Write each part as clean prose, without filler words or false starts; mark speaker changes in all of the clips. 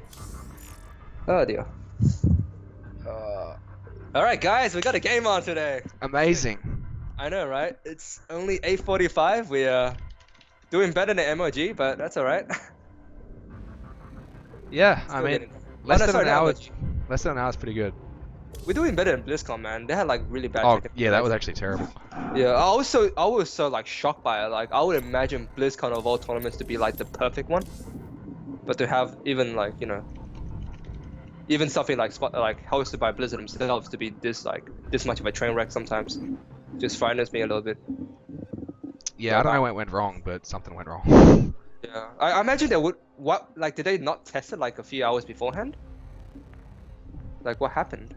Speaker 1: me. Oh dear. Alright guys, we got a game on today.
Speaker 2: Amazing.
Speaker 1: I know, right? It's only 8:45. We are doing better than MOG, but that's alright.
Speaker 2: Yeah, I mean, less than an hour. Less than an hour is pretty good.
Speaker 1: We're doing better than BlizzCon, man. They had like really bad.
Speaker 2: Oh yeah, that was actually terrible.
Speaker 1: Yeah, I was so like shocked by it. Like I would imagine BlizzCon of all tournaments to be like the perfect one, but to have even like even something like hosted by Blizzard themselves to be this much of a train wreck sometimes, just frightens me a little bit.
Speaker 2: Yeah, I don't know what went wrong, but something went wrong.
Speaker 1: Yeah, I imagine they would. Did they not test it like a few hours beforehand? Like what happened?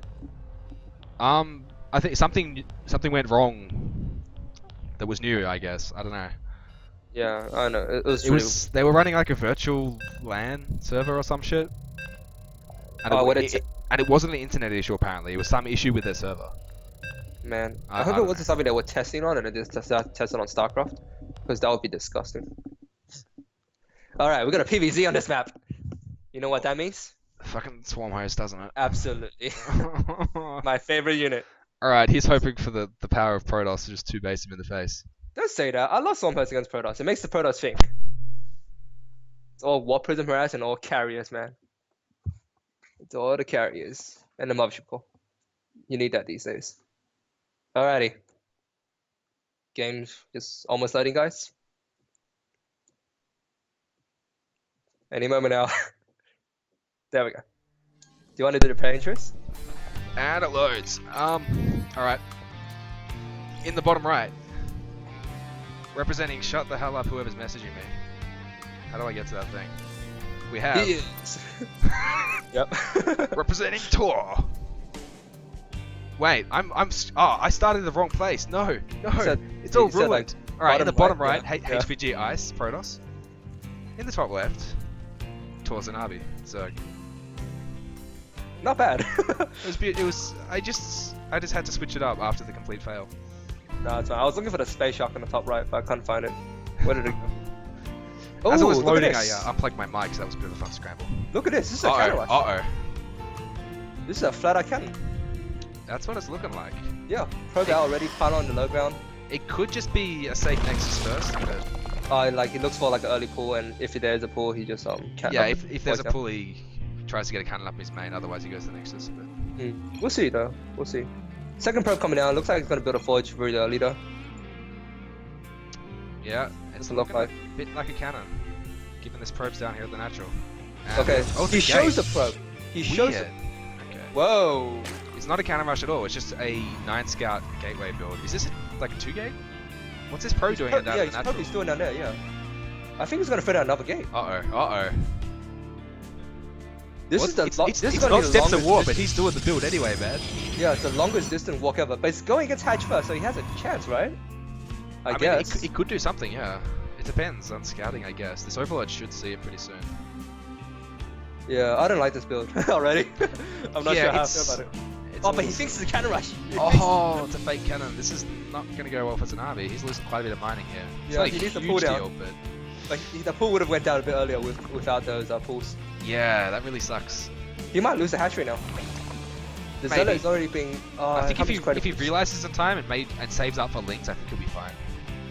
Speaker 2: I think something went wrong. That was new, I guess. I don't know.
Speaker 1: Yeah, I know. It was.
Speaker 2: They were running like a virtual LAN server or some shit. And it wasn't an internet issue apparently. It was some issue with their server.
Speaker 1: Man, I hope it wasn't something they were testing on and it just tested on StarCraft, because that would be disgusting. All right, we got a PvZ on this map. You know what that means?
Speaker 2: Fucking Swarm Host, doesn't it?
Speaker 1: Absolutely. My favorite unit.
Speaker 2: Alright, he's hoping for the power of Protoss to just two-base him in the face.
Speaker 1: Don't say that. I love Swarm Host against Protoss. It makes the Protoss think. It's all War Prism harass and all carriers, man. It's all the carriers. And the Mothership Core. You need that these days. Alrighty. Game's just almost loading, guys. Any moment now. There we go. Do you want to do the player interest?
Speaker 2: And it loads. Alright. In the bottom right. Representing shut the hell up whoever's messaging me. How do I get to that thing? We have...
Speaker 1: He is. Yep.
Speaker 2: Representing ToR. Wait, I started in the wrong place. No. It's all ruined. Alright, in the bottom right, HvG Ice, Protoss. In the top left, ToR Zanabi. So...
Speaker 1: Not bad.
Speaker 2: I just had to switch it up after the complete fail.
Speaker 1: No, it's fine. I was looking for the space shock in the top right, but I couldn't find it. Where did it go?
Speaker 2: As I was loading, I unplugged my mic, so that was a bit of a fun scramble.
Speaker 1: Look at this. This is a cannon rush.
Speaker 2: Uh-oh.
Speaker 1: This is a flat-out cannon.
Speaker 2: That's what it's looking like.
Speaker 1: Yeah. Probe out already. Pile on the low ground.
Speaker 2: It could just be a safe Nexus first, but...
Speaker 1: like, he looks for like an early pull, and if there's a pull, he just
Speaker 2: Yeah, if there's a pull, he tries to get a cannon up his main, otherwise he goes to the Nexus. But...
Speaker 1: We'll see, though. We'll see. Second probe coming down. Looks like he's going to build a forge very early, though.
Speaker 2: Yeah, it's looking a bit like a cannon, given this probe's down here at the natural. And
Speaker 1: okay, he shows the probe. He shows it.
Speaker 2: Okay.
Speaker 1: Whoa.
Speaker 2: It's not a cannon rush at all. It's just a 9 scout gateway build. Is this like a 2-gate? What's this probe doing down at the natural?
Speaker 1: He's doing down there, yeah. I think he's going to fit out another gate.
Speaker 2: Uh-oh.
Speaker 1: This is
Speaker 2: it's not steps of war, but he's doing the build anyway, man.
Speaker 1: Yeah, it's the longest distance walk ever. But it's going against Hatch first, so he has a chance, right? I guess.
Speaker 2: Mean, he could do something, yeah. It depends on scouting, I guess. This Overlord should see it pretty soon.
Speaker 1: Yeah, I don't like this build already. I'm not sure how I feel about it. Oh, but he thinks it's a cannon rush.
Speaker 2: Oh, it's a fake cannon. This is not going to go well for Zanabi. He's losing quite a bit of mining here.
Speaker 1: Yeah, he needs to pull down.
Speaker 2: But...
Speaker 1: Like, the pull would have went down a bit earlier without those pulls.
Speaker 2: Yeah, that really sucks.
Speaker 1: He might lose the hatch right now. The Zella is already being...
Speaker 2: I think if he realizes in time and saves up for links, I think he'll be fine.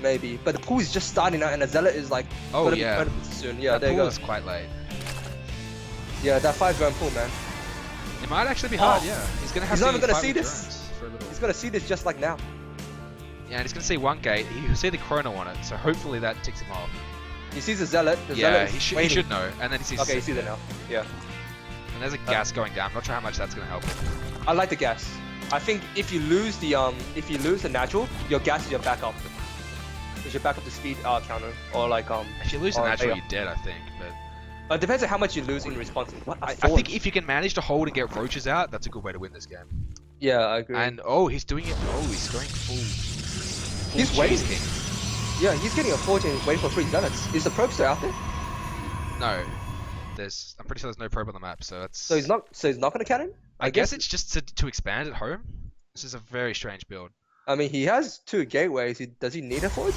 Speaker 1: Maybe, but the pool is just starting out and the Zealot is like...
Speaker 2: Oh yeah.
Speaker 1: Soon. Yeah, there you go.
Speaker 2: The pool is quite late.
Speaker 1: Yeah, that 5-drone pool, man.
Speaker 2: It might actually be hard, yeah. He's gonna have
Speaker 1: He's not even gonna see this. He's gonna see this just like now.
Speaker 2: Yeah, and he's gonna see one gate. He'll see the chrono on it, so hopefully that ticks him off.
Speaker 1: He sees the Zealot.
Speaker 2: Yeah, he should know. And then he sees.
Speaker 1: Okay, he sees it now. Yeah.
Speaker 2: And there's a gas going down. I'm not sure how much that's gonna help him.
Speaker 1: I like the gas. I think if you lose the natural, your gas is your backup. It's your backup to speed counter or like
Speaker 2: If you lose the natural, you're dead, I think. But
Speaker 1: it depends on how much you lose in response.
Speaker 2: I think if you can manage to hold and get roaches out, that's a good way to win this game.
Speaker 1: Yeah, I agree.
Speaker 2: And he's doing it. He's going full.
Speaker 1: He's waiting. Yeah, he's getting a forge and waiting for 3 zealots. Is the probe still out there?
Speaker 2: No. I'm pretty sure there's no probe on the map, so that's...
Speaker 1: So he's not gonna cannon?
Speaker 2: I guess it's just to expand at home. This is a very strange build.
Speaker 1: I mean, he has 2 gateways. Does he need a forge?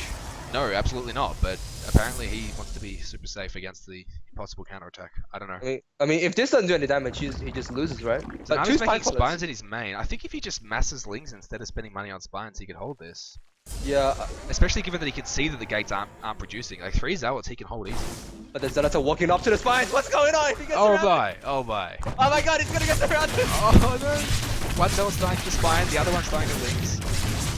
Speaker 2: No, absolutely not, but apparently he wants to be super safe against the possible counterattack. I don't know.
Speaker 1: I mean, if this doesn't do any damage, he just loses, right?
Speaker 2: So now
Speaker 1: two
Speaker 2: he's making
Speaker 1: spines
Speaker 2: spines in his main. I think if he just masses Lings instead of spending money on spines, he could hold this.
Speaker 1: Yeah.
Speaker 2: Especially given that he can see that the gates aren't producing. Like 3 Zealots he can hold easy.
Speaker 1: But the Zealots are walking up to the spines. What's going on? He gets surrounded.
Speaker 2: Oh my.
Speaker 1: Oh my god, he's gonna get surrounded.
Speaker 2: Oh no. One Zealot's dying to the spine, the other one's dying to Lings.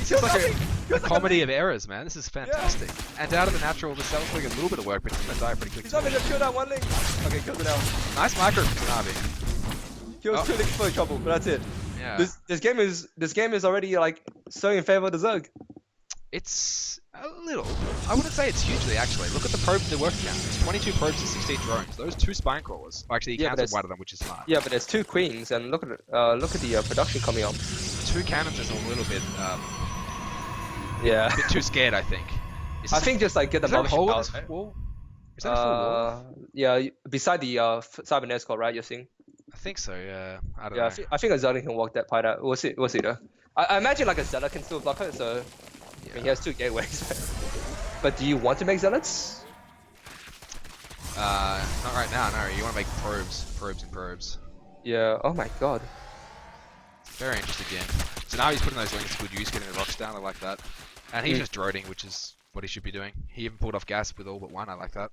Speaker 2: It's just like a comedy of errors, man. This is fantastic. Yeah. And out of the natural, the Zealot's doing a little bit of work, but he's gonna die pretty quickly.
Speaker 1: He's not gonna kill that one Ling. Okay, kills it out.
Speaker 2: Nice micro from Tanabe.
Speaker 1: Kills 2 Lings for trouble, but that's it.
Speaker 2: Yeah.
Speaker 1: This game is already like so in favor of the Zerg.
Speaker 2: It's a little. I wouldn't say it's hugely actually. Look at the probes they're working at. There's 22 probes and 16 drones. Those 2 spine crawlers. Actually, he cancelled one of them, which is smart.
Speaker 1: Yeah, but there's 2 queens, and look at the production coming up.
Speaker 2: 2 cannons is a little bit.
Speaker 1: Yeah.
Speaker 2: A bit too scared, I think.
Speaker 1: I think just like get the mothership
Speaker 2: hole
Speaker 1: out.
Speaker 2: In this wall? Is that a full wall?
Speaker 1: Yeah, beside the cybernetics core, right? You're seeing.
Speaker 2: I think so. Yeah. I don't know.
Speaker 1: I think a Zealot can walk that part out. We'll see though. I imagine like a Zealot can still block it, so. Yeah. I mean, he has 2 gateways. But do you want to make Zealots?
Speaker 2: Not right now, no. You want to make probes.
Speaker 1: Yeah, oh my god.
Speaker 2: Very interesting game. So now he's putting those links to good use, getting the rocks down, I like that. And he's just droning, which is what he should be doing. He even pulled off gas with all but 1, I like that.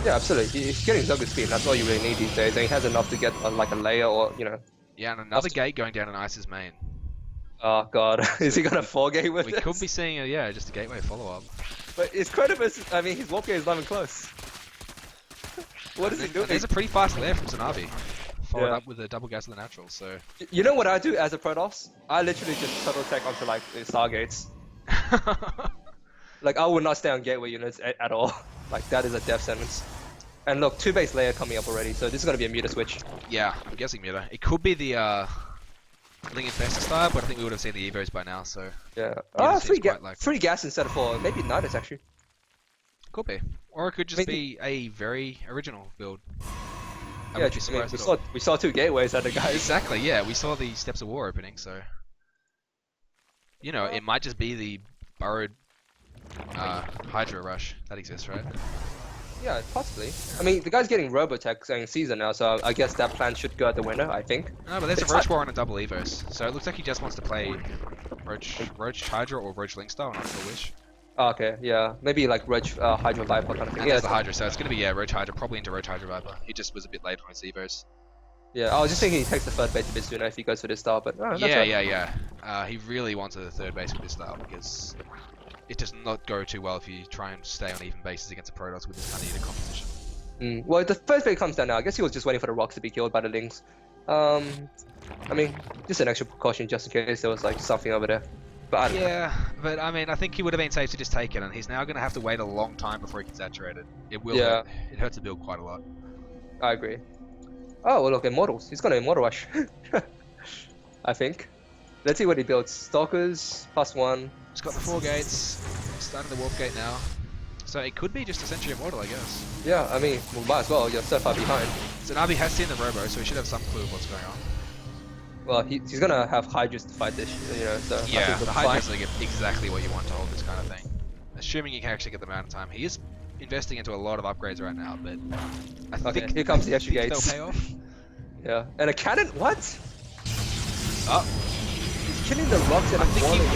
Speaker 1: Yeah, absolutely. He's getting so good speed, and that's all you really need these days. And he has enough to get like a layer or, you know.
Speaker 2: Yeah, and another gate going down in Ice's main.
Speaker 1: Oh god, is he gonna 4-gate with
Speaker 2: We
Speaker 1: this?
Speaker 2: could be seeing just a gateway follow-up.
Speaker 1: But it's Crotabus, I mean, his walk gate is not even close. What is he doing?
Speaker 2: There's a pretty fast lair from Zanabi. Followed up with a double gas of the natural, so...
Speaker 1: You know what I do as a Protoss? I literally just turtle tech onto like the Stargates. Like, I would not stay on gateway units at all. Like, that is a death sentence. And look, 2 base layer coming up already, so this is gonna be a muta switch. Yeah,
Speaker 2: I'm guessing muta. It could be the Ling Infestor style, but I think we would have seen the Evos by now, so...
Speaker 1: Yeah. Free gas instead of 4. Maybe Nidus, actually.
Speaker 2: Could be. Or it could just be a very original build.
Speaker 1: Yeah, we saw 2 gateways at the guys.
Speaker 2: Exactly, yeah. We saw the Steps of War opening, so... You know, it might just be the burrowed Hydra rush that exists, right?
Speaker 1: Yeah, possibly. I mean, the guy's getting Robotech saying season now, so I guess that plan should go out the window, I think.
Speaker 2: No, but there's a Roach War and a double Evos, so it looks like he just wants to play Roach Hydra or Roach Link style, not sure which.
Speaker 1: Oh, okay, yeah. Maybe like Roach Hydra Viper kind of thing.
Speaker 2: And yeah, the Hydra, so it's going to be Roach Hydra, probably into Roach Hydra Viper. He just was a bit late on his Evos.
Speaker 1: Yeah, I was just thinking he takes the 3rd base a bit sooner if he goes for this style, but
Speaker 2: he really wanted the 3rd base with this style because it does not go too well if you try and stay on even bases against a Protoss with this kind of unit composition.
Speaker 1: Well, the 1st base comes down now. I guess he was just waiting for the rocks to be killed by the Lings. I mean, just an extra precaution just in case there was like something over there. But I don't know.
Speaker 2: But I mean, I think he would have been safe to just take it, and he's now going to have to wait a long time before he can saturate it. It will hurt. It hurts to build quite a lot.
Speaker 1: I agree. Oh, well, look, Immortals. He's got an Immortal Rush. I think. Let's see what he builds. Stalkers, +1.
Speaker 2: He's got the 4 gates. Starting the Warp Gate now. So it could be just a Sentry Immortal, I guess.
Speaker 1: Yeah, I mean, we might as well. You're so far behind.
Speaker 2: So Navi has seen the Robo, so he should have some clue of what's going on.
Speaker 1: Well, he's gonna have Hydras to fight this, you know, so...
Speaker 2: Yeah, the Hydras are exactly what you want to hold this kind of thing. Assuming you can actually get them out in time. He is investing into a lot of upgrades right now, but... I think
Speaker 1: here comes the extra gates.
Speaker 2: They'll pay off.
Speaker 1: Yeah. And a cannon? What?
Speaker 2: Oh.
Speaker 1: He's killing the rocks and I'm walling in.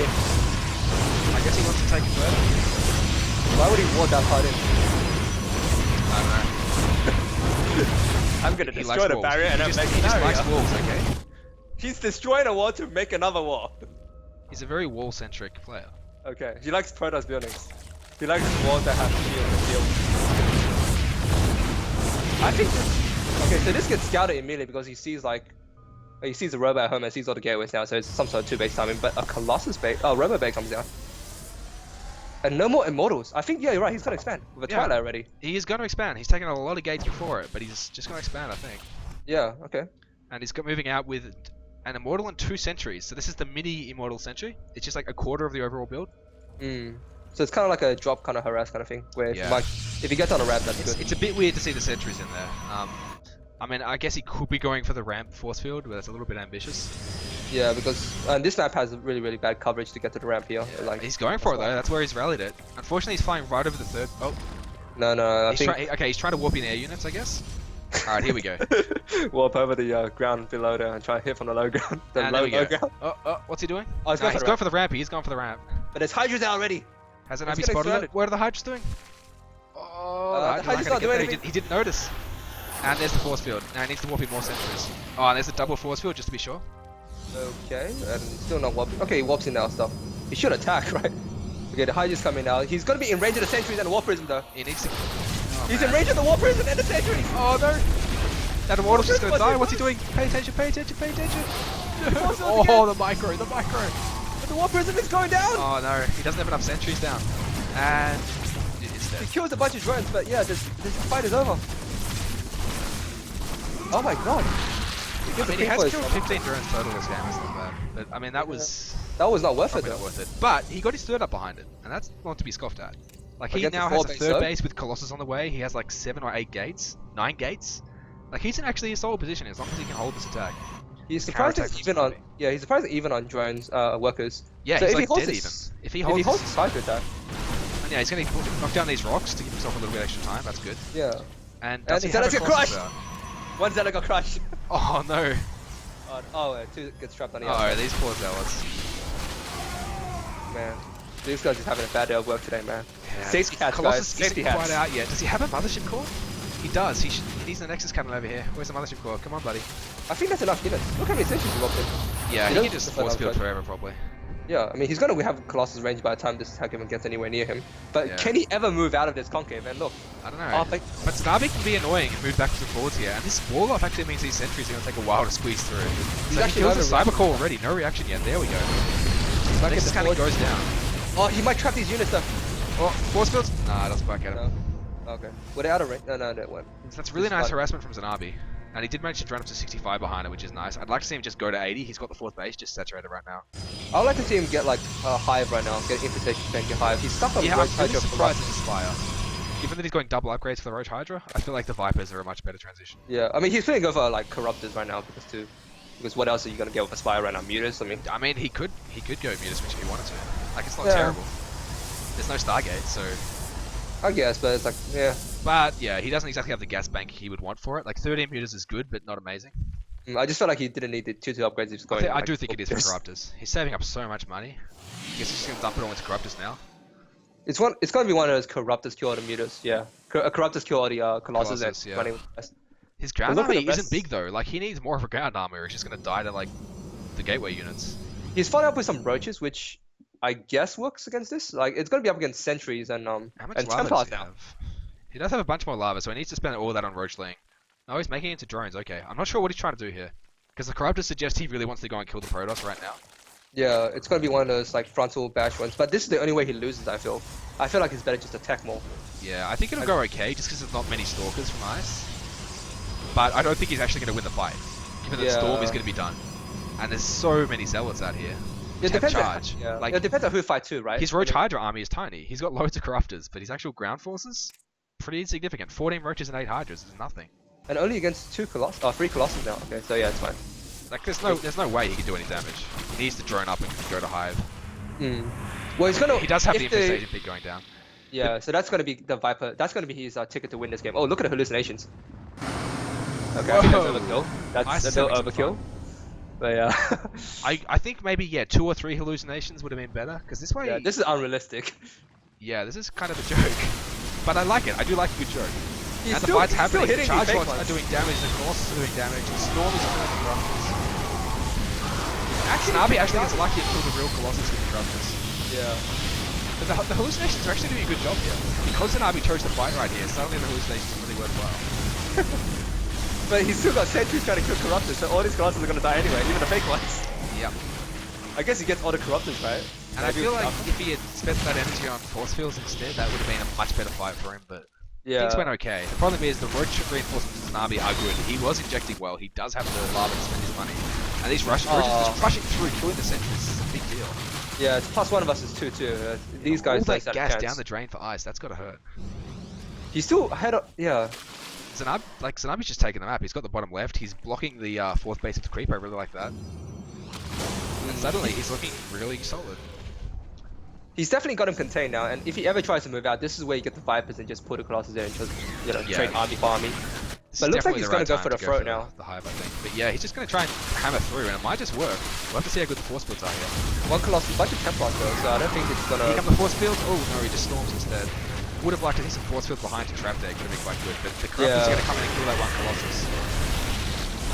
Speaker 2: I guess he wants to take it further.
Speaker 1: Why would he ward that part in?
Speaker 2: I don't know.
Speaker 1: I'm gonna destroy the barrier and I'm making
Speaker 2: He just likes walls, okay?
Speaker 1: He's destroying a wall to make another wall.
Speaker 2: He's a very wall-centric player.
Speaker 1: Okay, he likes Protoss buildings. He likes walls that have shield and shield. I think this... Okay, so this gets scouted immediately because he sees like... He sees the Robo at home and sees all the gateways now, so it's some sort of 2-base timing, but a Colossus base... Oh, Robo Bay comes down. And no more Immortals. I think, yeah, you're right, he's gonna expand with a Twilight already.
Speaker 2: He is gonna expand. He's taken a lot of gates before it, but he's just gonna expand, I think.
Speaker 1: Yeah, okay.
Speaker 2: And he's moving out with an Immortal and 2 Sentries. So this is the mini Immortal Sentry. It's just like a quarter of the overall build.
Speaker 1: So it's kind of like a drop kind of harass kind of thing, where if he gets on a ramp, that's good.
Speaker 2: It's a bit weird to see the Sentries in there. I mean, I guess he could be going for the ramp force field, but that's a little bit ambitious.
Speaker 1: Yeah, because this map has really, really bad coverage to get to the ramp here.
Speaker 2: Yeah, he's going for it though, that's where he's rallied it. Unfortunately, he's flying right over the 3rd. Oh,
Speaker 1: No, I think...
Speaker 2: Okay, he's trying to warp in air units, I guess. Alright, here we go.
Speaker 1: Warp over the ground below there and try to hit from the low ground.
Speaker 2: Low ground. Oh, what's he doing?
Speaker 1: Oh, he's going
Speaker 2: for the ramp. He's going for the ramp.
Speaker 1: But there's Hydras out already.
Speaker 2: Hasn't Abby spotted it? What are the Hydras doing? Oh,
Speaker 1: the Hydras not doing anything.
Speaker 2: He didn't notice. And there's the force field. Now he needs to warp in more sentries. Oh, and there's a double force field just to be sure.
Speaker 1: Okay, and still not warping. Okay, he warps in now stuff. He should attack, right? Okay, the Hydra's coming now. He's gonna be in range of the sentries and the warp prism though.
Speaker 2: He needs to...
Speaker 1: He's in range of the warp prism and the sentries!
Speaker 2: Oh no! That Immortal's just gonna die. What's he doing? Pay attention, pay attention, pay attention! Oh, the micro, the micro!
Speaker 1: But the warp prism is going down!
Speaker 2: Oh no, he doesn't have enough sentries down. And... it's dead.
Speaker 1: He kills a bunch of drones, but yeah, this fight is over. Oh my god!
Speaker 2: He has killed 15 drones total this game, it's not bad. But I mean, that was
Speaker 1: not worth it though.
Speaker 2: Not worth it. But he got his third up behind it, and that's not to be scoffed at. Like, he now has a third base with Colossus on the way. He has like 7 or 8 gates, 9 gates. Like, he's in actually a solid position as long as he can hold this attack.
Speaker 1: He's surprised even on he's surprised even on drones workers.
Speaker 2: Yeah,
Speaker 1: so
Speaker 2: he's
Speaker 1: if
Speaker 2: like
Speaker 1: he holds
Speaker 2: dead
Speaker 1: his,
Speaker 2: even. If he holds
Speaker 1: his side attack.
Speaker 2: And yeah, he's gonna knock down these rocks to give himself a little bit extra time. That's good.
Speaker 1: Yeah.
Speaker 2: And does he have
Speaker 1: a crushed. One Zealot got crushed.
Speaker 2: Oh no.
Speaker 1: Oh, 2 get strapped on the
Speaker 2: outside. Oh, these poor Zealots.
Speaker 1: Man, these guys just having a bad day of work today, man.
Speaker 2: Yeah,
Speaker 1: safety hats,
Speaker 2: Colossus
Speaker 1: guys. Safety hats.
Speaker 2: Quite out yet. Does he have a mothership core? He does. He needs the Nexus cannon over here. Where's the mothership core? Come on, buddy.
Speaker 1: I think that's enough units. Look how many sentries he locked in.
Speaker 2: Yeah, he can just force field forever, probably.
Speaker 1: Yeah, I mean, he's gonna have Colossus range by the time this attack even gets anywhere near him. But can he ever move out of this concave? And look,
Speaker 2: I don't know. But Tsunami can be annoying and move backwards and forwards here. And this wall off actually means these sentries are gonna take a while to squeeze through. So he kills the cyber core already. No reaction yet. There we go. Nexus cannon goes down.
Speaker 1: Oh, he might trap these units though.
Speaker 2: Oh, force fields? Nah, it doesn't quite get him.
Speaker 1: No. Okay. Were they out of range? No, that went.
Speaker 2: That's really nice harassment from Zanabi. And he did manage to run up to 65 behind it, which is nice. I'd like to see him just go to 80. He's got the 4th base just saturated right now.
Speaker 1: I would like to see him get like a Hive right now. Get infestation tank, get Hive. He's stuck on
Speaker 2: Roach
Speaker 1: Hydra.
Speaker 2: I'm really surprised in Spire. Given that he's going double upgrades for the Roach Hydra, I feel like the Vipers are a much better transition.
Speaker 1: Yeah, I mean, he's going to go for like Corruptors right now because what else are you going to get with a Spire right now? Mutas?
Speaker 2: I mean, he could go Mutas if he wanted to. Like, it's not terrible. There's no Stargate, so...
Speaker 1: I guess, but it's like, yeah.
Speaker 2: But, yeah, he doesn't exactly have the gas bank he would want for it. Like, 13 Mutas is good, but not amazing.
Speaker 1: I just felt like he didn't need the 2 upgrades. He's going.
Speaker 2: I do think it is for Corruptors. He's saving up so much money. I guess he's just going to dump it all into Corruptors now.
Speaker 1: It's going to be one of those Corruptors kill all the Mutas, yeah. Corruptors kill all the Colossus and running.
Speaker 2: His ground army isn't big though. Like, he needs more of a ground army, or he's just going to die to like the gateway units.
Speaker 1: He's following up with some Roaches, which I guess works against this. Like, it's going to be up against Sentries and
Speaker 2: How much lava does he have? He does have a bunch more lava, so he needs to spend all that on Roachling. Oh, he's making it into drones. Okay, I'm not sure what he's trying to do here, because the Corruptors suggest he really wants to go and kill the Protoss right now.
Speaker 1: Yeah, it's going to be one of those like frontal bash ones, but this is the only way he loses. I feel like it's better just attack more.
Speaker 2: Yeah, I think it'll go okay, just because there's not many Stalkers from Ice. But I don't think he's actually going to win the fight, given that Storm is going to be done, and there's so many Zealots out here.
Speaker 1: It depends like, it depends on who fight too, right?
Speaker 2: His Roach Hydra army is tiny. He's got loads of Corruptors, but his actual ground forces, pretty insignificant. 14 Roaches and 8 Hydras is nothing.
Speaker 1: And only against 3 Colossus now. Okay, so yeah, it's fine.
Speaker 2: Like, there's no way he can do any damage. He needs to drone up and go to Hive.
Speaker 1: Well, he's gonna.
Speaker 2: He does have the infestation peak going down.
Speaker 1: Yeah, so that's gonna be the Viper. That's gonna be his ticket to win this game. Oh, look at the hallucinations. Okay, I think that's overkill. That's a bit overkill. But yeah.
Speaker 2: I think maybe 2 or 3 hallucinations would have been better, because this way.
Speaker 1: Yeah, this is unrealistic.
Speaker 2: Yeah, this is kind of a joke. But I like it. I do like a good joke.
Speaker 1: And
Speaker 2: the fight's happening. The charge bots are doing damage. The Colossus are doing damage. The Storm is killing the Corruptors. Nabi actually gets lucky and killed the real Colossus with the Corruptors.
Speaker 1: Yeah.
Speaker 2: But the hallucinations are actually doing a good job here. Because Nabi chose to fight right here, suddenly the hallucinations are really worthwhile.
Speaker 1: But he's still got sentries trying to kill Corruptors, so all these Colossus are going to die anyway, even the fake ones.
Speaker 2: Yep.
Speaker 1: I guess he gets all the Corruptors, right?
Speaker 2: And I feel like if he had spent that energy on force fields instead, that would have been a much better fight for him, but things went okay. The problem is the Roach reinforcements of Nabi are good. He was injecting well, he does have the lava to spend his money. And these Roaches just rushing through, killing the sentries. This is a big deal.
Speaker 1: Yeah, it's +1 versus 2 too. These guys
Speaker 2: all that gas down the drain for Ice, that's gotta hurt.
Speaker 1: He's still ahead of,
Speaker 2: Zanabi's just taking the map. He's got the bottom left. He's blocking the 4th base of the creep. I really like that. And suddenly he's looking really solid.
Speaker 1: He's definitely got him contained now, and if he ever tries to move out, this is where you get the Vipers and just put the Colossus there and just, you know, trade army for army. But it looks like he's going to go for the throat now.
Speaker 2: The hive, I think. But yeah, he's just going to try and hammer through, and it might just work. We'll have to see how good the force fields are here.
Speaker 1: One Colossus, bunch of Templars though, so I don't think it's going to...
Speaker 2: Here come the force fields? Oh no, he just storms instead. Would have liked to see some force fields behind to trap there, could have been quite good. But the Corruptor's going to come in and kill that one Colossus.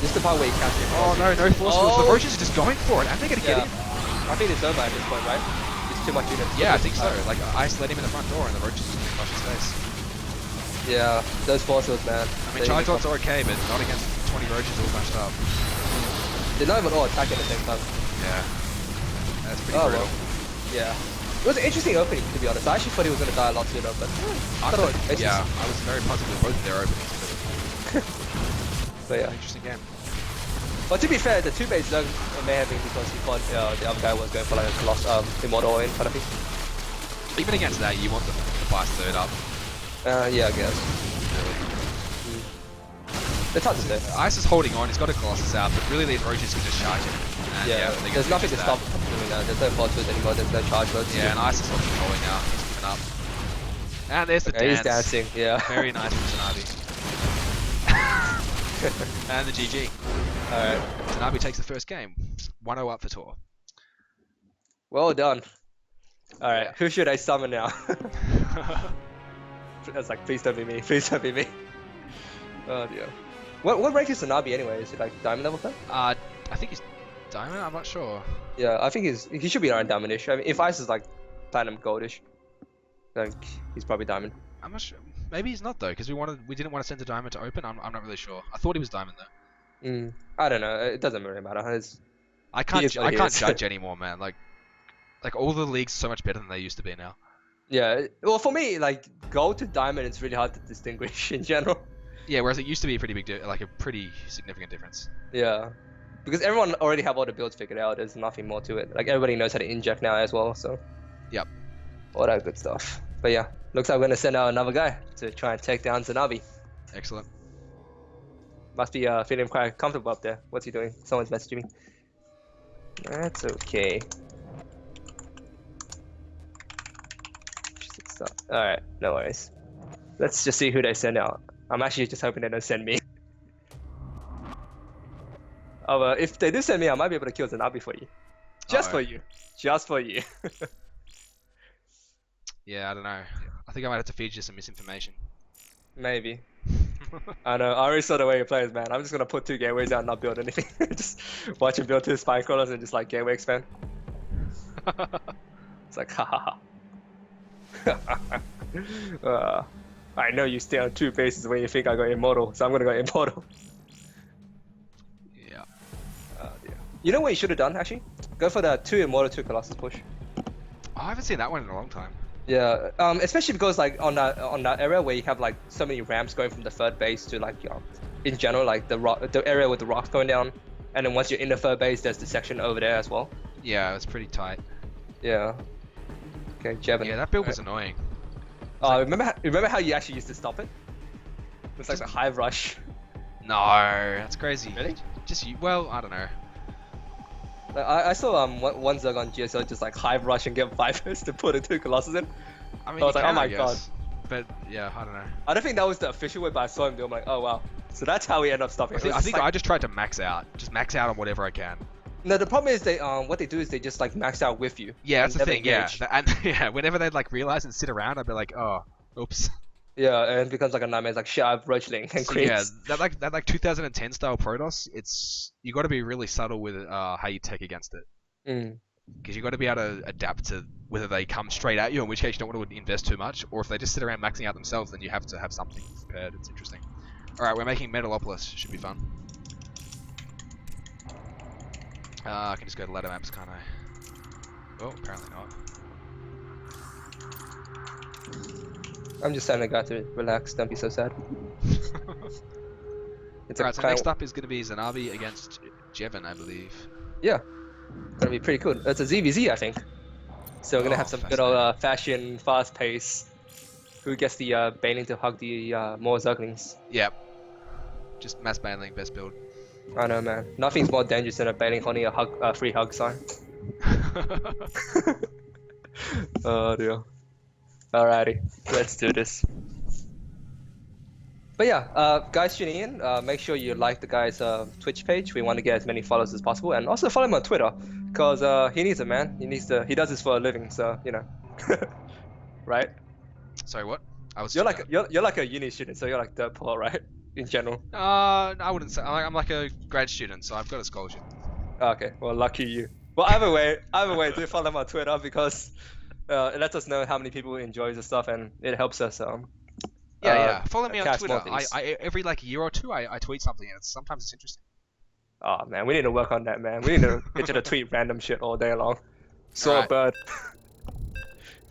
Speaker 1: This is the part where he catches it.
Speaker 2: Oh no, no force fields. The Roaches are just going for it, and they're going to get him.
Speaker 1: I think it's over at this point, right? It's too much units.
Speaker 2: Yeah, I think so. Like, Ice let him in the front door, and the Roaches just crush his face.
Speaker 1: Yeah, those force fields, man.
Speaker 2: I mean, charge dots are okay, but not against 20 Roaches all bunched up.
Speaker 1: They're not even all attacking at the same time.
Speaker 2: Yeah. That's pretty brutal.
Speaker 1: Well. Yeah. It was an interesting opening, to be honest. I actually thought he was going to die a lot sooner, but...
Speaker 2: I was very puzzled with both of their openings.
Speaker 1: But yeah.
Speaker 2: Interesting game.
Speaker 1: But to be fair, the 2 base zone may have been because he thought the other guy was going for like a Immortal in front of him.
Speaker 2: Even against that, you want the fast third up.
Speaker 1: Yeah, I guess.
Speaker 2: Really.
Speaker 1: It's hard to say.
Speaker 2: Ice is holding on, he's got a Colossus out, but really these Roaches can just charge him. And
Speaker 1: yeah, there's nothing to stop him from doing that. There's no force fields anymore, there's no charge roads.
Speaker 2: Yeah, and Ice is not controlling now, he's giving up. And there's the dance.
Speaker 1: He's dancing, yeah.
Speaker 2: Very nice from Tanabe. And the GG.
Speaker 1: Alright.
Speaker 2: Tanabe takes the first game. 1-0 up for ToR.
Speaker 1: Well done. Alright, who should I summon now? That's like, please don't be me, please don't be me. Oh dear. What rank is Tanabe anyway? Is it like diamond level 10?
Speaker 2: I think he's diamond, I'm not sure.
Speaker 1: Yeah, I think he should be around diamondish. I mean, if Ice is like platinum goldish, then he's probably diamond.
Speaker 2: I'm not sure. Maybe he's not though, because we didn't want to send the diamond to open. I'm not really sure. I thought he was diamond though.
Speaker 1: I don't know. It doesn't really matter.
Speaker 2: I can't judge anymore, man. Like all the leagues are so much better than they used to be now.
Speaker 1: Yeah. Well, for me, like gold to diamond, it's really hard to distinguish in general.
Speaker 2: Yeah, whereas it used to be a pretty big, like a pretty significant difference.
Speaker 1: Yeah, because everyone already have all the builds figured out. There's nothing more to it. Like everybody knows how to inject now as well. So.
Speaker 2: Yep.
Speaker 1: All that good stuff. But yeah, looks like we're gonna send out another guy to try and take down Tanabe.
Speaker 2: Excellent.
Speaker 1: Must be feeling quite comfortable up there. What's he doing? Someone's messaging me. That's okay. Alright, no worries. Let's just see who they send out. I'm actually just hoping they don't send me. Oh, if they do send me, I might be able to kill Tanabe for you. Just for you. Just for you.
Speaker 2: Yeah, I don't know. I think I might have to feed you some misinformation.
Speaker 1: Maybe. I know, I already saw the way he plays, man. I'm just gonna put 2 gateways out and not build anything. Just watch him build 2 spine crawlers and just like gateway expand. It's like, ha ha ha. I know you stay on 2 bases when you think I go immortal, so I'm gonna go immortal.
Speaker 2: Yeah.
Speaker 1: Dear. You know what you should have done, actually? Go for the 2 immortal, 2 Colossus push.
Speaker 2: Oh, I haven't seen that one in a long time.
Speaker 1: Yeah, especially because like on that area where you have like so many ramps going from the 3rd base to like, you know, in general, like the area with the rocks going down, and then once you're in the 3rd base, there's the section over there as well.
Speaker 2: Yeah, it was pretty tight.
Speaker 1: Yeah. Okay, Jevon.
Speaker 2: Yeah, that build was annoying.
Speaker 1: Oh, remember how you actually used to stop it? It's like a hive rush.
Speaker 2: No, that's crazy.
Speaker 1: Really?
Speaker 2: Well, I don't know.
Speaker 1: Like, I saw one Zerg on GSL just like hive rush and get Vipers to put the 2 Colossus in.
Speaker 2: I mean,
Speaker 1: I was like, oh my god.
Speaker 2: But yeah, I don't know.
Speaker 1: I don't think that was the official way, but I saw him do it. I'm like, oh wow. So that's how we end up stopping it.
Speaker 2: I think I just tried to max out. Just max out on whatever I can.
Speaker 1: No, the problem is they what they do is they just like max out with you.
Speaker 2: Yeah, that's the thing. Engage. Yeah, and yeah, whenever they'd like realize and sit around, I'd be like, oh, oops.
Speaker 1: Yeah, and it becomes like a nightmare. It's like shit, I've roachling and creeps.
Speaker 2: Yeah, that like 2010 style Protoss. You got to be really subtle with how you take against it. Because you got to be able to adapt to whether they come straight at you, in which case you don't want to invest too much, or if they just sit around maxing out themselves, then you have to have something prepared. It's interesting. All right, we're making Metalopolis. Should be fun. I can just go to ladder maps, can't I? Oh, apparently not.
Speaker 1: I'm just telling the guy to relax, don't be so sad.
Speaker 2: Alright, so next up is going to be Tanabe against Jevon, I believe.
Speaker 1: Yeah, gonna be pretty cool. It's a ZVZ, I think. So we're gonna have some good old fashion, fast pace. Who gets the Baneling to hug the more Zerglings?
Speaker 2: Yep. Just mass Baneling, best build.
Speaker 1: I know, man. Nothing's more dangerous than a Baneling holding a free hug sign. Oh dear. Alrighty, let's do this. But yeah, guys tuning in, make sure you like the guy's Twitch page. We want to get as many followers as possible, and also follow him on Twitter, cause he needs it, man. He does this for a living, so you know, right?
Speaker 2: Sorry, what?
Speaker 1: You're like a uni student, so you're like dirt poor, right? In general.
Speaker 2: No, I wouldn't say. I'm like a grad student, so I've got a scholarship.
Speaker 1: Okay, well, lucky you. Well, either way, do follow him on Twitter because it lets us know how many people enjoys the stuff, and it helps us
Speaker 2: yeah. Follow me on
Speaker 1: catch
Speaker 2: Twitter.
Speaker 1: more things.
Speaker 2: I every like year or two I tweet something, and sometimes it's interesting.
Speaker 1: Oh man, we need to work on that, man. We need to get you to tweet random shit all day long. Saw a bird.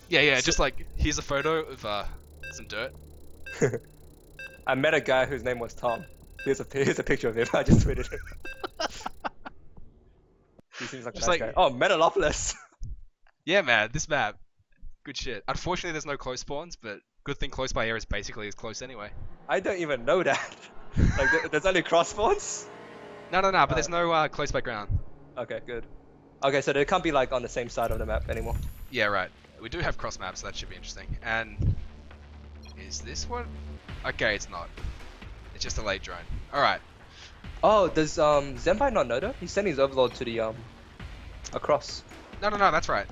Speaker 2: Yeah. Just like here's a photo of some dirt.
Speaker 1: I met a guy whose name was Tom. Here's a picture of him. I just tweeted him. He seems like a nice guy. Oh, Metalopolis.
Speaker 2: Yeah, man, this map, good shit. Unfortunately, there's no close spawns, but good thing close by air is basically as close anyway.
Speaker 1: I don't even know that. Like, there's only cross spawns?
Speaker 2: No, but there's no close by ground.
Speaker 1: Okay, good. Okay, so they can't be like on the same side of the map anymore.
Speaker 2: Yeah, right. We do have cross maps, so that should be interesting. And is this one? Okay, it's not. It's just a late drone. All right.
Speaker 1: Oh, does Zenpai not know that? He's sending his overlord to the across.
Speaker 2: No, that's right.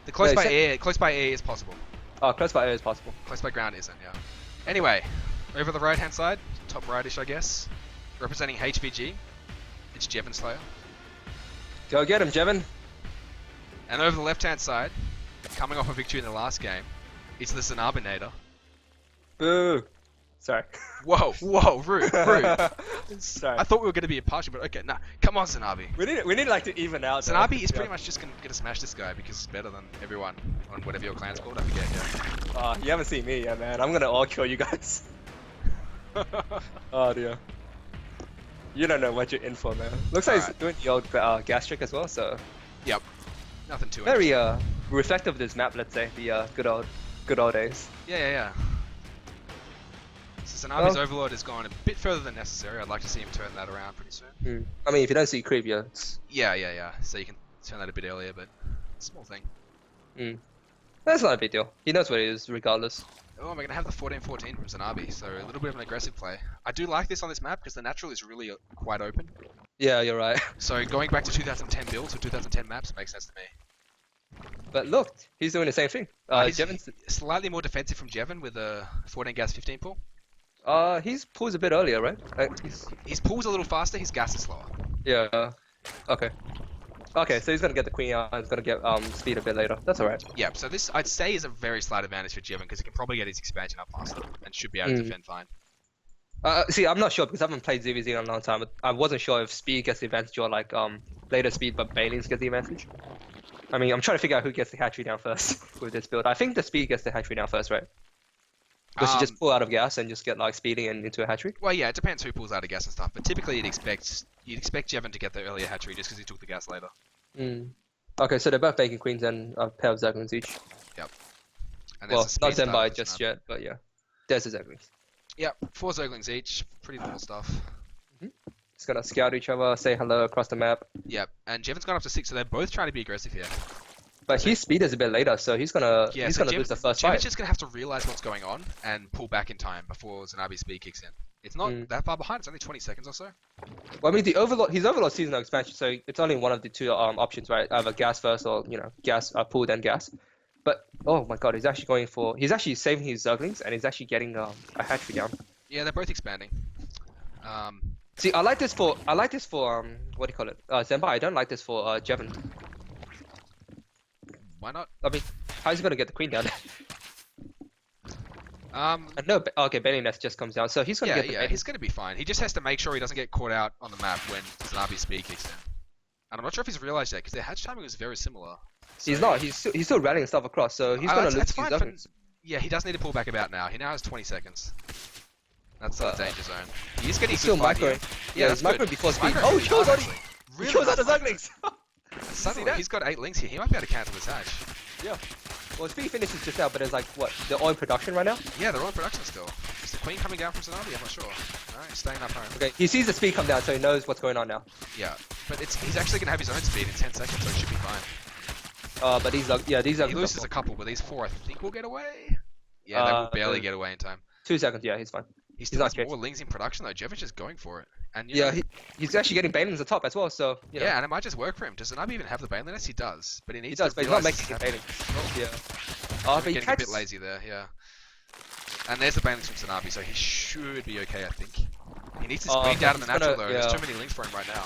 Speaker 2: The close by air is possible.
Speaker 1: Oh, close by air is possible.
Speaker 2: Close by ground isn't, yeah. Anyway, over the right hand side, top rightish I guess, representing HvG, it's Jevin Slayer.
Speaker 1: Go get him, Jevin.
Speaker 2: And over the left hand side, coming off a victory in the last game, it's the Zanabinator.
Speaker 1: Boo. Sorry.
Speaker 2: Whoa, rude.
Speaker 1: Sorry.
Speaker 2: I thought we were going to be impartial, but okay, nah. Come on, Zanabi.
Speaker 1: We need like to even out.
Speaker 2: Zanabi is pretty much just going to smash this guy because he's better than everyone on whatever your clan's called. I forget. Yeah.
Speaker 1: You haven't seen me yet, man. I'm gonna all kill you guys. Oh dear. You don't know what you're in for, man. Looks like he's doing the old gas trick as well. So.
Speaker 2: Yep. Nothing too.
Speaker 1: Very reflective of this map. Let's say the good old days.
Speaker 2: Yeah. So Zanabi's Overlord has gone a bit further than necessary. I'd like to see him turn that around pretty soon.
Speaker 1: I mean, if you don't see creep, yeah.
Speaker 2: Yeah. So you can turn that a bit earlier, but small thing.
Speaker 1: That's not a big deal. He knows what it is, regardless.
Speaker 2: Oh, we're going to have the 14-14 from Zanabi, so a little bit of an aggressive play. I do like this on this map because the natural is really quite open.
Speaker 1: Yeah, you're right.
Speaker 2: So going back to 2010 builds or 2010 maps makes sense to me.
Speaker 1: But look, he's doing the same thing.
Speaker 2: Jevin's slightly more defensive from Jevin with a 14 gas 15 pull.
Speaker 1: His pulls a bit earlier, right?
Speaker 2: His pull's a little faster, his gas is slower.
Speaker 1: Yeah. Okay, so he's gonna get the queen out. He's gonna get speed a bit later. That's alright.
Speaker 2: Yeah. So this I'd say is a very slight advantage for Jevin because he can probably get his expansion up faster and should be able to defend fine.
Speaker 1: See, I'm not sure because I haven't played ZvZ in a long time. I wasn't sure if speed gets the advantage or like later speed, but Banelings gets the advantage. I mean, I'm trying to figure out who gets the hatchery down first with this build. I think the speed gets the hatchery down first, right? Because you just pull out of gas and just get like speeding and into a hatchery.
Speaker 2: Well, yeah, it depends who pulls out of gas and stuff, but typically you'd expect Jevin to get the earlier hatchery just because he took the gas later.
Speaker 1: Okay, so they're both Bacon Queens and a pair of Zaglings each.
Speaker 2: Yep. And
Speaker 1: well, not Zenbai just yet, but yeah, there's the Zaglings.
Speaker 2: Yep, 4 Zerglings each, pretty normal stuff.
Speaker 1: Just gonna scout each other, say hello across the map.
Speaker 2: Yep, and Jevin's gone up to 6, so they're both trying to be aggressive here.
Speaker 1: But his speed is a bit later, so he's gonna lose the first fight.
Speaker 2: Jevin's just gonna have to realize what's going on and pull back in time before Zanabi's speed kicks in. It's not that far behind, it's only 20 seconds or so.
Speaker 1: Well, I mean, his Overlord sees no expansion, so it's only one of the two options, right? Either gas first or, gas, pull then gas. But, oh my god, he's actually saving his Zerglings, and he's actually getting a hatchery down.
Speaker 2: Yeah, they're both expanding.
Speaker 1: See, I like this for, what do you call it? Zenbai, I don't like this for Jevin.
Speaker 2: Why not?
Speaker 1: I mean, how's he gonna get the queen down? No, okay, Benny Nest just comes down, so he's gonna get the
Speaker 2: he's gonna be fine. He just has to make sure he doesn't get caught out on the map when Zanabi's speed kicks in. And I'm not sure if he's realized that, because their hatch timing was very similar. So
Speaker 1: he's not, he's still rallying stuff across, so he's gonna lose his Zerglings.
Speaker 2: Yeah, he does need to pull back about now. He now has 20 seconds. That's the danger zone. He's getting
Speaker 1: still micro. Yeah, he's micro before speed. Oh, he kills out the Zerglings!
Speaker 2: Suddenly, he's got 8 links here. He might be able to cancel this hatch.
Speaker 1: Yeah. Well, speed finishes just out, but it's like, what? They're all in production right now?
Speaker 2: Yeah, they're all in production still. Is the queen coming down from Zanabi? I'm not sure. Alright, he's staying up home.
Speaker 1: Okay, he sees the speed come down, so he knows what's going on now.
Speaker 2: Yeah, but he's actually going to have his own speed in 10 seconds, so it should be fine.
Speaker 1: But these are these are.
Speaker 2: He loses a couple, but these 4 I think will get away. Yeah, they will barely get away in time.
Speaker 1: 2 seconds. Yeah, he's fine.
Speaker 2: He still has more lings in production though. Jevon's just going for it. And
Speaker 1: yeah, he's actually getting banelings on top as well. So
Speaker 2: yeah, and it might just work for him. Does Zanabi even have the baneliness? He does, but he needs.
Speaker 1: He does,
Speaker 2: to
Speaker 1: but he's not making banelings.
Speaker 2: Oh.
Speaker 1: Yeah.
Speaker 2: But he's getting a bit lazy there. Yeah. And there's the banelings from Zanabi, so he should be okay, I think. He needs to squeeze out of the natural though. There's too many links for him right now.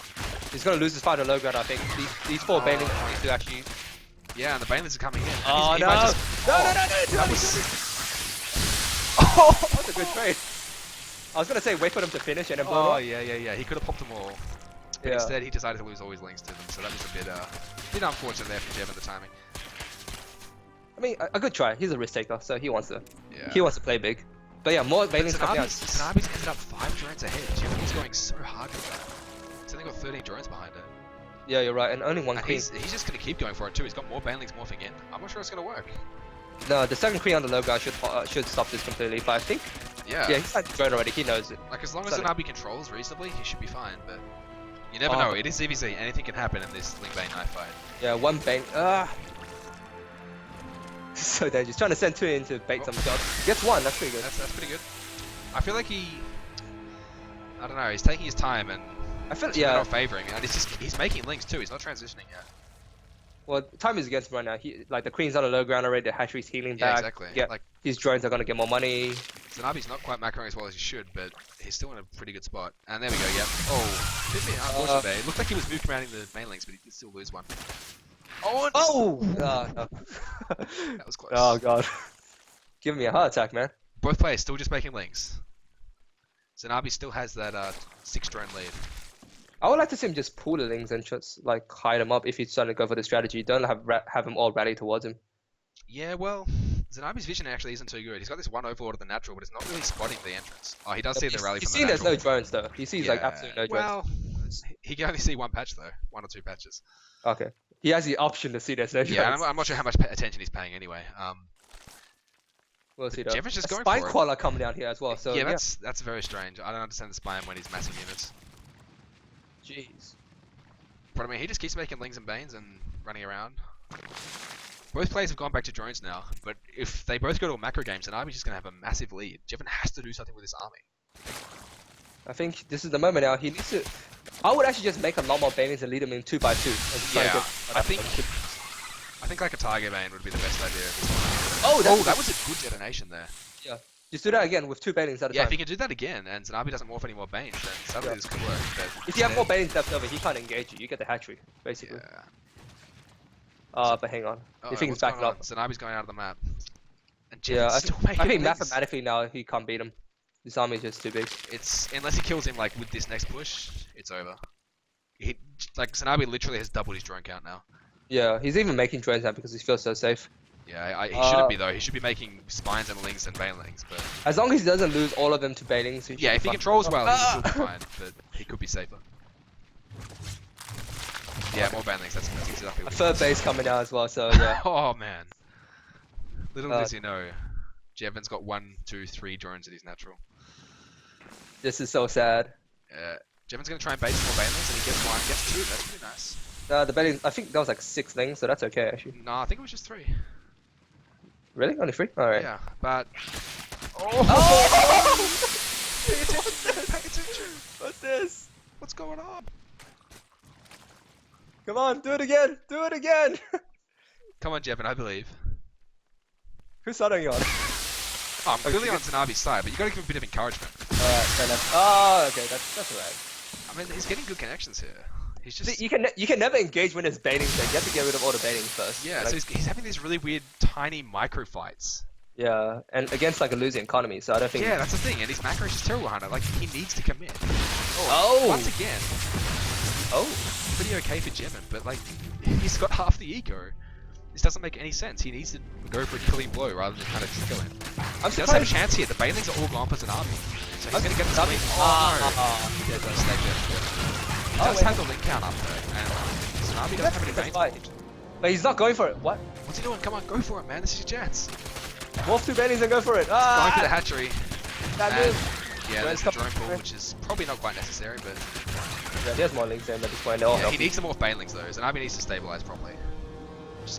Speaker 1: He's gonna lose his fight on low ground, I think. These 4 banelings need to actually.
Speaker 2: Yeah, and the banelings are coming in.
Speaker 1: Oh no! No!
Speaker 2: That was.
Speaker 1: Oh, that's a good trade. I was gonna say wait for them to finish and then blow up.
Speaker 2: Yeah. He could have popped them all. But instead he decided to lose all his links to them, so that was a bit unfortunate there for Jevon, the timing.
Speaker 1: I mean, a good try. He's a risk taker, so he wants to play big. But yeah, more banelings coming out.
Speaker 2: Zanabi's ended up 5 drones ahead. Jevon is going so hard with that. He's only got 13 drones behind it.
Speaker 1: Yeah, you're right, and only 1 queen.
Speaker 2: He's just gonna keep going for it too. He's got more banelings morphing in. I'm not sure it's gonna work.
Speaker 1: No, the second queen on the low ground should stop this completely, but I think... Yeah, he's had drone already, he knows it.
Speaker 2: Like, as long as Zanabi controls reasonably, he should be fine, but... You never know, it is ZVZ, anything can happen in this Ling Bane knife fight.
Speaker 1: Yeah, 1 bane... So dangerous, trying to send 2 in to bait some shots. Gets 1, that's pretty good.
Speaker 2: That's pretty good. I feel like he... I don't know, he's taking his time and...
Speaker 1: I feel
Speaker 2: not favouring, and he's making links too, he's not transitioning yet.
Speaker 1: Well, time is against him right now. Like the queen's on the low ground already. The hatchery's healing back.
Speaker 2: Exactly.
Speaker 1: Yeah, like these drones are gonna get more money.
Speaker 2: Zanabi's not quite macroing as well as he should, but he's still in a pretty good spot. And there we go. Yep. Oh, bit unfortunate there. It looked like he was moved around in the main links, but he did still lose one.
Speaker 1: Oh!
Speaker 2: No. That was close.
Speaker 1: Oh god. Giving me a heart attack, man.
Speaker 2: Both players still just making links. Zanabi still has that 6 drone lead.
Speaker 1: I would like to see him just pull the links and just like hide them up if he's trying to go for the strategy. Don't have them all rally towards him.
Speaker 2: Yeah, well, Zanabi's vision actually isn't too good. He's got this 1 overlord of the natural, but it's not really spotting the entrance. Oh, he does see the rally from the natural.
Speaker 1: He's seen there's no drones though. He sees like absolutely no drones.
Speaker 2: Well, he can only see 1 patch though, 1 or 2 patches.
Speaker 1: Okay. He has the option to see there's no drones.
Speaker 2: Yeah, I'm not sure how much attention he's paying anyway.
Speaker 1: We'll see though.
Speaker 2: Jevon's just going
Speaker 1: spine
Speaker 2: for it.
Speaker 1: crawler coming down here as well. So
Speaker 2: yeah, that's very strange. I don't understand the spine when he's massive units.
Speaker 1: Jeez.
Speaker 2: But I mean, he just keeps making lings and banes and running around. Both players have gone back to drones now, but if they both go to a macro game, Zanabi's just gonna have a massive lead. Jevon has to do something with his army.
Speaker 1: I think this is the moment now. He needs to. I would actually just make a lot more banings and lead them in 2x2.
Speaker 2: Yeah, I think like a target bane would be the best idea.
Speaker 1: Oh,
Speaker 2: that was a good detonation there.
Speaker 1: Yeah. Just do that again with 2 banings at a time.
Speaker 2: Yeah, if he can do that again and Zanabi doesn't morph any more banes, then suddenly this could work. But
Speaker 1: if you have more banings left over, he can't engage you. You get the hatchery, basically.
Speaker 2: Yeah.
Speaker 1: But hang on. You think he's backing up?
Speaker 2: Zanabi's going out of the map. And
Speaker 1: yeah, I think mathematically now he can't beat him. This army is just too big.
Speaker 2: It's unless he kills him like with this next push, it's over. Like Zanabi literally has doubled his drone count now.
Speaker 1: Yeah, he's even making drones now because he feels so safe.
Speaker 2: Yeah, he shouldn't be though. He should be making spines and links and banelings, but
Speaker 1: as long as he doesn't lose all of them to banelings,
Speaker 2: yeah, if he controls well, he'll be fine. But he could be safer. Yeah, more banelings. That's exactly what.
Speaker 1: A third base coming out as well. So yeah.
Speaker 2: Oh man. Little does he know, Jevon's got 1, 2, 3 drones at his natural.
Speaker 1: This is so sad.
Speaker 2: Jevon's gonna try and bait some more banelings, and he gets 1, gets 2. That's pretty nice.
Speaker 1: The banelings, I think that was like 6 things, so that's okay actually.
Speaker 2: No, I think it was just 3.
Speaker 1: Really? Only 3? Alright.
Speaker 2: Yeah, but...
Speaker 1: Oh!
Speaker 2: Pay attention! Pay attention!
Speaker 1: What's this?
Speaker 2: What's going on?
Speaker 1: Come on, do it again! Do it again!
Speaker 2: Come on, Jevon, I believe.
Speaker 1: Whose side are you on?
Speaker 2: Oh, I'm clearly on Zanabi's side, but you gotta give him a bit of encouragement.
Speaker 1: Alright, fair enough. Oh, okay, that's alright.
Speaker 2: I mean, he's getting good connections here. He's just...
Speaker 1: See, you can never engage when there's baiting, so you have to get rid of all the baiting first.
Speaker 2: Yeah,
Speaker 1: like...
Speaker 2: so he's having these really weird, tiny micro fights.
Speaker 1: Yeah, and against like a losing economy, so I don't think...
Speaker 2: Yeah, that's the thing, and his macro is just terrible, Hunter. Like, he needs to commit.
Speaker 1: Oh!
Speaker 2: Once again.
Speaker 1: Oh!
Speaker 2: Pretty okay for Jevon, but like, he's got half the ego. This doesn't make any sense. He needs to go for a killing blow rather than kind of just kill him. He does have a chance here. The banelings are all gone for Zanabi. So he's gonna get the lead. He does He does have the link count up though, and Zanabi doesn't have any banes.
Speaker 1: But he's not going for it. What?
Speaker 2: What's he doing? Come on, go for it, man. This is your chance.
Speaker 1: Morph 2 banelings and go for it.
Speaker 2: Going for the hatchery. Yeah, there's the drone pull,
Speaker 1: through.
Speaker 2: which is probably not quite necessary, but...
Speaker 1: Yeah, there's more links in at this point.
Speaker 2: Yeah, he needs some more banelings though. Zanabi needs to stabilize properly.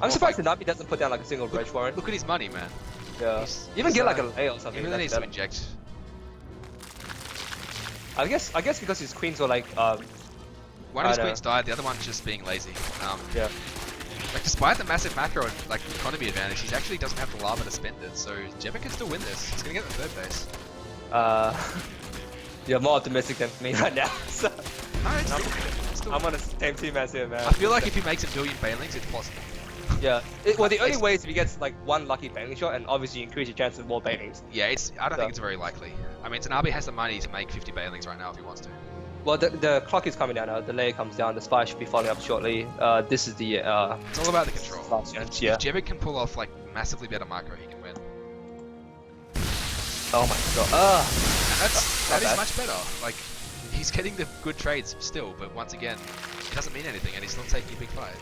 Speaker 1: I'm surprised Nabi doesn't put down like a single Roach Warren.
Speaker 2: Look at his money, man.
Speaker 1: Yeah. Even get like a lay or something.
Speaker 2: He really needs to inject.
Speaker 1: I guess because his queens were like
Speaker 2: one of his queens died, the other one's just being lazy.
Speaker 1: Yeah.
Speaker 2: Like despite the massive macro and like economy advantage, he actually doesn't have the lava to spend it, so Jevin can still win this. He's gonna get the third base.
Speaker 1: You're more optimistic than me right now. So
Speaker 2: no, it's still...
Speaker 1: I'm on the same team as him, man.
Speaker 2: I feel like if he makes a billion banelings, it's possible.
Speaker 1: Yeah. Well, the only way is if he gets like one lucky baneling shot, and obviously increase your chances of more banelings.
Speaker 2: Yeah, I don't think it's very likely. I mean, Tanabe has the money to make 50 banelings right now if he wants to.
Speaker 1: Well, the clock is coming down now. The layer comes down. The spy should be following up shortly. This is the.
Speaker 2: It's all about the control.
Speaker 1: Yeah.
Speaker 2: If Jevik can pull off like massively better macro, he can win.
Speaker 1: Oh my god.
Speaker 2: And that is much better. Like, he's getting the good trades still, but once again, it doesn't mean anything, and he's still taking a big fight.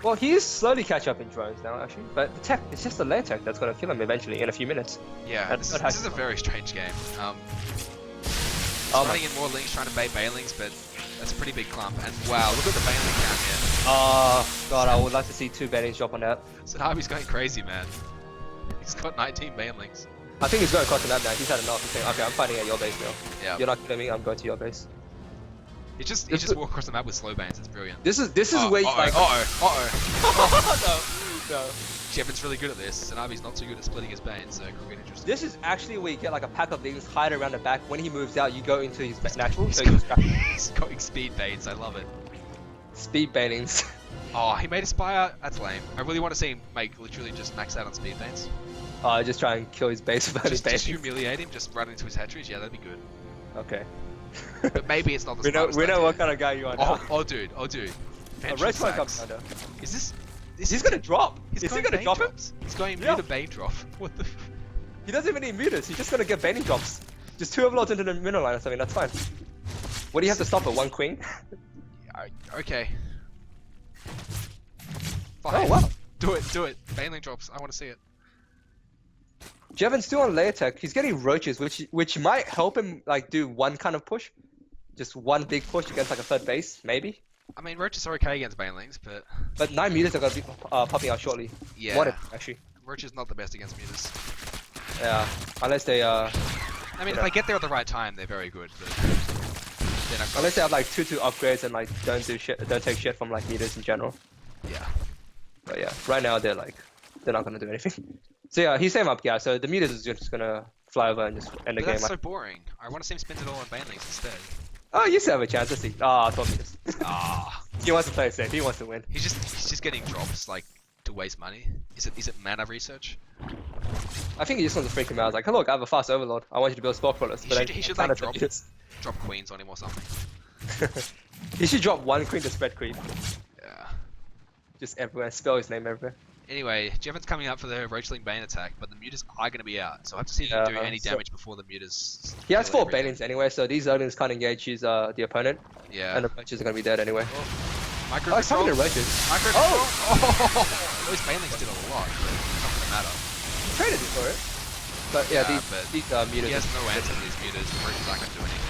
Speaker 1: Well, he is slowly catch up in drones now, actually. But the tech, it's just the layer tech that's gonna kill him eventually in a few minutes.
Speaker 2: Yeah, this is a very strange game. Running in more links, trying to bait banelings, but that's a pretty big clump. And wow, look at the baneling count here.
Speaker 1: Oh god, I would like to see 2 banelings drop on that.
Speaker 2: Sanabi's going crazy, man. He's got 19 banelings.
Speaker 1: I think he's going across the map now. He's had enough. He's saying, okay, I'm fighting at your base now.
Speaker 2: Yeah.
Speaker 1: You're not killing me. I'm going to your base.
Speaker 2: He just walk across the map with slow banes. It's brilliant.
Speaker 1: This is where you like.
Speaker 2: No.
Speaker 1: Jevin's
Speaker 2: really good at this. Sanabi's not too good at splitting his banes, so it could be interesting.
Speaker 1: This is actually where you get like a pack of things hide around the back. When he moves out, you go into his natural.
Speaker 2: He's going speed banes. I love it.
Speaker 1: Speed banings.
Speaker 2: Oh, he made a spire. That's lame. I really want to see him make literally just max out on speed banes.
Speaker 1: Just try and kill his base without his base.
Speaker 2: Just humiliate him. Just run into his hatcheries. Yeah, that'd be good.
Speaker 1: Okay.
Speaker 2: But maybe it's not the smartest
Speaker 1: We know what kind of guy you are now.
Speaker 2: Oh dude.
Speaker 1: Red one comes under.
Speaker 2: Is this?
Speaker 1: He's gonna drop. Is he gonna drop him?
Speaker 2: He's going muta bane drop. What the?
Speaker 1: He doesn't even need mutas. He's just gonna get baning drops. Just 2 overlords into the middle line or something. That's fine. What do you have to stop at? 1 queen?
Speaker 2: Okay. Fine.
Speaker 1: Oh wow.
Speaker 2: Do it. Baneling drops. I want to see it.
Speaker 1: Jevin's still on layer tech. He's getting roaches, which might help him like do one kind of push, just one big push against like a third base, maybe.
Speaker 2: I mean, roaches are okay against banelings, but
Speaker 1: 9 mutas are gonna be popping out shortly.
Speaker 2: Yeah.
Speaker 1: What if, actually?
Speaker 2: Roach is not the best against mutas.
Speaker 1: Yeah, unless they
Speaker 2: I mean, if they get there at the right time, they're very good. But
Speaker 1: unless they have like 2/2 upgrades and like don't take shit from like mutas in general.
Speaker 2: Yeah.
Speaker 1: But yeah, right now they're not gonna do anything. So yeah, he's same up, yeah. So the mutas is just gonna fly over and just end the game.
Speaker 2: That's so boring. I want to see him spend it all on banelings instead.
Speaker 1: Oh, you still have a chance. Let's see. Ah, 12 mutas. He wants to play it safe. He wants to win.
Speaker 2: He's just getting drops like to waste money. Is it mana research?
Speaker 1: I think he just wants to freak him out. I was like, look, I have a fast overlord. I want you to build spell crawlers.
Speaker 2: He should like drop queens on him or something.
Speaker 1: He should drop 1 queen to spread creep.
Speaker 2: Yeah.
Speaker 1: Just everywhere. Spell his name everywhere.
Speaker 2: Anyway, Jevin's coming up for the Roachling Bane attack, but the mutas are going to be out, so I have to see if he can do any damage before the mutas.
Speaker 1: He has 4 banings anyway, so these Zerglings can't engage the opponent.
Speaker 2: Yeah.
Speaker 1: And the roaches are going to be dead anyway.
Speaker 2: Micro
Speaker 1: it's coming to roaches.
Speaker 2: Micro those banelings did a lot, but it's not going to matter.
Speaker 1: He traded it for it. But yeah, these mutas.
Speaker 2: He has no answer to these mutas. The roaches aren't going to do anything.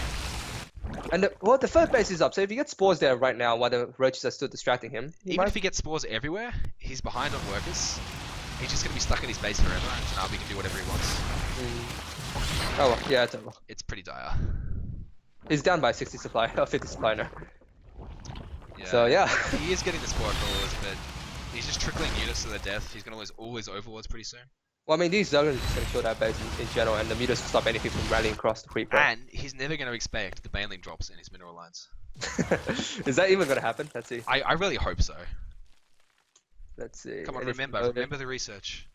Speaker 1: And the third base is up, so if he gets spores there right now while the roaches are still distracting him...
Speaker 2: Even if he gets spores everywhere, he's behind on workers. He's just going to be stuck in his base forever, and Tanabe can do whatever he wants.
Speaker 1: Oh well, yeah, it's over.
Speaker 2: It's pretty dire.
Speaker 1: He's down by 60 supply, or 50 supply now.
Speaker 2: Yeah.
Speaker 1: So yeah.
Speaker 2: He is getting the spore crawlers, but he's just trickling mutas to their death. He's going to lose all his overlords pretty soon.
Speaker 1: Well, I mean, these Zerglings are just going to kill that base in general, and the mutas will stop anything from rallying across the creep.
Speaker 2: And he's never going to expect the baneling drops in his mineral lines.
Speaker 1: Is that even going to happen? Let's see.
Speaker 2: I really hope so.
Speaker 1: Let's see.
Speaker 2: Come on, remember the research.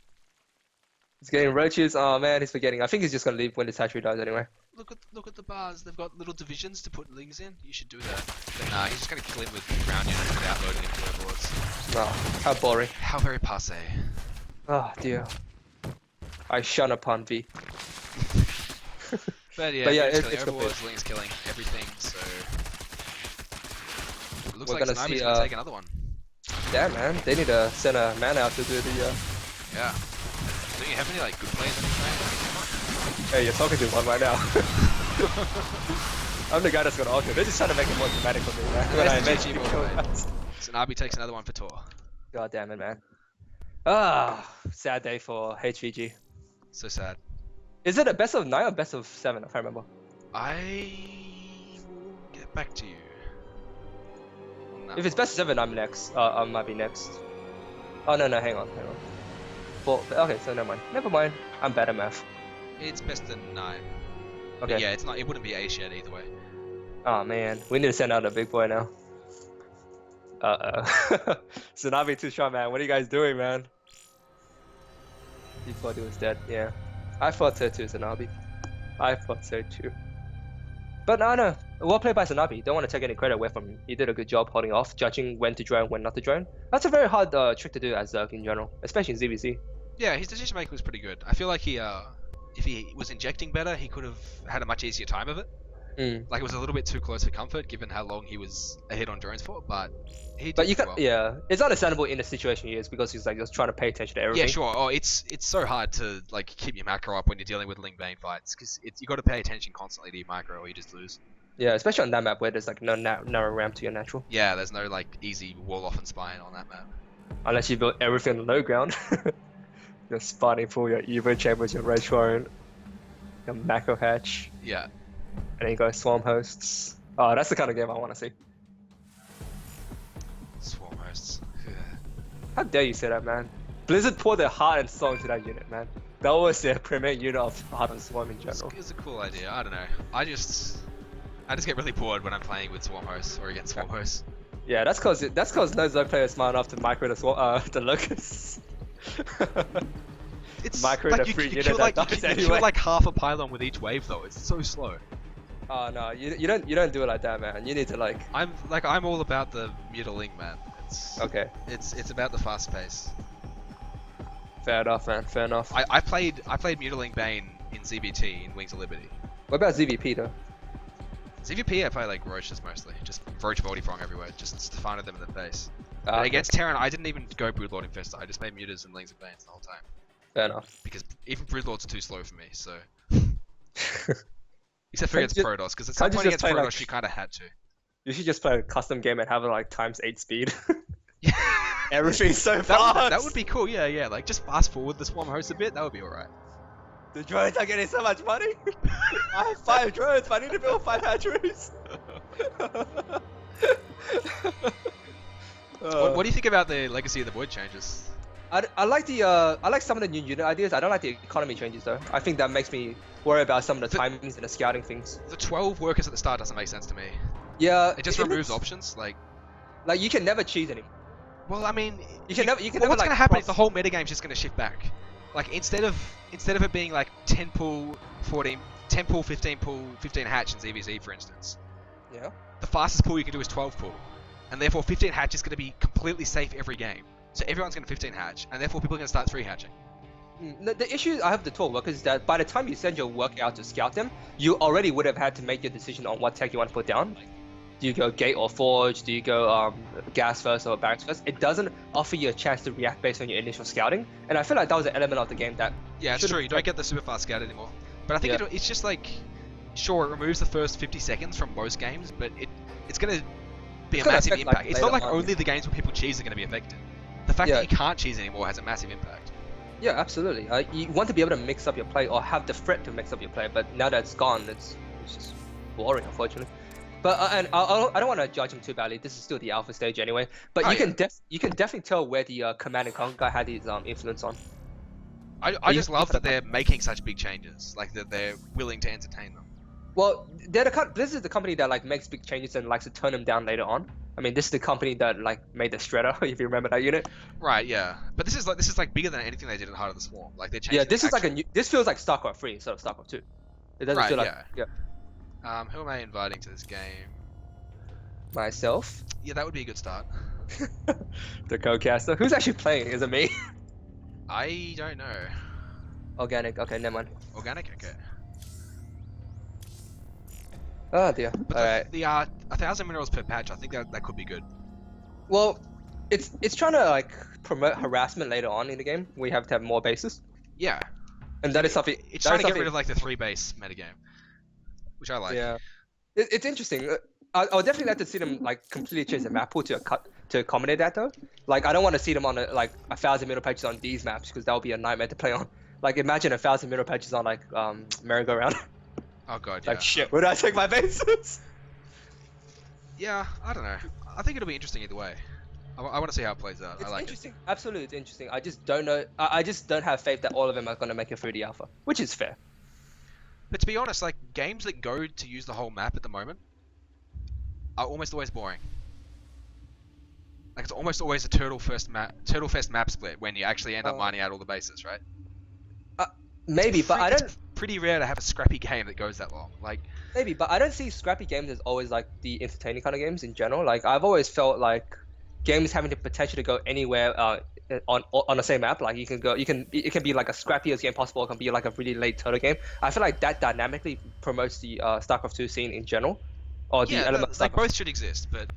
Speaker 1: He's getting roaches. Oh man, he's forgetting. I think he's just going to leave when his hatchery dies anyway.
Speaker 2: Look at the bars. They've got little divisions to put lings in. You should do that. But nah, he's just going to kill him with ground units without loading him to overlords.
Speaker 1: Oh, how boring.
Speaker 2: How very passe.
Speaker 1: Oh dear. I shun upon V.
Speaker 2: But yeah, it's overlords, lings killing everything, so... It looks like Tsunabe's going to take another one.
Speaker 1: Yeah man, they need to send a man out to do the...
Speaker 2: Yeah. Don't you have any like good players in this game?
Speaker 1: Hey, you're talking to one right now. I'm the guy that's gonna alter. They're just trying to make it more dramatic for me, man. When I mention
Speaker 2: Tsunabe takes another one for ToR.
Speaker 1: God damn it, man. Ah, sad day for HvG.
Speaker 2: So sad.
Speaker 1: Is it a best of 9 or best of 7? I can't remember.
Speaker 2: I will get back to you.
Speaker 1: If it's best of 7, I'm next. I might be next. Oh no, hang on. Okay, so never mind. I'm bad at math.
Speaker 2: It's best of 9.
Speaker 1: Okay.
Speaker 2: But yeah, it's not. It wouldn't be ace yet either way.
Speaker 1: Oh man, we need to send out a big boy now. Tsunami too strong, man. What are you guys doing, man? You thought he was dead. Yeah, I thought so too, Tsunami. I thought so too. But no. Well played by Tsunami. Don't want to take any credit away from him. He did a good job holding off, judging when to drone, when not to drone. That's a very hard trick to do as Zerg in general, especially in ZVZ.
Speaker 2: Yeah, his decision making was pretty good. I feel like he, if he was injecting better, he could have had a much easier time of it. Like it was a little bit too close for comfort, given how long he was ahead on drones for. But he did well.
Speaker 1: Yeah, it's understandable in the situation he is because he's like just trying to pay attention to everything.
Speaker 2: Yeah, sure. Oh, it's so hard to like keep your macro up when you're dealing with Ling Bane fights because you got to pay attention constantly to your macro or you just lose.
Speaker 1: Yeah, especially on that map where there's like no narrow ramp to your natural.
Speaker 2: Yeah, there's no like easy wall off and spine on that map.
Speaker 1: Unless you build everything on low ground. You're spawning for your Evo chambers, your red shrine, your macro hatch.
Speaker 2: Yeah.
Speaker 1: And then you go swarm hosts. Oh, that's the kind of game I want to see.
Speaker 2: Swarm hosts.
Speaker 1: How dare you say that, man? Blizzard poured their heart and soul into that unit, man. That was their premier unit of Heart and Swarm in general.
Speaker 2: It's a cool idea. I don't know. I just get really bored when I'm playing with swarm hosts or against swarm hosts.
Speaker 1: Yeah, that's cause no Zerg player is smart enough to micro the locusts.
Speaker 2: It's
Speaker 1: micro
Speaker 2: like
Speaker 1: the free unit
Speaker 2: kill
Speaker 1: that dies
Speaker 2: you
Speaker 1: anyway.
Speaker 2: kill like half a pylon with each wave though. It's so slow.
Speaker 1: Oh no, you don't do it like that, man. You need to like.
Speaker 2: I'm all about the mutiling, man.
Speaker 1: Okay.
Speaker 2: It's about the fast pace.
Speaker 1: Fair enough, man. Fair enough.
Speaker 2: I played mutiling Bane in ZBT in Wings of Liberty.
Speaker 1: What about ZVP though?
Speaker 2: ZVP I play like Roaches mostly, just Roach Voltifrong everywhere, just farted them in the face.
Speaker 1: Okay.
Speaker 2: Against Terran, I didn't even go Broodlord Infestor. I just made Mutas and Lings of Banes the whole time.
Speaker 1: Fair enough.
Speaker 2: Because even Broodlords are too slow for me, so. Except for against Protoss, because at some point against Protoss like, you kind of had to.
Speaker 1: You should just play a custom game and have it like ×8 speed. Everything's so fast.
Speaker 2: That would be cool, yeah. Like just fast forward the swarm host a bit, that would be alright.
Speaker 1: The drones are getting so much money. I have 5 drones, but I need to build 5 hatcheries.
Speaker 2: What do you think about the Legacy of the Void changes?
Speaker 1: I like some of the new unit ideas. I don't like the economy changes though. I think that makes me worry about some of the timings and the scouting things.
Speaker 2: The 12 workers at the start doesn't make sense to me.
Speaker 1: Yeah,
Speaker 2: it just removes options. Like
Speaker 1: you can never cheese anymore.
Speaker 2: Well, I mean,
Speaker 1: you can never.
Speaker 2: What's gonna happen is the whole metagame's just gonna shift back. Like instead of it being like 10 pull, 14, 10 pull, 15 pull, 15 hatch in ZVZ for instance.
Speaker 1: Yeah.
Speaker 2: The fastest pull you can do is 12 pull, and therefore 15 hatch is gonna be completely safe every game. So everyone's gonna 15 hatch, and therefore people are gonna start 3 hatching.
Speaker 1: The issue I have with the ToR workers is that by the time you send your worker out to scout them, you already would have had to make your decision on what tech you want to put down. Do you go gate or forge? Do you go gas first or barracks first? It doesn't offer you a chance to react based on your initial scouting, and I feel like that was an element of the game that.
Speaker 2: Yeah, it's true. You don't get the super fast scout anymore. But I think it's just like, sure, it removes the first 50 seconds from most games, but it's gonna be a massive impact. Like, it's not like only the games where people cheese are gonna be affected. The fact that you can't cheese anymore has a massive impact.
Speaker 1: Yeah, absolutely. You want to be able to mix up your play or have the threat to mix up your play, but now that it's gone, it's just boring, unfortunately. But and I don't want to judge him too badly. This is still the alpha stage anyway. But you can definitely tell where the command and conquer guy had his influence on.
Speaker 2: I just love that they're making such big changes, like that they're willing to entertain them.
Speaker 1: Well, this is the company that like makes big changes and likes to turn them down later on. I mean, this is the company that like made the Shredder, if you remember that unit.
Speaker 2: Right, yeah. But this is like bigger than anything they did in Heart of the Swarm. Like they changed.
Speaker 1: Yeah, this is like this feels like StarCraft 3 instead of StarCraft 2. It doesn't feel like yeah.
Speaker 2: Who am I inviting to this game?
Speaker 1: Myself.
Speaker 2: Yeah, that would be a good start.
Speaker 1: The co-caster. Who's actually playing? Is it me?
Speaker 2: I don't know.
Speaker 1: Organic. Okay, never mind.
Speaker 2: Organic. Okay.
Speaker 1: Oh dear.
Speaker 2: But the 1,000 minerals per patch, I think that could be good.
Speaker 1: Well, it's trying to like promote harassment later on in the game. We have to have more bases.
Speaker 2: Yeah.
Speaker 1: And that is something.
Speaker 2: It's trying to get rid of like the 3 base metagame, which I like.
Speaker 1: Yeah. It's interesting. I would definitely like to see them like completely change the map pool to accommodate that though. Like I don't want to see them on like 1,000 middle patches on these maps because that would be a nightmare to play on. Like imagine 1,000 middle patches on like merry-go-round.
Speaker 2: Oh god, yeah.
Speaker 1: Like shit, where do I take my bases?
Speaker 2: Yeah, I don't know. I think it'll be interesting either way. I want to see how it plays out.
Speaker 1: It's
Speaker 2: I like
Speaker 1: interesting. Absolutely, it's interesting. I just don't know. I just don't have faith that all of them are going to make it through the alpha, which is fair.
Speaker 2: But to be honest, like games that go to use the whole map at the moment are almost always boring. Like it's almost always a turtle fest map split when you actually end up mining out all the bases, right?
Speaker 1: Maybe, but I don't.
Speaker 2: It's pretty rare to have a scrappy game that goes that long. Like
Speaker 1: maybe, but I don't see scrappy games as always like the entertaining kind of games in general. Like I've always felt like games having the potential to go anywhere on the same map. Like you can go, it can be like a scrappiest game possible. It can be like a really late turtle game. I feel like that dynamically promotes the StarCraft 2 scene in general, or the element.
Speaker 2: Like both should exist, but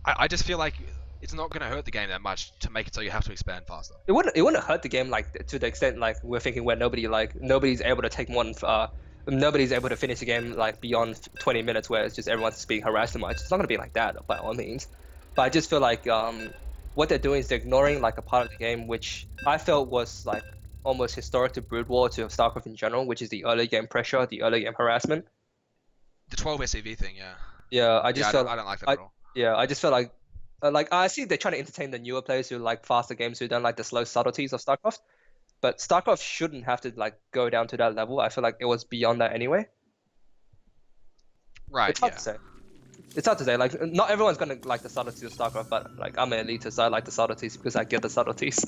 Speaker 2: I just feel like it's not going to hurt the game that much to make it so you have to expand faster.
Speaker 1: It wouldn't hurt the game like to the extent like we're thinking where nobody's able to take more than nobody's able to finish the game like beyond 20 minutes where it's just everyone's being harassed so much. It's not going to be like that by all means. But I just feel like what they're doing is they're ignoring like a part of the game which I felt was like almost historic to Brood War to StarCraft in general, which is the early game pressure, the early game harassment.
Speaker 2: The 12 SEV thing, yeah.
Speaker 1: Yeah, I don't
Speaker 2: like that at all.
Speaker 1: Yeah, I just feel like I see they're trying to entertain the newer players who like faster games who don't like the slow subtleties of StarCraft. But StarCraft shouldn't have to like go down to that level. I feel like it was beyond that anyway.
Speaker 2: Right.
Speaker 1: It's hard to say. It's hard to say. Like not everyone's gonna like the subtleties of StarCraft, but like I'm an elitist, so I like the subtleties because I get the subtleties.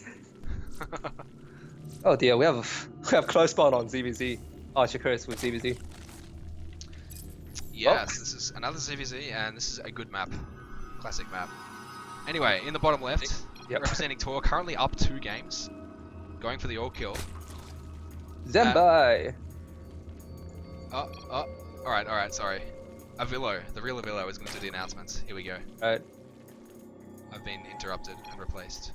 Speaker 1: Oh dear, we have close spot on ZVZ. Archer Curse with ZVZ.
Speaker 2: Yes, This is another ZVZ, and this is a good map. Classic map. Anyway, in the bottom left, representing ToR, currently up 2 games. Going for the all kill.
Speaker 1: Zembai!
Speaker 2: Alright, sorry. Avillo, the real Avillo is going to do the announcements. Here we go.
Speaker 1: Alright.
Speaker 2: I've been interrupted and replaced.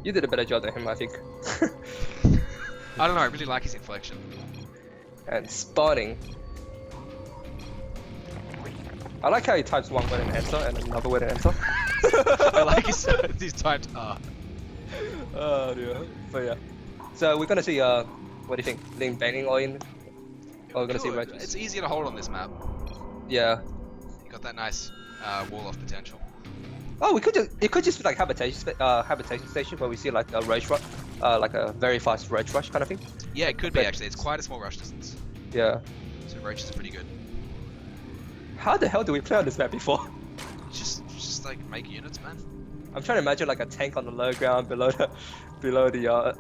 Speaker 1: You did a better job than him, I think.
Speaker 2: I don't know, I really like his inflection.
Speaker 1: And spawning. I like how he types one word and enter and another word and enter.
Speaker 2: I like his typed R.
Speaker 1: Oh dear. But yeah. So we're gonna see what do you think? Link banging or in? Or we're gonna see Rogers?
Speaker 2: It's easier to hold on this map.
Speaker 1: Yeah.
Speaker 2: You got that nice wall off potential.
Speaker 1: Oh, it could just be like habitation station where we see like a roach rush, like a very fast roach rush kind of thing.
Speaker 2: Yeah, it could be actually. It's quite a small rush distance.
Speaker 1: Yeah.
Speaker 2: So roaches are pretty good.
Speaker 1: How the hell do we play on this map before?
Speaker 2: Just like make units, man.
Speaker 1: I'm trying to imagine like a tank on the low ground below the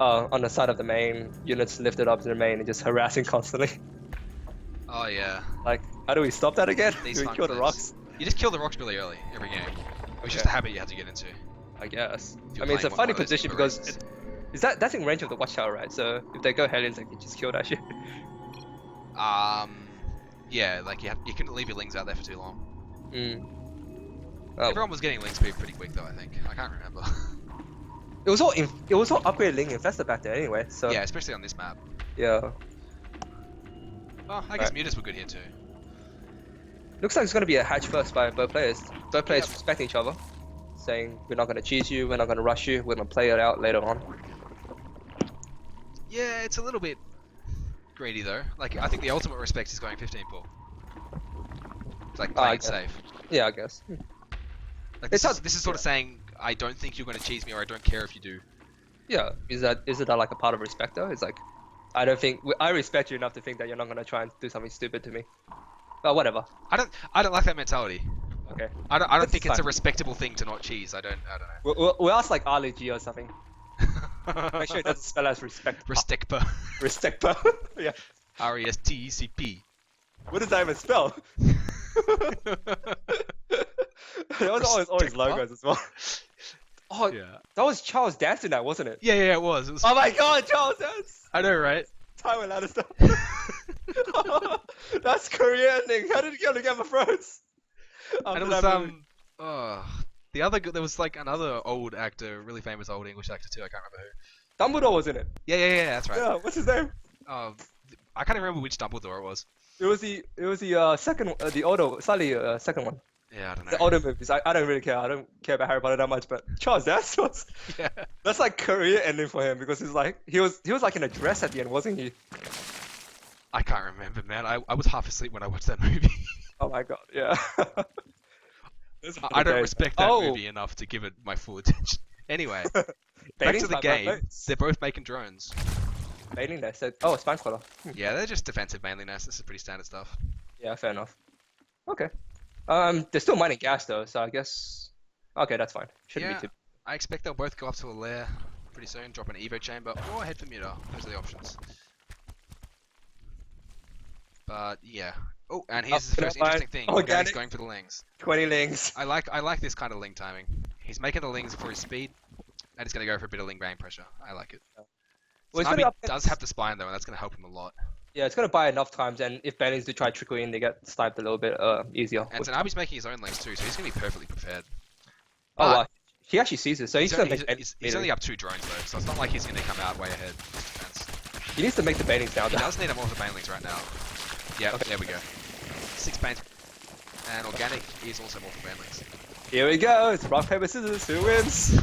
Speaker 1: on the side of the main, units lifted up to the main and just harassing constantly.
Speaker 2: Oh yeah.
Speaker 1: Like, how do we stop that again? Do we kill the rocks?
Speaker 2: You just kill the rocks really early every game. It was just a habit you had to get into.
Speaker 1: I guess. I mean, it's a funny position because that's in range of the watchtower, right? So if they go Hellions, they can just kill that shit.
Speaker 2: Yeah, like you couldn't leave your lings out there for too long.
Speaker 1: Oh.
Speaker 2: Everyone was getting ling speed pretty quick though, I think. I can't remember.
Speaker 1: It was all upgraded ling infested back there anyway. So
Speaker 2: yeah, especially on this map.
Speaker 1: Yeah.
Speaker 2: Oh, I guess mutas were good here too.
Speaker 1: Looks like it's going to be a hatch first by both players. Both players respecting each other, saying we're not going to cheese you, we're not going to rush you, we're going to play it out later on.
Speaker 2: Yeah, it's a little bit greedy though. Like I think the ultimate respect is going 15 pull. It's like playing it safe.
Speaker 1: Yeah, I guess.
Speaker 2: Like this is sort of saying I don't think you're going to cheese me, or I don't care if you do.
Speaker 1: Yeah, is it like a part of respect though? It's like I respect you enough to think that you're not going to try and do something stupid to me. But whatever.
Speaker 2: I don't like that mentality.
Speaker 1: Okay.
Speaker 2: I don't think it's a respectable thing to not cheese. I don't know.
Speaker 1: We'll ask like Ali G or something. Make sure it doesn't spell as respect.
Speaker 2: Respectpa.
Speaker 1: Respectpa. Yeah.
Speaker 2: RESTECP.
Speaker 1: What does that even spell? That was always logos as well. Oh yeah. That was Charles dancing that, wasn't it?
Speaker 2: Yeah, it was.
Speaker 1: Oh my god, Charles dance!
Speaker 2: I know, right?
Speaker 1: Tywin Lannister. That's Korean ending. How did he get to Game of Thrones?
Speaker 2: And it was there was like another old actor, really famous old English actor too. I can't remember who.
Speaker 1: Dumbledore was in it.
Speaker 2: Yeah, that's right.
Speaker 1: Yeah, what's his name?
Speaker 2: I can't even remember which Dumbledore it was.
Speaker 1: It was the second the auto slightly second one.
Speaker 2: Yeah, I don't know.
Speaker 1: The auto movies. I don't really care. I don't care about Harry Potter that much. But Charles,
Speaker 2: Yeah.
Speaker 1: that's like career ending for him because he was like in a dress at the end, wasn't he?
Speaker 2: I can't remember, man. I was half asleep when I watched that movie.
Speaker 1: Oh my god, yeah.
Speaker 2: I don't respect that movie enough to give it my full attention. Anyway, back to the game. They're both making drones.
Speaker 1: Bailing nest. Oh, spine crawler.
Speaker 2: Yeah, they're just defensive mainly nests. This is pretty standard stuff.
Speaker 1: Yeah, fair enough. Okay. They're still mining gas though, so I guess. Okay, that's fine. Shouldn't be too.
Speaker 2: I expect they'll both go up to a lair pretty soon. Drop an Evo chamber or head for Muta. Those are the options. But yeah. Oh, and here's the first interesting thing. Organic's going for the lings.
Speaker 1: 20 lings.
Speaker 2: I like this kind of ling timing. He's making the lings for his speed, and he's going to go for a bit of ling bang pressure. I like it. Well, Tsunami does have the spine though, and that's going to help him a lot. Yeah,
Speaker 1: it's going to buy enough times, and if Bannings do try to trickle in, they get sniped a little bit easier.
Speaker 2: And Tsunabi's making his own lings too, so he's going to be perfectly prepared.
Speaker 1: Oh wow. He actually sees it, so he's going to make
Speaker 2: He's only up 2 drones though, so it's not like he's going to come out way ahead.
Speaker 1: He needs to make the Bannings now.
Speaker 2: He does need more of the Banelings right now. Yeah, okay. There we go. 6 Banes. And Organic is also more for Banelings.
Speaker 1: Here we go, it's rock, paper, scissors, who wins?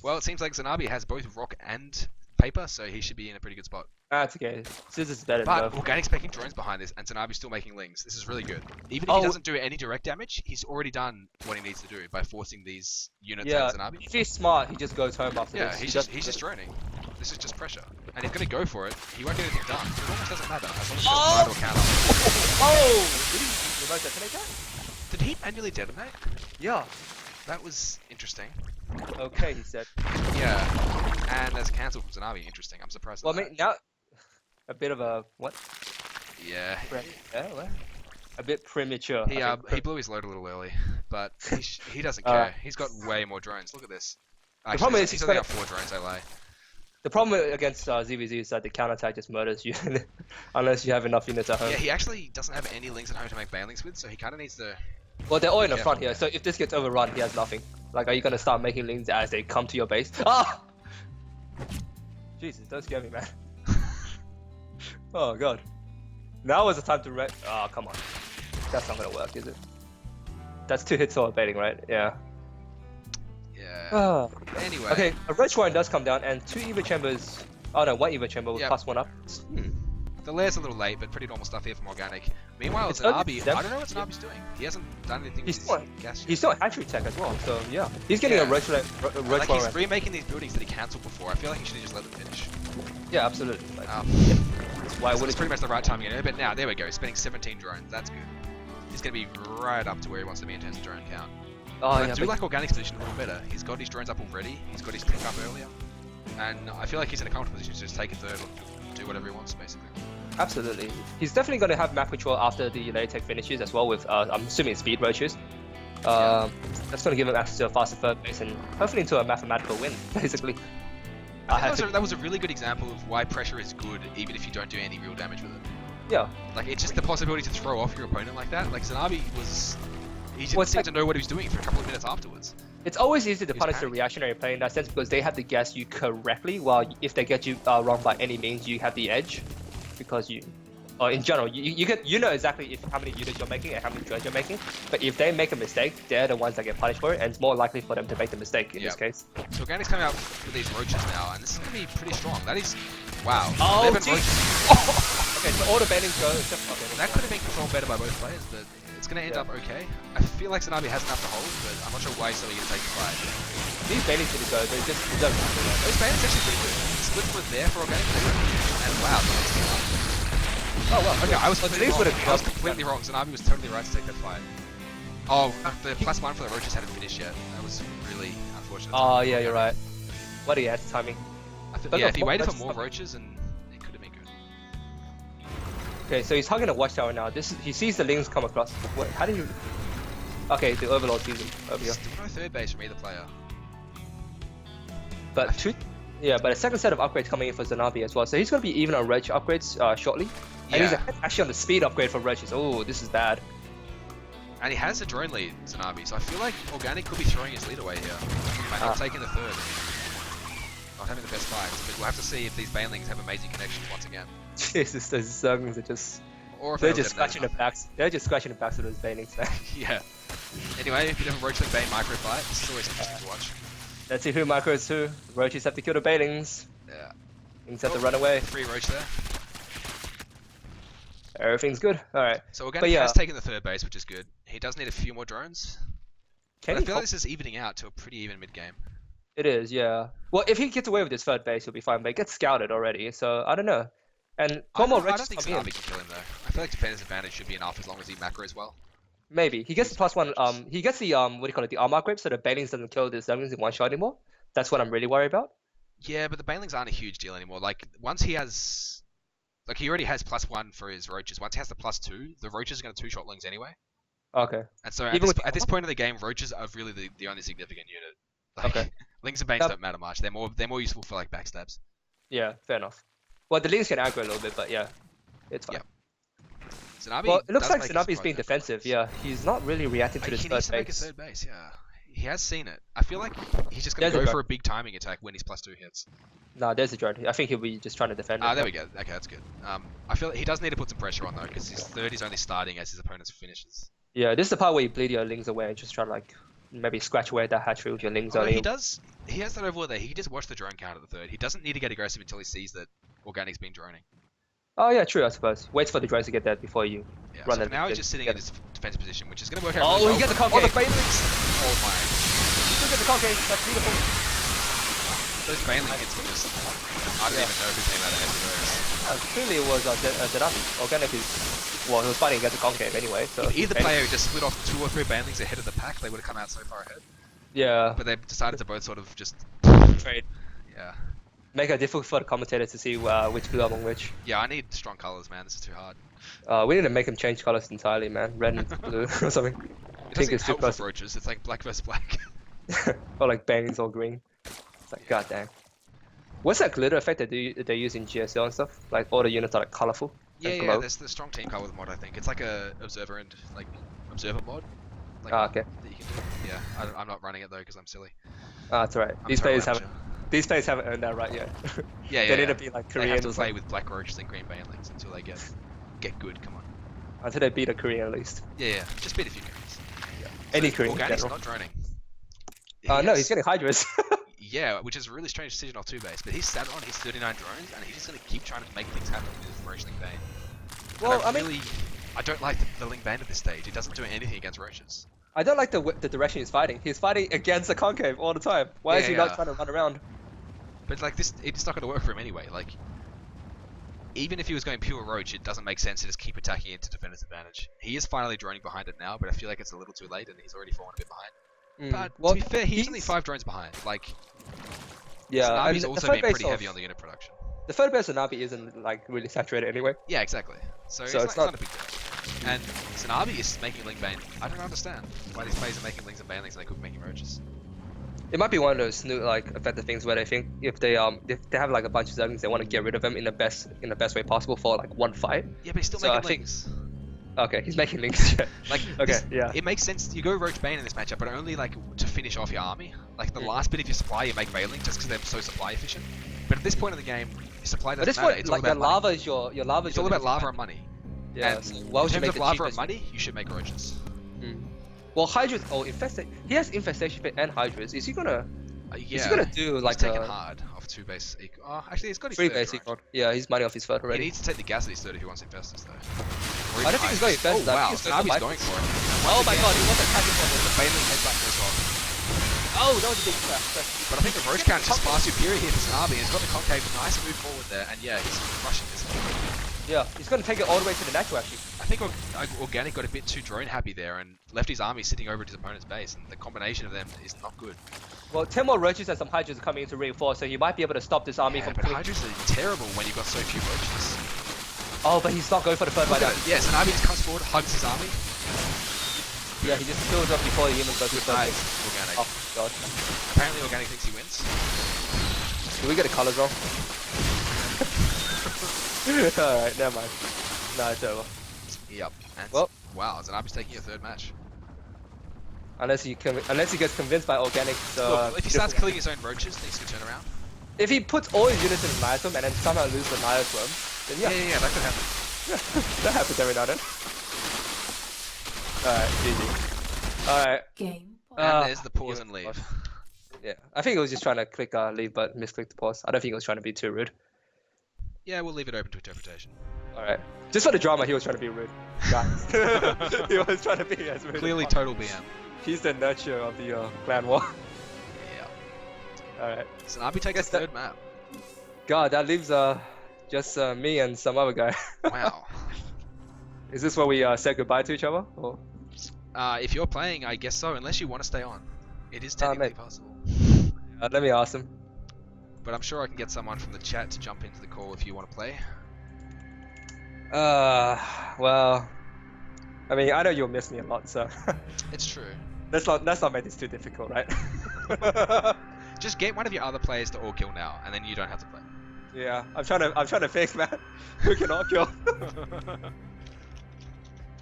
Speaker 2: Well, it seems like Zanabi has both rock and paper, so he should be in a pretty good spot.
Speaker 1: That's okay. Scissors is better than
Speaker 2: But Organic's making drones behind this, and Zanabi's still making lings. This is really good. Even if he doesn't do any direct damage, he's already done what he needs to do by forcing these units at Zanabi.
Speaker 1: If he's smart, he just goes home after this.
Speaker 2: He's just droning. This is just pressure. And he's going to go for it. He won't get anything done. It almost doesn't matter as long as he doesn't try to counter.
Speaker 1: Oh! Did he remote detonate that?
Speaker 2: Did he manually detonate?
Speaker 1: Yeah.
Speaker 2: That was interesting.
Speaker 1: Okay, he said.
Speaker 2: Yeah. And there's a cancel from Zanabi. Interesting. I'm surprised.
Speaker 1: Well, I mean, now a bit of a what?
Speaker 2: Yeah.
Speaker 1: Well, a bit premature.
Speaker 2: He blew his load a little early, but he doesn't care. He's got way more drones. Look at this. Actually, the problem is he's only got 4 drones. I lie. The problem against ZVZ is that the counterattack just murders you unless you have enough units at home. Yeah, he actually doesn't have any lings at home to make banelings with, so he kind of needs to.
Speaker 1: Well, they're all in the front here, so if this gets overrun, he has nothing. Like, are you gonna start making lings as they come to your base? Ah! Jesus, don't scare me, man. Oh god. Now is the time to oh, come on. That's not gonna work, is it? That's 2 hits or baiting, right? Yeah.
Speaker 2: Yeah. Anyway.
Speaker 1: Okay, a Roach Warren does come down, and 2 Evo Chambers. Oh no, 1 Evo Chamber with +1 up.
Speaker 2: The lair's a little late, but pretty normal stuff here from Organic. Meanwhile, Zanabi, I don't know what Zanabi's doing. He hasn't done anything with his gas yet.
Speaker 1: He's still hatchery tech as well, so yeah. He's getting a Roach
Speaker 2: like he's remaking these buildings that he cancelled before. I feel like he should have just let them finish.
Speaker 1: Yeah, absolutely. Like,
Speaker 2: why would it's pretty much the right time, but now, there we go. Spending 17 drones, that's good. He's going to be right up to where he wants to be in terms of drone count. Oh, yeah, I do like Organic's position a little better. He's got his drones up already, he's got his pick up earlier, and I feel like he's in a comfortable position to just take a third or do whatever he wants, basically.
Speaker 1: Absolutely. He's definitely going to have map control after the layer tech finishes as well with, I'm assuming, speed roaches. That's going to give him access to a faster third base and hopefully into a mathematical win, basically.
Speaker 2: That was a really good example of why pressure is good, even if you don't do any real damage with it.
Speaker 1: Yeah.
Speaker 2: Like, it's just the possibility to throw off your opponent like that. Like, Zanabi was... He didn't seem to know what he was doing for a couple of minutes afterwards.
Speaker 1: It's always easy to punish the reactionary play in that sense because they have to guess you correctly, while if they get you wrong by any means, you have the edge. Because in general, you know exactly how many units you're making and how many drones you're making. But if they make a mistake, they're the ones that get punished for it, and it's more likely for them to make the mistake in this case.
Speaker 2: So Organic's coming out with these roaches now, and this is going to be pretty strong. That is... Wow.
Speaker 1: Oh, okay, so all the bannings go except... Okay,
Speaker 2: that could have been controlled better by both players, but it's going to end up okay. I feel like Zanabi has enough to hold, but I'm not sure why he's still going to take the fight.
Speaker 1: These bannings need to go, they just don't matter.
Speaker 2: Those bannings actually pretty good. The splits were there for Organic, and wow,
Speaker 1: oh well,
Speaker 2: okay, I was completely wrong. Zanabi was totally right to take that fight. Oh, the +1 for the roaches hadn't finished yet. That was really unfortunate.
Speaker 1: Oh yeah, you're right. What a timing.
Speaker 2: Yeah, if he waited for more roaches, and it could have been good.
Speaker 1: Okay, so he's hugging a watchtower now. He sees the lings come across. What, how did you... Okay, the Overlord sees him over here.
Speaker 2: Still no third base from either player.
Speaker 1: But but a second set of upgrades coming in for Zanabi as well. So he's going to be even on Roach upgrades shortly. And he's actually on the speed upgrade for Roaches. Oh, this is bad.
Speaker 2: And he has a drone lead, Zanabi, so I feel like Organic could be throwing his lead away here. By not taking the third. Not having the best fights, but we'll have to see if these banelings have amazing connections once again.
Speaker 1: Jesus, those Zerglings are just...
Speaker 2: Or if
Speaker 1: they're just scratching the backs. They're just scratching the backs of those Banelings, man.
Speaker 2: Yeah. Anyway, if you never Roach and Bane micro fight, this is always interesting to watch.
Speaker 1: Let's see who micros who. Roaches have to kill the Banelings.
Speaker 2: Yeah.
Speaker 1: Things have to run away.
Speaker 2: Free Roach there.
Speaker 1: Everything's good. Alright.
Speaker 2: So Organic has taken the third base, which is good. He does need a few more drones. But I feel like this is evening out to a pretty even mid-game.
Speaker 1: It is, yeah. Well, if he gets away with his third base, he'll be fine, but he gets scouted already, so I don't know. And
Speaker 2: I don't think Tsunami can kill him, though. I feel like Defender's Advantage should be enough as long as he macros well.
Speaker 1: Maybe. He gets the +1, he gets the, what do you call it, the armor grip, so the Banelings doesn't kill the Zerglings in one shot anymore. That's what I'm really worried about.
Speaker 2: Yeah, but the Banelings aren't a huge deal anymore. Like, once he has... Like, he already has +1 for his Roaches. Once he has the +2, the Roaches are going to two-shot Lings anyway.
Speaker 1: Okay.
Speaker 2: And so at this point in the game, Roaches are really the only significant unit. Like,
Speaker 1: okay.
Speaker 2: Lings and Banes don't matter much. They're more useful for, like, backstabs.
Speaker 1: Yeah, fair enough. Well, the Lings can aggro a little bit, but yeah, it's fine.
Speaker 2: Yeah. Tsunabi
Speaker 1: well, it looks like Tsunabi's being defensive, yeah. He's not really reacting to this third base.
Speaker 2: He needs to make a third base, yeah. He has seen it. I feel like he's just going to go for a big timing attack when his +2 hits.
Speaker 1: Nah, there's a drone. I think he'll be just trying to defend it.
Speaker 2: There we go. Okay, that's good. I feel like he does need to put some pressure on, though, because his third is only starting as his opponent's finishes.
Speaker 1: Yeah, this is the part where you bleed your Lings away and just try to, like, maybe scratch away at that hatchery with your Lings on
Speaker 2: he does. He has that overall there. He can just watch the drone count at the third. He doesn't need to get aggressive until he sees that Organic's been droning.
Speaker 1: Oh yeah, true, I suppose. Waits for the drones to get there before you run
Speaker 2: so now he's just sitting in his defense position, which is going to work out
Speaker 1: really well. He gets the concave!
Speaker 2: Oh, the Banelings! Oh my.
Speaker 1: He still gets the concave, that's beautiful.
Speaker 2: Those Baneling hits were just... I don't even know who came out ahead of those.
Speaker 1: Clearly it was Tsunabi. Organic is... Well, he was fighting against the concave anyway, so...
Speaker 2: If either player just split off 2 or 3 Banelings ahead of the pack, they would have come out so far ahead.
Speaker 1: Yeah.
Speaker 2: But they decided to both sort of just...
Speaker 1: Trade.
Speaker 2: Yeah.
Speaker 1: Make it difficult for the commentators to see which blue among which.
Speaker 2: Yeah, I need strong colors, man. This is too hard.
Speaker 1: We need to make him change colors entirely, man. Red and blue or something.
Speaker 2: Pink is too close. Roaches. It's like black versus black.
Speaker 1: Or like Banelings all green. It's like, god dang. What's that glitter effect that they use in GSL and stuff? Like all the units are like colorful.
Speaker 2: Yeah, there's the strong team color mod, I think. It's like a observer and like observer mod. Like,
Speaker 1: okay.
Speaker 2: That you can do. Yeah, I'm not running it though because I'm silly.
Speaker 1: It's alright. These players haven't earned that right yet.
Speaker 2: Yeah,
Speaker 1: they need to be like Korean.
Speaker 2: They have to play with black roaches and green Banelings until they get good. Come on.
Speaker 1: Until they beat a Korean at least.
Speaker 2: Yeah. Just beat a few Koreans.
Speaker 1: Yeah. Any Korean.
Speaker 2: Organic's not droning.
Speaker 1: No, he's getting Hydras.
Speaker 2: Yeah, which is a really strange decision off 2 base, but he's sat on his 39 drones and he's just going to keep trying to make things happen with his Roach Link Bane. Well, I don't like the Link Bane at this stage. He doesn't do anything against Roaches.
Speaker 1: I don't like the direction he's fighting. He's fighting against the concave all the time. Why is he not trying to run around?
Speaker 2: But like this, it's not going to work for him anyway. Like, even if he was going pure Roach, it doesn't make sense to just keep attacking into Defender's Advantage. He is finally droning behind it now, but I feel like it's a little too late and he's already fallen a bit behind. But to be fair, he's only 5 drones behind. Like,
Speaker 1: yeah,
Speaker 2: Tsunabi's also been pretty heavy on the unit production.
Speaker 1: The third base Tsunabi isn't like really saturated anyway.
Speaker 2: Yeah, exactly. So it's not a big deal. And Tsunabi is making Link Bane. I don't understand why these players are making Lings and Banelings and they could be making Roaches.
Speaker 1: It might be one of those like effective things where they think if they have like a bunch of Zerglings, they want to get rid of them in the best way possible for like one fight.
Speaker 2: Yeah, but he's still making Lings.
Speaker 1: Okay, he's making Lings.
Speaker 2: Like,
Speaker 1: okay, yeah.
Speaker 2: It makes sense. You go Roach Bane in this matchup, but only like to finish off your army. Like the last bit of your supply, you make Banelings just because they're so supply efficient. But at this point in the game, your supply doesn't matter. It's all about
Speaker 1: your lava is your lava.
Speaker 2: It's all about lava and money.
Speaker 1: Yeah.
Speaker 2: And in terms of lava and money, you should make Roaches.
Speaker 1: Well, Hydras. Oh, infestation. He has infestation pit and Hydras. Is he gonna?
Speaker 2: Yeah.
Speaker 1: Is he gonna do like
Speaker 2: taking hard off 2 base eco? Oh, actually, he's got his
Speaker 1: 3 base eco. Yeah, he's money off his third already.
Speaker 2: He needs to take the gas at his third if he wants Infestors though.
Speaker 1: I don't think he's going Infestors.
Speaker 2: Oh wow, Tsunabi's going for it.
Speaker 1: Oh my god, he wants to catch him for
Speaker 2: the Baneling headbutt as well.
Speaker 1: Oh, that was a big trap.
Speaker 2: But I think the Roach count is just far superior here for Tsunabi. He's got the concave, nice move forward there, and yeah, he's crushing this one.
Speaker 1: Yeah, he's going to take it all the way to the natural actually.
Speaker 2: I think Organic got a bit too drone happy there and left his army sitting over at his opponent's base, and the combination of them is not good.
Speaker 1: Well, 10 more Roaches and some Hydras are coming in to reinforce, so he might be able to stop this army from...
Speaker 2: but Hydras are terrible when you've got so few Roaches.
Speaker 1: Oh, but he's not going for the third right now.
Speaker 2: Yeah, Tsunabi just comes forward, hugs his army.
Speaker 1: Yeah, he just fills up before he even goes to the third.
Speaker 2: Organic.
Speaker 1: Oh, god.
Speaker 2: Apparently Organic thinks he wins.
Speaker 1: Did we get the colors wrong? Alright, never mind. No, it's over.
Speaker 2: Yep. And
Speaker 1: well,
Speaker 2: wow, Tsunabi's taking a third match.
Speaker 1: Unless he gets convinced by Organic. So,
Speaker 2: look, if he starts killing his own Roaches, things could turn around.
Speaker 1: If he puts all his units in Nihilism and then somehow loses the Nihilism, then
Speaker 2: Yeah, that could happen.
Speaker 1: Yeah, that happens every now and then. Alright, GG. Alright.
Speaker 3: Game.
Speaker 2: And there's the pause and leave.
Speaker 1: Yeah, I think it was just trying to click leave, but misclicked the pause. I don't think it was trying to be too rude.
Speaker 2: Yeah, we'll leave it open to interpretation.
Speaker 1: Alright. Just for the drama, he was trying to be rude. Guys. He was trying to be as rude.
Speaker 2: Clearly total BM.
Speaker 1: He's the nurturer of the clan war.
Speaker 2: Yeah.
Speaker 1: Alright.
Speaker 2: So Nabi takes the third map.
Speaker 1: God, that leaves just me and some other guy.
Speaker 2: Wow.
Speaker 1: Is this where we say goodbye to each other? Or?
Speaker 2: If you're playing, I guess so, unless you want to stay on. It is technically possible.
Speaker 1: Let me ask him.
Speaker 2: But I'm sure I can get someone from the chat to jump into the call if you want to play.
Speaker 1: Well, I mean, I know you'll miss me a lot, so.
Speaker 2: It's true.
Speaker 1: Let's not make this too difficult, right?
Speaker 2: Just get one of your other players to all kill now, and then you don't have to play.
Speaker 1: Yeah, I'm trying to think, man. Who can all kill?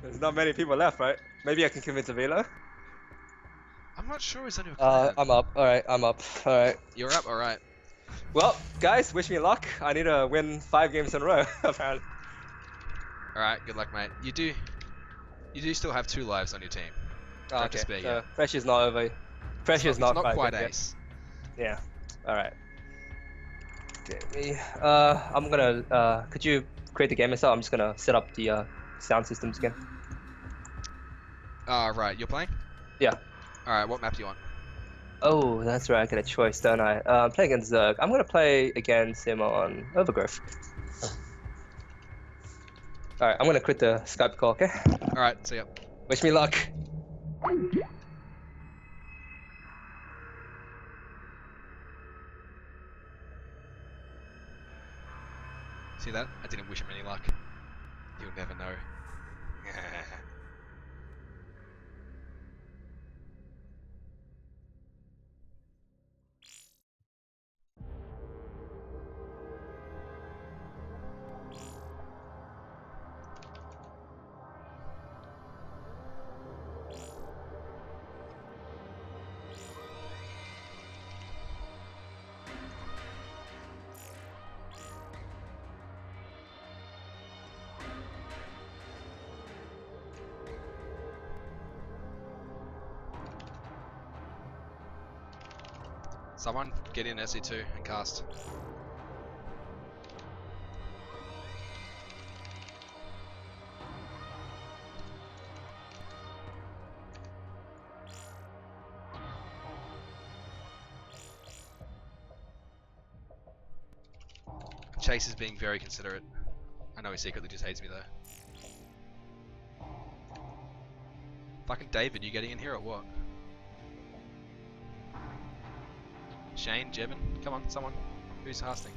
Speaker 1: There's not many people left, right? Maybe I can convince Avila.
Speaker 2: I'm not sure he's on your clan.
Speaker 1: I'm up. Alright, I'm up. Alright.
Speaker 2: You're up, alright.
Speaker 1: Well, guys, wish me luck. I need to win 5 games in a row, apparently.
Speaker 2: Alright, good luck, mate. You do still have 2 lives on your team.
Speaker 1: Oh, okay, so pressure's not over. Pressure's not
Speaker 2: quite ace.
Speaker 1: Yet. Yeah. Alright. Okay, I'm gonna, could you create the game itself? I'm just gonna set up the sound systems again.
Speaker 2: Right, you're playing?
Speaker 1: Yeah.
Speaker 2: Alright, what map do you want?
Speaker 1: Oh, that's right, I get a choice, don't I? I'm playing against Zerg. I'm gonna play against him on Overgrowth. Alright, I'm gonna quit the Skype call, okay?
Speaker 2: Alright, see ya.
Speaker 1: Wish me luck.
Speaker 2: See that? I didn't wish him any luck. You'll never know. Someone get in SE2 and cast. Chase is being very considerate. I know he secretly just hates me though. Fucking David, you getting in here or what? Shane, Jevin, come on, someone. Who's casting?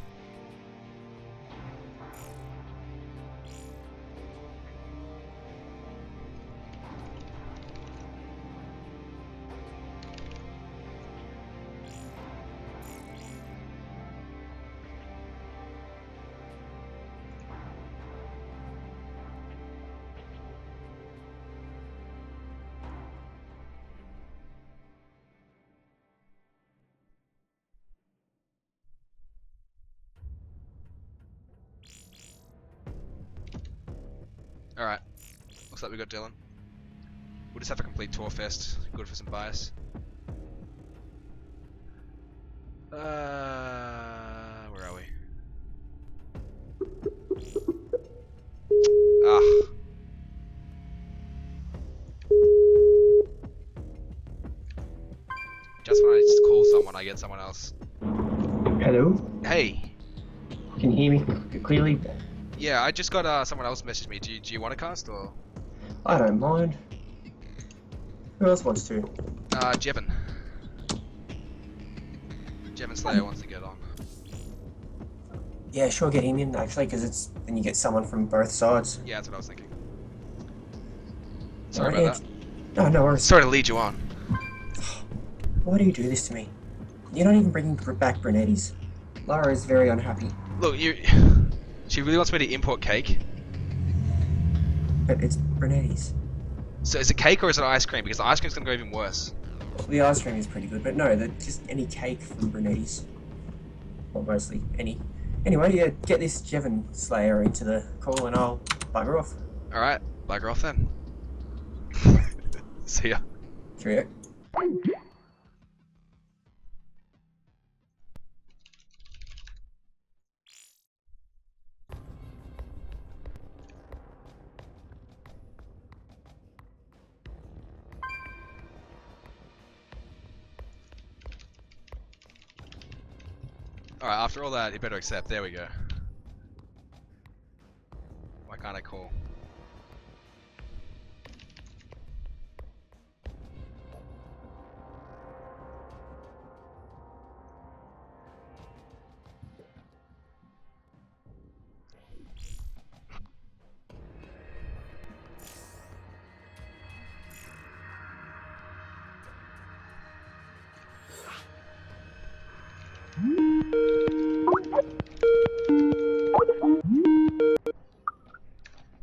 Speaker 2: Alright, looks like we got Dylan. We'll just have a complete ToR fest, good for some bias. Where are we? Just when I just call someone, I get someone else.
Speaker 4: Hello?
Speaker 2: Hey!
Speaker 4: Can you hear me clearly?
Speaker 2: Yeah, I just got someone else messaged me. Do you want to cast or?
Speaker 4: I don't mind. Who else wants to?
Speaker 2: Jevin. Jevin Slayer wants to get on.
Speaker 4: Yeah, sure, get him in actually, because then you get someone from both sides.
Speaker 2: Yeah, that's what I was thinking. Sorry about that.
Speaker 4: No worries.
Speaker 2: Sorry to lead you on.
Speaker 4: Why do you do this to me? You're not even bringing back Brunetti's. Lara is very unhappy.
Speaker 2: Look, she really wants me to import cake.
Speaker 4: But it's Brunetti's.
Speaker 2: So is it cake or is it ice cream? Because the ice cream's gonna go even worse.
Speaker 4: The ice cream is pretty good, but no, just any cake from Brunetti's. Well, mostly any Anyway, yeah, get this Jevon Slayer into the call and I'll bugger off.
Speaker 2: Alright, bugger off then. See ya.
Speaker 4: Cheerio.
Speaker 2: Alright, after all that, you better accept. There we go. Why can't I call?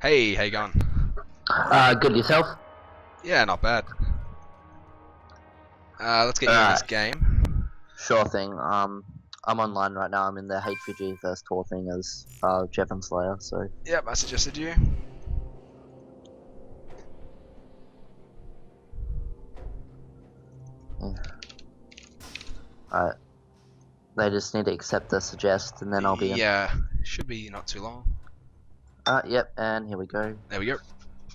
Speaker 2: Hey, how you going?
Speaker 3: Good yourself?
Speaker 2: Yeah, not bad. Let's get you in this game.
Speaker 3: Sure thing. I'm online right now. I'm in the HvG first ToR thing as Jevon Slayer. So
Speaker 2: Yep, I suggested you.
Speaker 3: yeah. Alright. They just need to accept the suggest, and then I'll be in.
Speaker 2: Yeah, should be not too long.
Speaker 3: Yep. And here we go.
Speaker 2: There we go.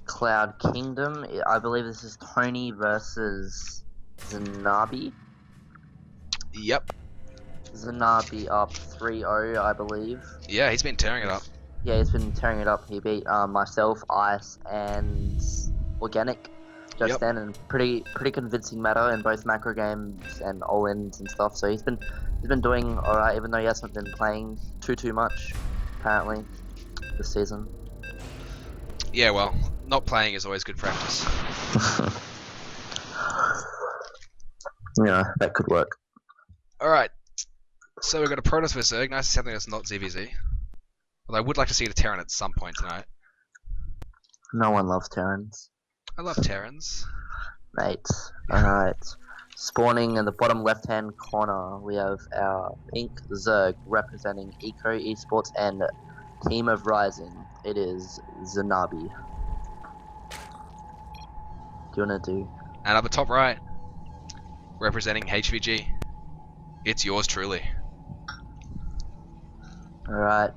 Speaker 3: Cloud Kingdom. I believe this is Tony versus Zanabi.
Speaker 2: Yep.
Speaker 3: Zanabi up 3-0, I believe.
Speaker 2: Yeah, he's been tearing it up.
Speaker 3: Yeah, he's been tearing it up. He beat myself, Ice, and Organic just then, in pretty convincing manner in both macro games and all-ins and stuff. So he's been doing alright, even though he hasn't been playing too much, apparently, this season.
Speaker 2: Yeah, well, not playing is always good practice.
Speaker 3: Yeah, that could work.
Speaker 2: Alright, so we've got a Protoss vs Zerg. Nice to see something that's not ZVZ. Although I would like to see the Terran at some point tonight.
Speaker 3: No one loves Terrans.
Speaker 2: I love Terrans.
Speaker 3: Mate. Alright. Spawning in the bottom left-hand corner, we have our pink Zerg representing Eco Esports and Team of Rising. It is Zanabi. Do you want to do?
Speaker 2: And up the top right, representing HvG. It's yours truly.
Speaker 3: Alright.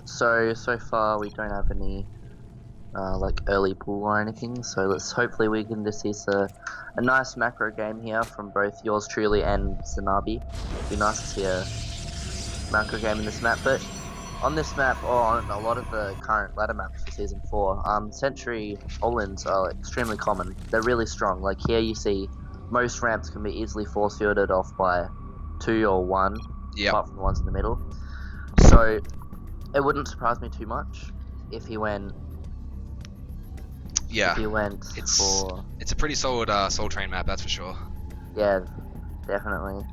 Speaker 3: So far we don't have any like early pool or anything, so hopefully we can just see a nice macro game here from both yours truly and Zanabi. It'd be nice to see a macro game in this map, but on this map, or on a lot of the current ladder maps for Season 4, Sentry all-ins are extremely common. They're really strong. Like here you see most ramps can be easily force fielded off by 2 or 1, apart from the ones in the middle. So it wouldn't surprise me too much if he went.
Speaker 2: Yeah,
Speaker 3: if he went
Speaker 2: it's a pretty solid Soul Train map, that's for sure.
Speaker 3: Yeah, definitely.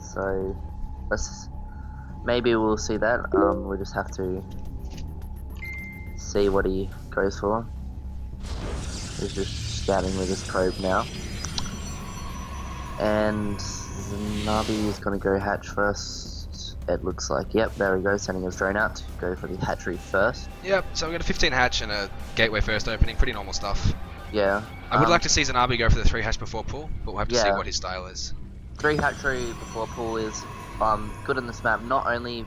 Speaker 3: So maybe we'll see that. We'll just have to see what he goes for. He's just scouting with his probe now. And Zanabi is going to go hatch first, it looks like. Yep, there we go, sending his drone out to go for the hatchery first.
Speaker 2: Yep, so we've got a 15 hatch and a gateway first opening, pretty normal stuff.
Speaker 3: Yeah.
Speaker 2: I would like to see Zanabi go for the 3 hatch before pull, but we'll have to see what his style is.
Speaker 3: 3 hatchery before pull is good in this map, not only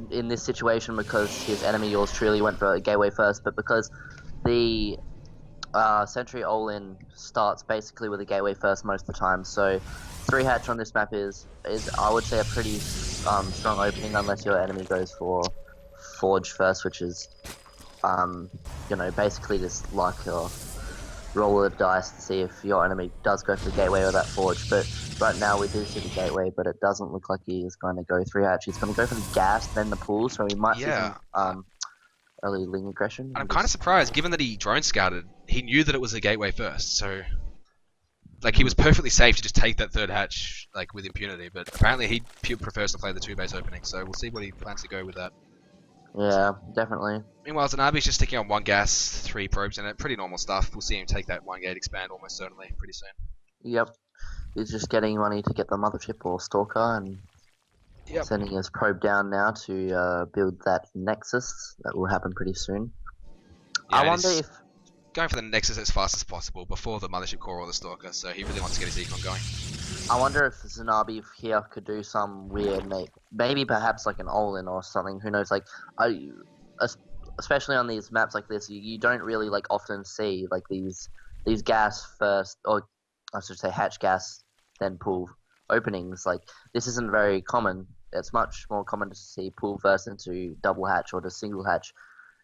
Speaker 3: in this situation because his enemy, yours truly, went for a gateway first, but because the Sentry all-in starts basically with a gateway first most of the time. So 3 hatch on this map is I would say a pretty strong opening, unless your enemy goes for Forge first, which is you know, basically just like a roll of the dice to see if your enemy does go for the gateway or that Forge. But right now we do see the gateway, but it doesn't look like he is going to go 3 hatch. He's going to go for the gas, then the pool, so he might see some early Ling aggression.
Speaker 2: I'm kind of surprised, given that he drone scouted, he knew that it was a gateway first, so like he was perfectly safe to just take that 3rd hatch like with impunity, but apparently he prefers to play the 2 base opening, so we'll see what he plans to go with that.
Speaker 3: Yeah, definitely.
Speaker 2: Meanwhile, Zanabi's just sticking on 1 gas, 3 probes in it, pretty normal stuff. We'll see him take that 1 gate expand almost certainly pretty soon.
Speaker 3: Yep. He's just getting money to get the mothership or stalker, and
Speaker 2: Yep.
Speaker 3: Sending his probe down now to build that nexus. That will happen pretty soon.
Speaker 2: Yeah,
Speaker 3: I wonder if
Speaker 2: going for the Nexus as fast as possible before the Mothership Core or the Stalker, so he really wants to get his econ going.
Speaker 3: I wonder if Zanabi here could do some weird, maybe perhaps like an Olin or something. Who knows? Like, especially on these maps like this, you don't really like often see like these gas first, or I should say hatch gas then pool openings. Like this isn't very common. It's much more common to see pool first into double hatch or just single hatch.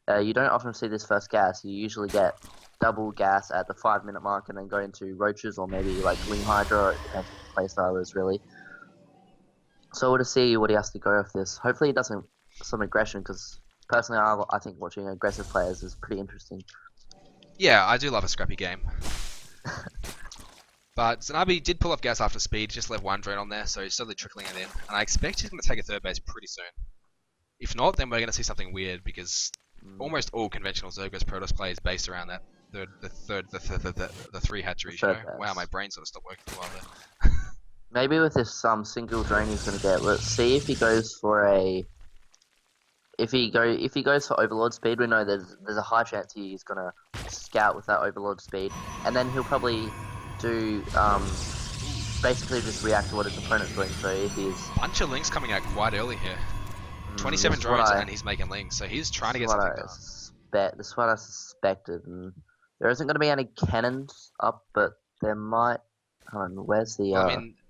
Speaker 3: You don't often see this first gas. You usually get double gas at the 5-minute mark and then go into roaches or maybe like Wing Hydra. It depends what the playstyle is really. So we'll just see what he has to go with this. Hopefully he doesn't some aggression, because personally I think watching aggressive players is pretty interesting.
Speaker 2: Yeah, I do love a scrappy game. But Zanabi did pull off gas after speed, just left one drone on there, so he's slowly trickling it in. And I expect he's going to take a third base pretty soon. If not, then we're going to see something weird, because almost all conventional Zergos Protoss play is based around that the three hatcheries. You know? Wow, my brain sort of stopped working for a while there.
Speaker 3: Maybe with this single drone he's going to get. Let's see if he goes for a. If he goes for Overlord speed, we know there's a high chance he's going to scout with that Overlord speed, and then he'll probably do basically just react to what his opponent's doing. So if he's
Speaker 2: bunch of links coming out quite early here. 27 drones and he's making links, so he's trying to get something done.
Speaker 3: This is what I suspected, and there isn't going to be any cannons up, but there might. Where's the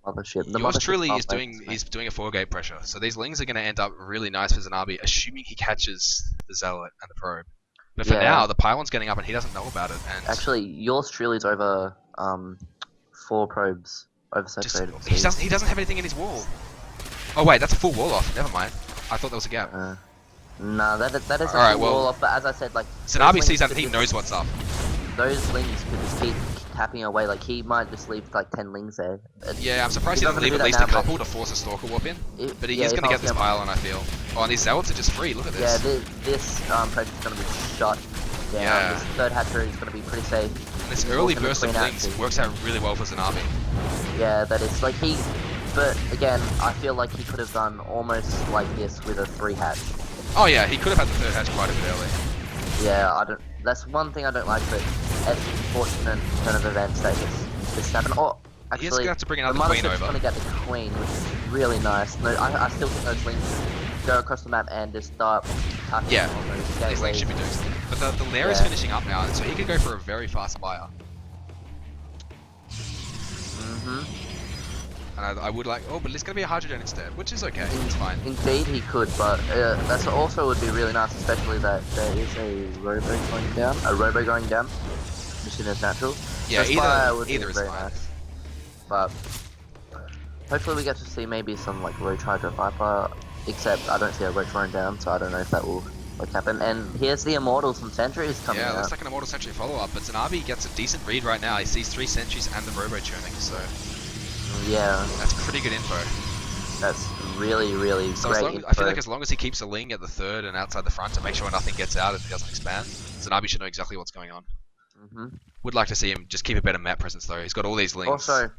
Speaker 3: mothership? The
Speaker 2: yours
Speaker 3: mothership
Speaker 2: truly is doing a 4-gate pressure, so these lings are going to end up really nice for Zanabi, assuming he catches the Zealot and the Probe. But for now, the pylon's getting up and he doesn't know about it. And
Speaker 3: actually, yours truly's over 4 probes oversaturated.
Speaker 2: He doesn't have anything in his wall. Oh wait, that's a full wall off. Never mind. I thought there was a gap.
Speaker 3: No, that is a full wall off. But as I said, like
Speaker 2: Zanabi sees that and he knows what's up.
Speaker 3: Those lings could just keep tapping away. Like he might just leave like 10 lings there.
Speaker 2: Yeah, I'm surprised he doesn't leave at least a couple to force a Stalker warp in. But he is going to get this pylon, I feel. Oh, and these Zealots are just free. Look at this.
Speaker 3: Yeah, this pressure is going to be shot down.
Speaker 2: Yeah.
Speaker 3: This third hatchery is going to be pretty safe.
Speaker 2: And this early burst of lings works out really well for Zanabi.
Speaker 3: Yeah, that is like he. But again, I feel like he could have done almost like this with a 3 hatch.
Speaker 2: Oh yeah, he could have had the 3rd hatch quite a bit early.
Speaker 3: Yeah, I don't. That's one thing I don't like, but as fortunate turn of events that this happened. Oh, actually,
Speaker 2: he's gonna have to bring another
Speaker 3: the
Speaker 2: queen over.
Speaker 3: Going to get the queen, which is really nice. No, I still think those links go across the map and just start.
Speaker 2: Yeah, these links should be doing something. But the lair is finishing up now, so he could go for a very fast fire. And I would like, but it's going to be a hydrogen instead, which is okay, it's fine.
Speaker 3: Indeed he could, but that's also would be really nice, especially that there is a robo going down, just in as natural.
Speaker 2: Yeah, either is fine.
Speaker 3: Nice. But hopefully we get to see maybe some like Roach Hydra Viper, except I don't see a Roach running down, so I don't know if that will happen. And here's the Immortals and Sentries coming out.
Speaker 2: Yeah, looks like an Immortal Sentry follow-up, but Zanabi gets a decent read right now. He sees 3 Sentries and the robo churning, so...
Speaker 3: Yeah.
Speaker 2: That's pretty good info.
Speaker 3: That's really, really great info.
Speaker 2: I feel like as long as he keeps a ling at the 3rd and outside the front to make sure nothing gets out if he doesn't expand, Zanabi should know exactly what's going on. Would like to see him just keep a better map presence though. He's got all these lings.
Speaker 3: Also,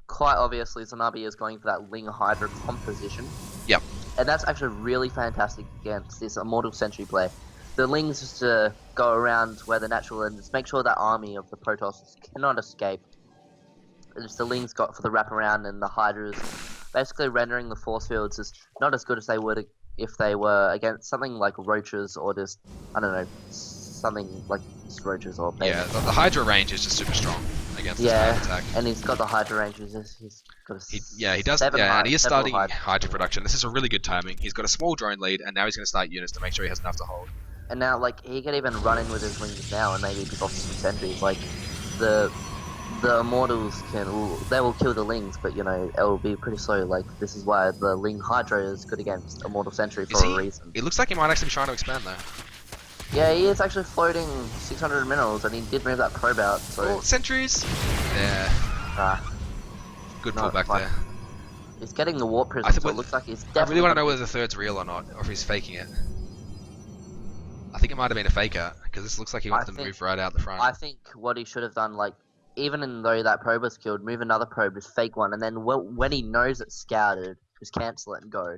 Speaker 3: quite obviously, Zanabi is going for that Ling Hydra composition.
Speaker 2: Yep.
Speaker 3: And that's actually really fantastic against this Immortal Sentry play. The Lings just to go around where the natural and just make sure that army of the Protoss cannot escape. Just the Lings got for the wraparound, and the Hydras basically rendering the force fields is not as good as they would if they were against something like Roaches or just, I don't know, something like Roaches or...
Speaker 2: Yeah, the Hydra range is just super strong against this kind of attack.
Speaker 3: And he's got the Hydra range, he's got
Speaker 2: he does, and he is starting Hydra production. This is a really good timing. He's got a small drone lead, and now he's going to start units to make sure he has enough to hold.
Speaker 3: And now, like, he can even run in with his Lings now and maybe pick off some sentries. Like, the Immortals they will kill the Lings, but you know, it will be pretty slow. Like, this is why the Ling Hydra is good against Immortal Sentry for a reason.
Speaker 2: It looks like he might actually be trying to expand though.
Speaker 3: Yeah, he is actually floating 600 minerals, and he did move that probe out, so...
Speaker 2: Oh, sentries! Yeah. Good pullback there.
Speaker 3: He's getting the warp prism, so it looks like he's definitely...
Speaker 2: I really want to know whether the 3rd's real or not, or if he's faking it. I think it might have been a faker, because this looks like he wants to move right out the front.
Speaker 3: I think what he should have done, like, even though that probe was killed, move another probe, just fake one, and then when he knows it's scouted, Just cancel it and go.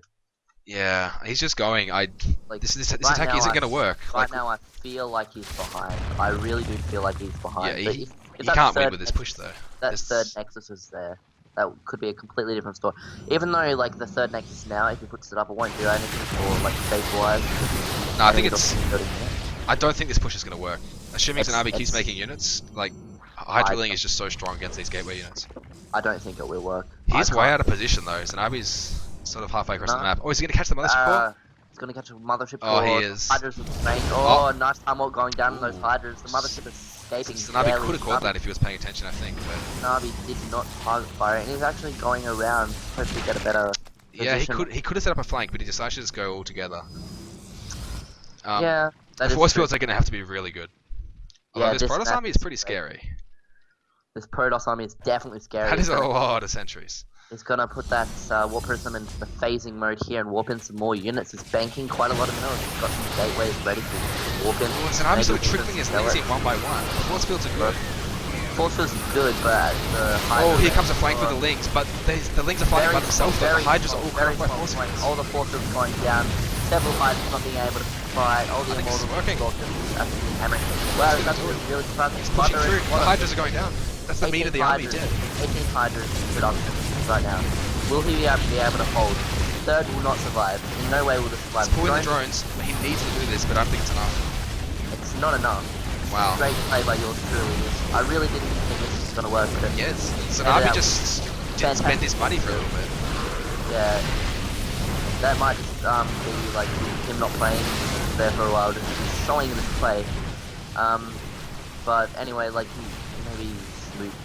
Speaker 2: Yeah, he's just going.
Speaker 3: Like
Speaker 2: this
Speaker 3: right
Speaker 2: attack isn't gonna work.
Speaker 3: Right now, I feel like he's behind. I really do feel like he's behind.
Speaker 2: Yeah,
Speaker 3: But
Speaker 2: he
Speaker 3: if that
Speaker 2: can't win
Speaker 3: third
Speaker 2: with this
Speaker 3: Nexus-
Speaker 2: push though.
Speaker 3: That third Nexus is there. That could be a completely different story. Even though like the third Nexus now, if he puts it up, it won't do anything for like space-wise.
Speaker 2: No, I think it's. I don't think this push is gonna work. Assuming Zanabi keeps making units, like high drilling is just so strong against these gateway units.
Speaker 3: I don't think it will work.
Speaker 2: He's way out of position though. Zanabi's sort of halfway across the map. Oh, is he gonna catch the mothership core?
Speaker 3: He's gonna catch a mothership
Speaker 2: core. Oh, he is.
Speaker 3: Hydras with the main. Oh, nice tumult going down in those Hydras. The mothership is escaping.
Speaker 2: Zanabi could have caught that if he was paying attention, I think. But
Speaker 3: Zanabi did not target fire, and he's actually going around, hopefully get a better position.
Speaker 2: Yeah, he could have set up a flank, but he decided to just go all together.
Speaker 3: Yeah,
Speaker 2: the force fields are gonna have to be really good. Although this Protoss army is pretty scary.
Speaker 3: This Protoss army is definitely scary.
Speaker 2: That is a lot of sentries.
Speaker 3: He's gonna put that Warp Prism into the phasing mode here and warp in some more units. He's banking quite a lot of minerals. He's got some gateways ready to warp in.
Speaker 2: Oh, Zanabi's sort of trickling his links in one by one. Force fields are good.
Speaker 3: Force fields are good, but the
Speaker 2: oh, here comes a flank with the links, but the links are fighting by themselves. The Hydras are all
Speaker 3: very
Speaker 2: by force fields.
Speaker 3: All the force fields going down. Several Hydras not being able to fight. All the Immortals
Speaker 2: working.
Speaker 3: Absolutely hammering. Wow, that's really surprising.
Speaker 2: He's pushing through. The Hydras are going down. That's the meat of the army dead.
Speaker 3: 18 Hydras in production right now. Will he be able to hold? Third will not survive. In no way will this survive.
Speaker 2: He's pulling the drones. He needs to do this, but I don't think it's enough.
Speaker 3: It's not enough.
Speaker 2: Wow.
Speaker 3: Great play by yours truly. I really didn't think this was going to work. But
Speaker 2: yes. Zanabi just didn't spend his money for a little bit.
Speaker 3: Yeah. That might just be like him not playing there for a while, just showing this play. But anyway, like maybe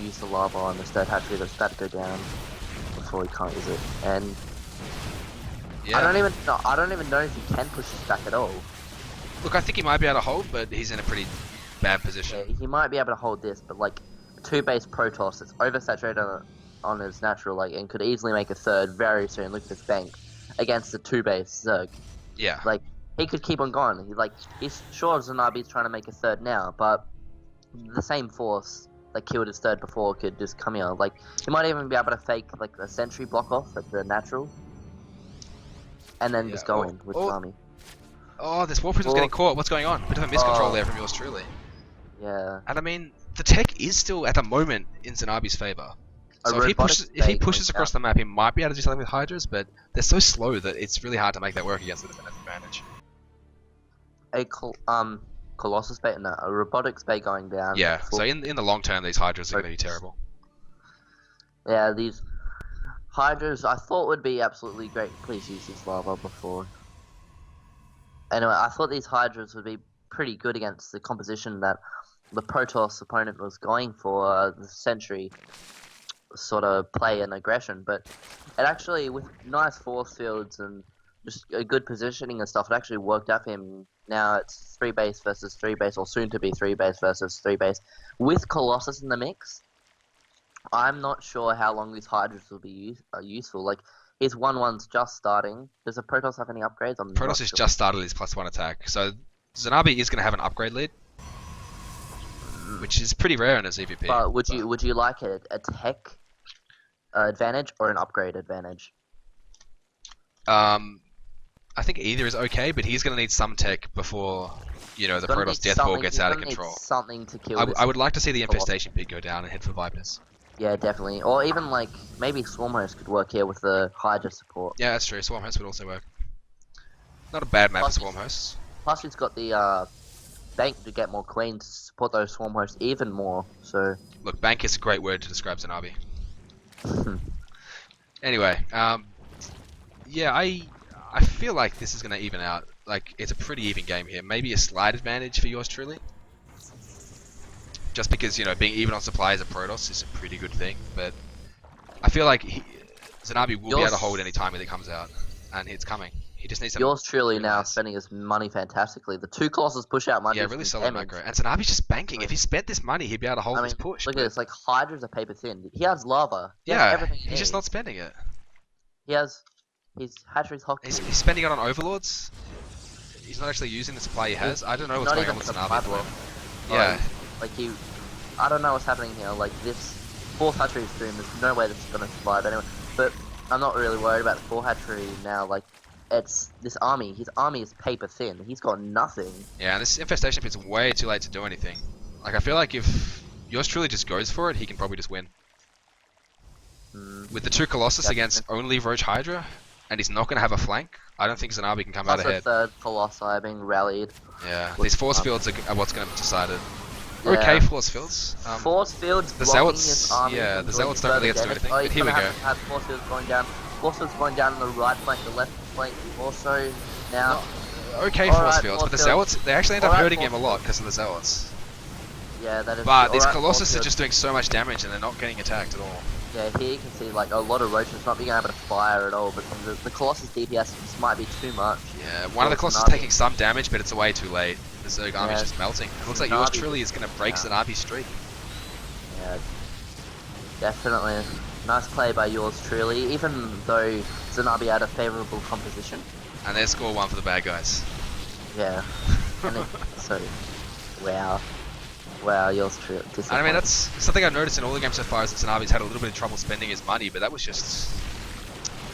Speaker 3: use the lava on the third hatchery that's about to go down before he can't use it. And yeah. I don't even know if he can push this back at all.
Speaker 2: Look, I think he might be able to hold, but he's in a pretty bad position.
Speaker 3: Yeah, he might be able to hold this, but like 2-base Protoss that's oversaturated on his natural, like, and could easily make a third very soon. Look at this bank against the 2-base Zerg.
Speaker 2: Yeah.
Speaker 3: Like he could keep on going. He's sure Zanabi's trying to make a third now, but the same force that killed his third before could just come here. Like he might even be able to fake like a sentry block off at the natural, and then just go in with army.
Speaker 2: Oh, this Warp Prism's getting caught. What's going on? Bit of a miscontrol there from yours truly.
Speaker 3: Yeah.
Speaker 2: And I mean, the tech is still at the moment in Zanabi's favor. So if he pushes across the map, he might be able to do something with Hydras, but they're so slow that it's really hard to make that work against the defensive advantage.
Speaker 3: Colossus Bay, no, a Robotics Bay going down.
Speaker 2: Yeah, so in the long term, these Hydras are going to be terrible.
Speaker 3: Yeah, these Hydras I thought would be absolutely great. Please use this lava before. Anyway, I thought these Hydras would be pretty good against the composition that the Protoss opponent was going for, the Sentry sort of play and aggression, but it actually, with nice force fields and just a good positioning and stuff, it actually worked out for him. Now it's 3-base versus 3-base, or soon to be 3-base versus 3-base, with Colossus in the mix. I'm not sure how long these Hydras will be useful. Like, his 1-1's just starting. Does the Protoss have any upgrades?
Speaker 2: Protoss has just started his +1 attack, so Zanabi is going to have an upgrade lead, which is pretty rare in a ZVP.
Speaker 3: But would you like a tech advantage or an upgrade advantage?
Speaker 2: I think either is okay, but he's going to need some tech before, you know, the Protoss death ball gets out of control.
Speaker 3: Something to kill.
Speaker 2: I would like to see the infestation peak go down and head for Vipers.
Speaker 3: Yeah, definitely. Or even like maybe Swarmhost could work here with the Hydra support.
Speaker 2: Yeah, that's true. Swarmhost would also work. Not a bad map for Swarmhosts.
Speaker 3: Plus, he's got the bank to get more queens to support those Swarmhosts even more. So
Speaker 2: look, bank is a great word to describe Zanabi. Anyway, yeah, I feel like this is going to even out. Like, it's a pretty even game here. Maybe a slight advantage for yours truly. Just because, you know, being even on supply as a Protoss is a pretty good thing. But I feel like Zanabi will be able to hold any time when it comes out. And it's coming. He just needs to...
Speaker 3: Yours truly now spending his money fantastically. The 2 Colossus push out might be
Speaker 2: really solid macro. And Zanabi's just banking. If he spent this money, he'd be able to hold this push.
Speaker 3: Look at this. Like, Hydra's are paper thin. He has lava.
Speaker 2: He has everything he's just not spending it.
Speaker 3: He has... His hatchery's hockey.
Speaker 2: He's spending it on overlords. He's not actually using the supply he has. I don't know what's going on with Zanabi. Yeah.
Speaker 3: Like I don't know what's happening here. Like this 4th hatchery stream, there's no way this is gonna survive anyway. But I'm not really worried about the full hatchery now. Like, it's this army. His army is paper thin. He's got nothing.
Speaker 2: Yeah, and this infestation pit's way too late to do anything. Like, I feel like if yours truly just goes for it, he can probably just win. With the 2 Colossus against only Roach Hydra, and he's not going to have a flank, I don't think Zanabi can come out
Speaker 3: Plus
Speaker 2: ahead.
Speaker 3: the third Colossi being rallied.
Speaker 2: Yeah, these force fields are what's going to decide it. Okay, force fields.
Speaker 3: Force fields
Speaker 2: the
Speaker 3: blocking
Speaker 2: Zealots,
Speaker 3: his army.
Speaker 2: yeah, the Zealots don't really get to do anything. But here we go.
Speaker 3: Have force fields going down. Force fields going down on the right flank, the left flank also now.
Speaker 2: Okay, force fields, but the Zealots, they actually end up hurting him a lot because of the Zealots.
Speaker 3: Yeah, that is.
Speaker 2: But these Colossus are just doing so much damage and they're not getting attacked at all.
Speaker 3: Yeah, here you can see like a lot of roaches not being able to fire at all, but the Colossus DPS just might be too much.
Speaker 2: Yeah, one of the Colossus is taking some damage, but it's way too late. The Zerg army's just melting. It looks like yours truly is going to break Zanabi's streak.
Speaker 3: Yeah, definitely. Nice play by yours truly, even though Zanabi had a favourable composition.
Speaker 2: And there's score 1 for the bad guys.
Speaker 3: Yeah. So, wow. Wow, yours true.
Speaker 2: I mean, that's something I've noticed in all the games so far is that Zanabi's had a little bit of trouble spending his money, but that was just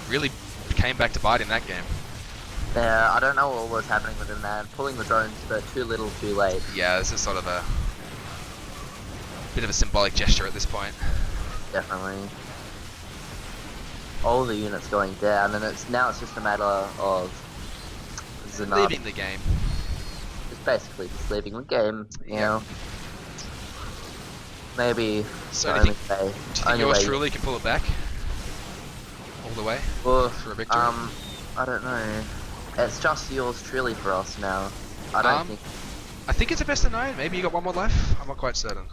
Speaker 2: really came back to bite in that game.
Speaker 3: Yeah, I don't know what was happening with him, man. Pulling the drones, but too little, too late.
Speaker 2: Yeah, this is sort of a bit of a symbolic gesture at this point.
Speaker 3: Definitely. All the units going down, and now it's just a matter of Zanabi
Speaker 2: leaving the game.
Speaker 3: It's basically just leaving the game, you know. Maybe.
Speaker 2: So do you think yours truly can pull it back all the way for a victory?
Speaker 3: I don't know. It's just yours truly for us now. I don't think.
Speaker 2: I think it's a best of 9. Maybe you got one more life. I'm not quite certain.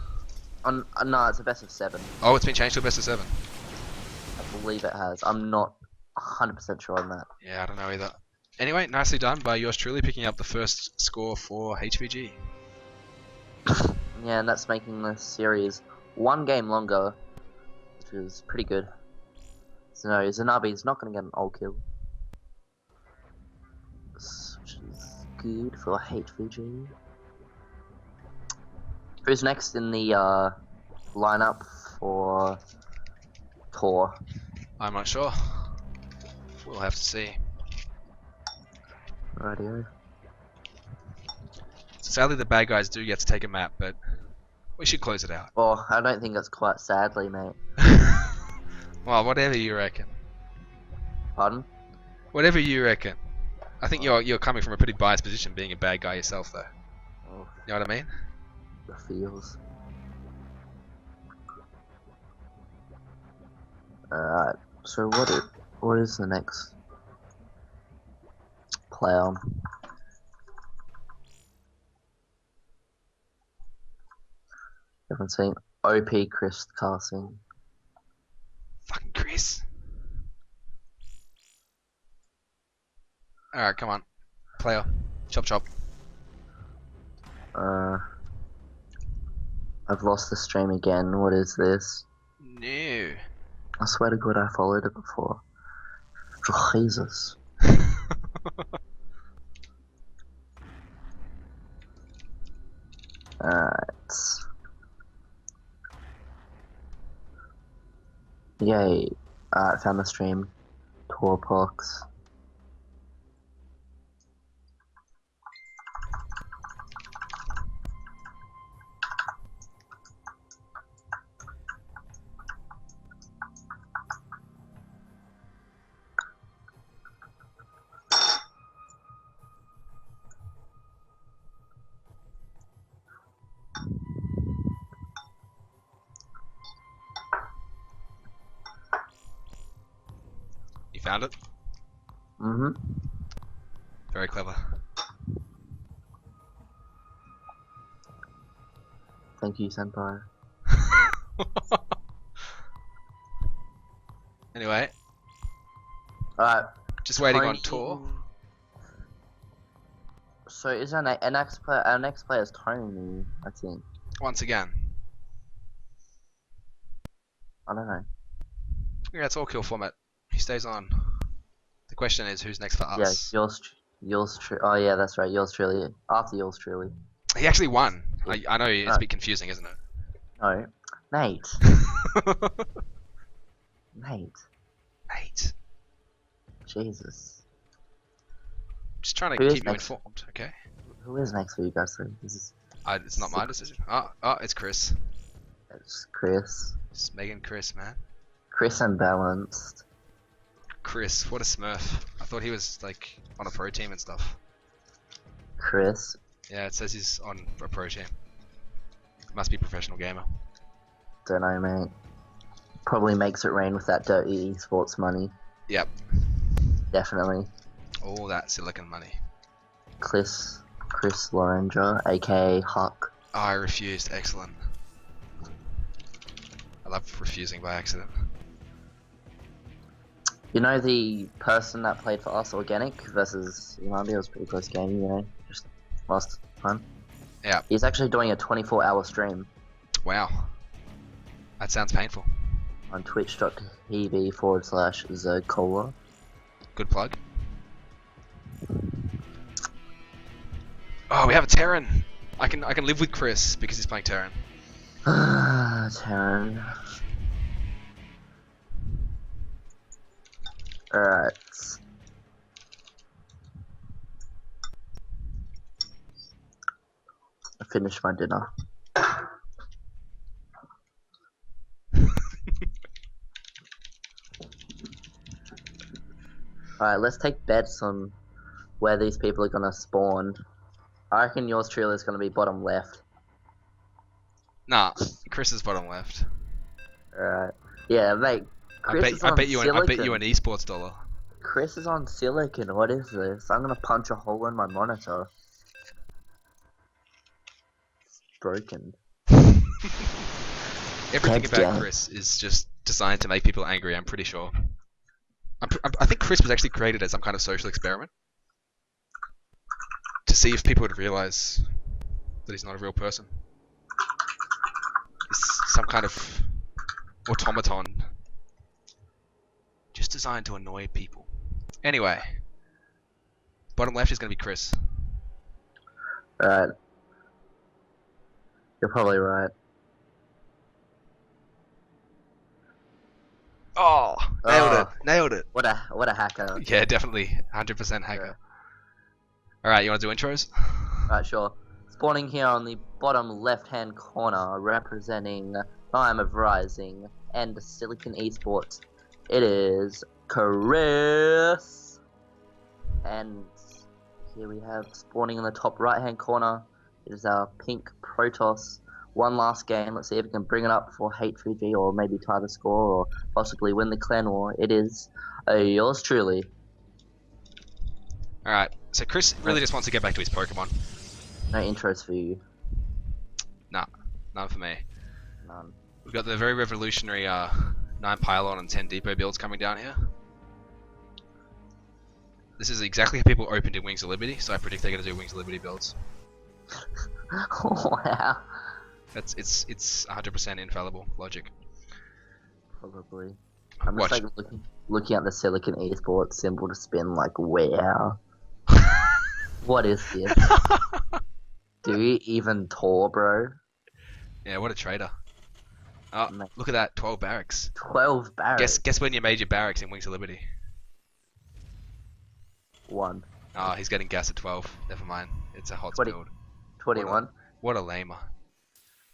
Speaker 3: No, it's a best of 7.
Speaker 2: Oh, it's been changed to a best of 7.
Speaker 3: I believe it has. I'm not 100% sure on that.
Speaker 2: Yeah, I don't know either. Anyway, nicely done by yours truly picking up the first score for HvG.
Speaker 3: Yeah, and that's making the series 1 game longer, which is pretty good. So no, Zanabi's not going to get an ult kill, which is good for HvG. Who's next in the lineup for ToR?
Speaker 2: I'm not sure. We'll have to see.
Speaker 3: Radio.
Speaker 2: Sadly, the bad guys do get to take a map, but we should close it out.
Speaker 3: Well, I don't think that's quite sadly, mate.
Speaker 2: Well, whatever you reckon.
Speaker 3: Pardon?
Speaker 2: Whatever you reckon. I think you're coming from a pretty biased position, being a bad guy yourself, though.
Speaker 3: Oh,
Speaker 2: you know what I mean?
Speaker 3: the feels. Alright, so what is the next player? Haven't seen OP Chris casting.
Speaker 2: Fucking Chris. Alright, come on. Player. Chop chop.
Speaker 3: I've lost the stream again. What is this?
Speaker 2: No.
Speaker 3: I swear to God I followed it before. Jesus. Alright. Yay. Alright, found the stream. ToRPox.
Speaker 2: You found it?
Speaker 3: Mm-hmm.
Speaker 2: Very clever.
Speaker 3: Thank you, Senpai.
Speaker 2: Anyway.
Speaker 3: Alright.
Speaker 2: Just waiting on ToR.
Speaker 3: So is our next player? Our next player is Tony, I think.
Speaker 2: Once again.
Speaker 3: I don't know.
Speaker 2: Yeah, it's all kill format. He stays on. The question is, who's next for us?
Speaker 3: Yeah, yours oh yeah, that's right. Yours truly. After yours truly.
Speaker 2: He actually won. I know it's a bit confusing, isn't it?
Speaker 3: No, Nate. Nate.
Speaker 2: Nate.
Speaker 3: Jesus.
Speaker 2: Just trying
Speaker 3: Who
Speaker 2: to
Speaker 3: is
Speaker 2: keep you
Speaker 3: next?
Speaker 2: informed, okay?
Speaker 3: Who is next for you guys? Though?
Speaker 2: It's not my decision. Oh, it's Chris.
Speaker 3: It's Chris.
Speaker 2: It's Megan Chris, man.
Speaker 3: Chris Unbalanced.
Speaker 2: Chris, what a smurf. I thought he was like on a pro team and stuff.
Speaker 3: Chris.
Speaker 2: Yeah, it says he's on a pro team. Must be a professional gamer.
Speaker 3: Don't know, mate. Probably makes it rain with that dirty esports money.
Speaker 2: Yep.
Speaker 3: Definitely.
Speaker 2: All that silicon money.
Speaker 3: Chris Lorenger, aka Huck.
Speaker 2: Oh, I refused. Excellent. I love refusing by accident.
Speaker 3: You know the person that played for us, Organic, versus Yolandi, it was a pretty close game, you know, just last time.
Speaker 2: Yeah.
Speaker 3: He's actually doing a 24-hour stream
Speaker 2: Wow. That sounds painful.
Speaker 3: on twitch.tv/Zercola.
Speaker 2: Good plug. Oh, we have a Terran. I can live with Chris because he's playing Terran.
Speaker 3: Terran. Alright. I finished my dinner. Alright, let's take bets on where these people are gonna spawn. I reckon yours truly is gonna be bottom left.
Speaker 2: Nah, Chris is bottom left.
Speaker 3: Alright. Yeah, mate.
Speaker 2: I bet you an esports dollar.
Speaker 3: Chris is on silicon. What is this? I'm gonna punch a hole in my monitor. It's broken.
Speaker 2: Everything
Speaker 3: That's
Speaker 2: about
Speaker 3: gay.
Speaker 2: Chris is just designed to make people angry, I'm pretty sure. I think Chris was actually created as some kind of social experiment. To see if people would realize that he's not a real person. He's some kind of automaton. Just designed to annoy people. Anyway. Bottom left is going to be Chris.
Speaker 3: Alright. You're probably right.
Speaker 2: Oh, nailed it.
Speaker 3: What a hacker.
Speaker 2: Yeah, definitely, 100% hacker. Alright, you want to do intros?
Speaker 3: Alright, sure. Spawning here on the bottom left-hand corner, representing Time of Rising and Silicon Esports, it is Chris. And here we have spawning in the top right-hand corner, it is our pink Protoss. One last game, let's see if we can bring it up for HvG or maybe tie the score or possibly win the clan war. It is yours truly.
Speaker 2: Alright, so Chris really just wants to get back to his Pokemon.
Speaker 3: No intros for you.
Speaker 2: Nah, none for me.
Speaker 3: None.
Speaker 2: We've got the very revolutionary 9 Pylon and 10 Depot builds coming down here. This is exactly how people opened in Wings of Liberty, so I predict they're going to do Wings of Liberty builds.
Speaker 3: Wow.
Speaker 2: It's 100% infallible logic.
Speaker 3: Probably. I'm
Speaker 2: Watch.
Speaker 3: just like looking at the Silicon Esports symbol to spin like, wow. What is this? Do you even ToR, bro?
Speaker 2: Yeah, what a traitor. Oh,
Speaker 3: Mate.
Speaker 2: look at that, 12 barracks.
Speaker 3: 12 barracks.
Speaker 2: Guess when you made your barracks in Wings of Liberty.
Speaker 3: 1.
Speaker 2: Oh, he's getting gas at 12. Never mind. It's a hot
Speaker 3: 20.
Speaker 2: build.
Speaker 3: 21.
Speaker 2: What a lamer.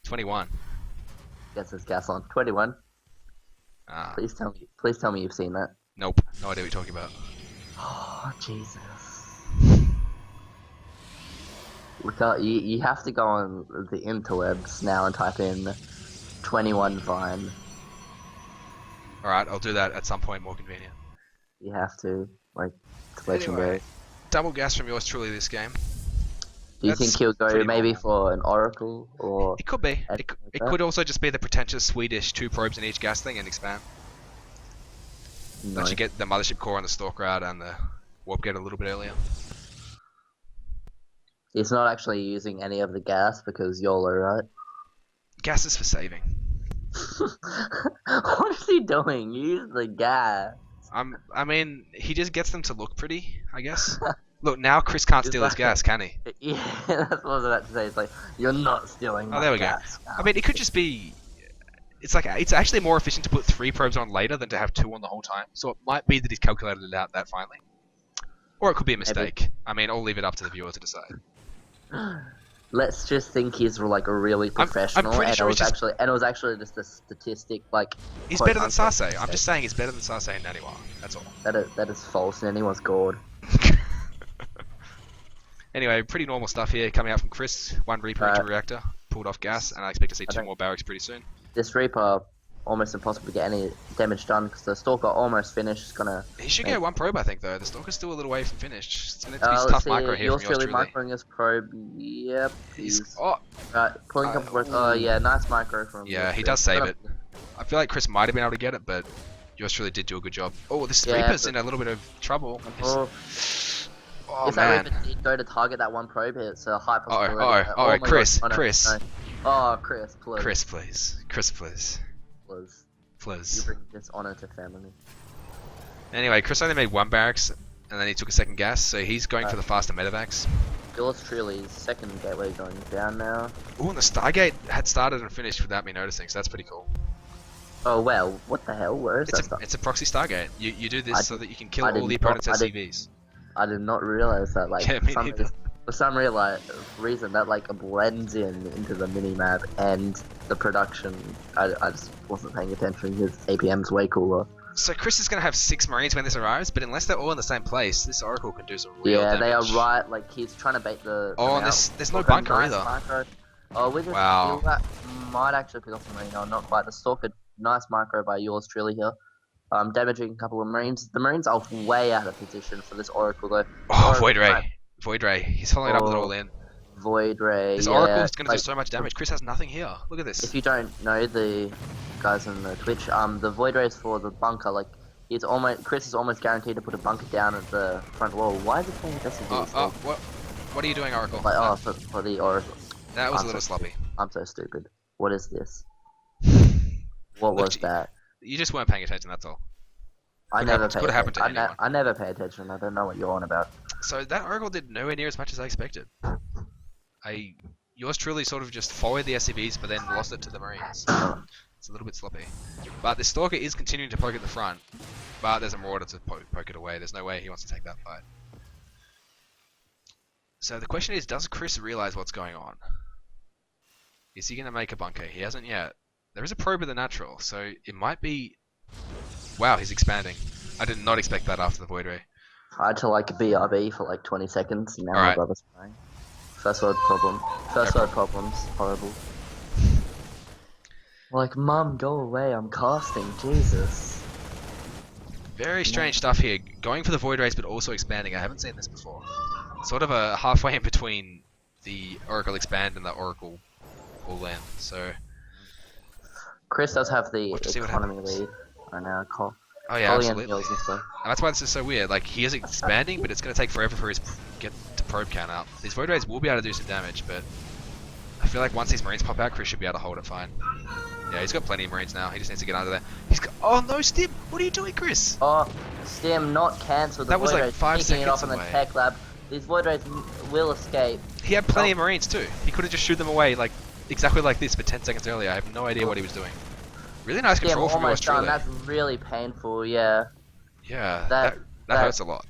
Speaker 2: 21.
Speaker 3: Guess there's gas on. 21.
Speaker 2: Ah,
Speaker 3: Please tell me you've seen that.
Speaker 2: nope. No idea what you're talking about.
Speaker 3: Oh, Jesus. Look out, you have to go on the interwebs now and type in 21 Vine.
Speaker 2: Alright, I'll do that at some point more convenient.
Speaker 3: You have to. Like, it's legendary.
Speaker 2: Anyway, double gas from yours truly this game.
Speaker 3: Do you
Speaker 2: That's
Speaker 3: think he'll go
Speaker 2: pretty
Speaker 3: maybe
Speaker 2: normal.
Speaker 3: for an Oracle or
Speaker 2: It could be.
Speaker 3: anything
Speaker 2: It
Speaker 3: like that?
Speaker 2: could also just be the pretentious Swedish 2 probes in each gas thing and expand.
Speaker 3: No?
Speaker 2: Let you get the mothership core and the stalker out and the warp gate a little bit earlier.
Speaker 3: He's not actually using any of the gas because YOLO, right?
Speaker 2: Gas is for saving.
Speaker 3: What is he doing? Use the gas.
Speaker 2: I mean, he just gets them to look pretty, I guess. Look, now Chris can't
Speaker 3: It's
Speaker 2: steal his
Speaker 3: like-
Speaker 2: gas, can he?
Speaker 3: Yeah, that's what I was about to say. It's like, you're not stealing
Speaker 2: Oh,
Speaker 3: my
Speaker 2: there we go.
Speaker 3: gas.
Speaker 2: I mean, it could just be it's like it's actually more efficient to put 3 probes on later than to have 2 on the whole time. So it might be that he's calculated it out that finely, or it could be a mistake. I mean, I'll leave it up to the viewer to decide.
Speaker 3: Let's just think he's like a really professional,
Speaker 2: I'm pretty
Speaker 3: and
Speaker 2: sure
Speaker 3: it was actually just a statistic. Like
Speaker 2: he's better than Sase. I'm just saying he's better than Sase and Naniwa. That's all.
Speaker 3: That is false. Naniwa's gourd.
Speaker 2: Anyway, pretty normal stuff here coming out from Chris. 1 Reaper into reactor, pulled off gas, and I expect to see 2 more barracks pretty soon.
Speaker 3: This Reaper, almost impossible to get any damage done because the Stalker almost finished. It's gonna.
Speaker 2: He should get 1 probe, I think, though. The Stalker's still a little way from finished. It's gonna be tough micro here from yours truly.
Speaker 3: Microing his probe. Yep.
Speaker 2: He's
Speaker 3: pulling up. Oh yeah, nice micro from.
Speaker 2: Yeah, he does save it. I feel like Chris might have been able to get it, but yours truly did do a good job. Oh, this Reaper's in a little bit of trouble. Oh
Speaker 3: if
Speaker 2: man.
Speaker 3: that Reaper did go to target that 1 probe hit, it's a high possibility.
Speaker 2: Oh, Chris,
Speaker 3: God.
Speaker 2: Chris.
Speaker 3: No. Oh, Chris, please.
Speaker 2: Chris, please. Chris, please.
Speaker 3: Please.
Speaker 2: Please.
Speaker 3: You bring dishonor to family.
Speaker 2: Anyway, Chris only made 1 barracks, and then he took a 2nd gas, so he's going for the faster medevacs.
Speaker 3: Yours truly, 2nd gateway going down now.
Speaker 2: Ooh, and the Stargate had started and finished without me noticing, so that's pretty cool.
Speaker 3: Oh well, what the hell? Where is that stuff?
Speaker 2: It's a proxy Stargate. You do this so that you can kill all the opponent's SCVs.
Speaker 3: I did not realize that. Like,
Speaker 2: yeah, me neither.
Speaker 3: For some reason, that like blends into the mini map and the production. I just wasn't paying attention. His APM's way cooler.
Speaker 2: So Chris is gonna have 6 Marines when this arrives, but unless they're all in the same place, this Oracle can do some real damage.
Speaker 3: Yeah, they are right. Like he's trying to bait the.
Speaker 2: Oh, and there's no bunker either.
Speaker 3: Micro. Oh, we just
Speaker 2: wow.
Speaker 3: That might actually pick off the Marine. No, not quite. The Stalker, nice micro by yours truly here. Damaging a couple of Marines. The Marines are way out of position for this Oracle though.
Speaker 2: Oh, Void Ray. Void Ray. He's following it up with it all in.
Speaker 3: Void Ray.
Speaker 2: This Oracle is going to do so much damage. Chris has nothing here. Look at this.
Speaker 3: If you don't know the guys on the Twitch, the Void Ray is for the bunker. Like Chris is almost guaranteed to put a bunker down at the front wall. Why is it playing SCVs?
Speaker 2: What are you doing, Oracle?
Speaker 3: Like, for the Oracle.
Speaker 2: That was a little sloppy.
Speaker 3: I'm so stupid. What is this? What was that?
Speaker 2: You just weren't paying attention, that's all.
Speaker 3: I never pay attention. I don't know what you're on about.
Speaker 2: So that Oracle did nowhere near as much as I expected. Yours truly sort of just followed the SCVs, but then lost it to the Marines. It's a little bit sloppy. But the Stalker is continuing to poke at the front, but there's a Marauder to poke it away. There's no way he wants to take that fight. So the question is, does Chris realize what's going on? Is he going to make a bunker? He hasn't yet. There is a probe in the natural, so it might be... Wow, he's expanding. I did not expect that after the Void Ray.
Speaker 3: I had to like BRB for like 20 seconds, and now
Speaker 2: my
Speaker 3: brother's playing. First world problem. First world problems. Horrible. Like, Mum, go away, I'm casting, Jesus.
Speaker 2: Very strange stuff here. Going for the Void Rays, but also expanding. I haven't seen this before. Sort of a halfway in between the Oracle Expand and the Oracle All In, so...
Speaker 3: Chris does have the economy lead right now.
Speaker 2: Oh yeah, absolutely. And that's why this is so weird. Like, he is expanding, but it's going to take forever for his get to probe count up. These Void Rays will be able to do some damage, but I feel like once these Marines pop out, Chris should be able to hold it fine. Yeah, he's got plenty of Marines now. He just needs to get under there. He's got... Oh no, Stim! What are you doing, Chris?
Speaker 3: Oh, Stim, not cancel.
Speaker 2: That was like 5 seconds
Speaker 3: it off in the tech lab. These Void Rays will escape.
Speaker 2: He had plenty of Marines too. He could have just shoot them away like exactly like this, but 10 seconds earlier. I have no idea what he was doing. Really nice control from yours truly.
Speaker 3: That's really painful, yeah.
Speaker 2: Yeah, that hurts a lot.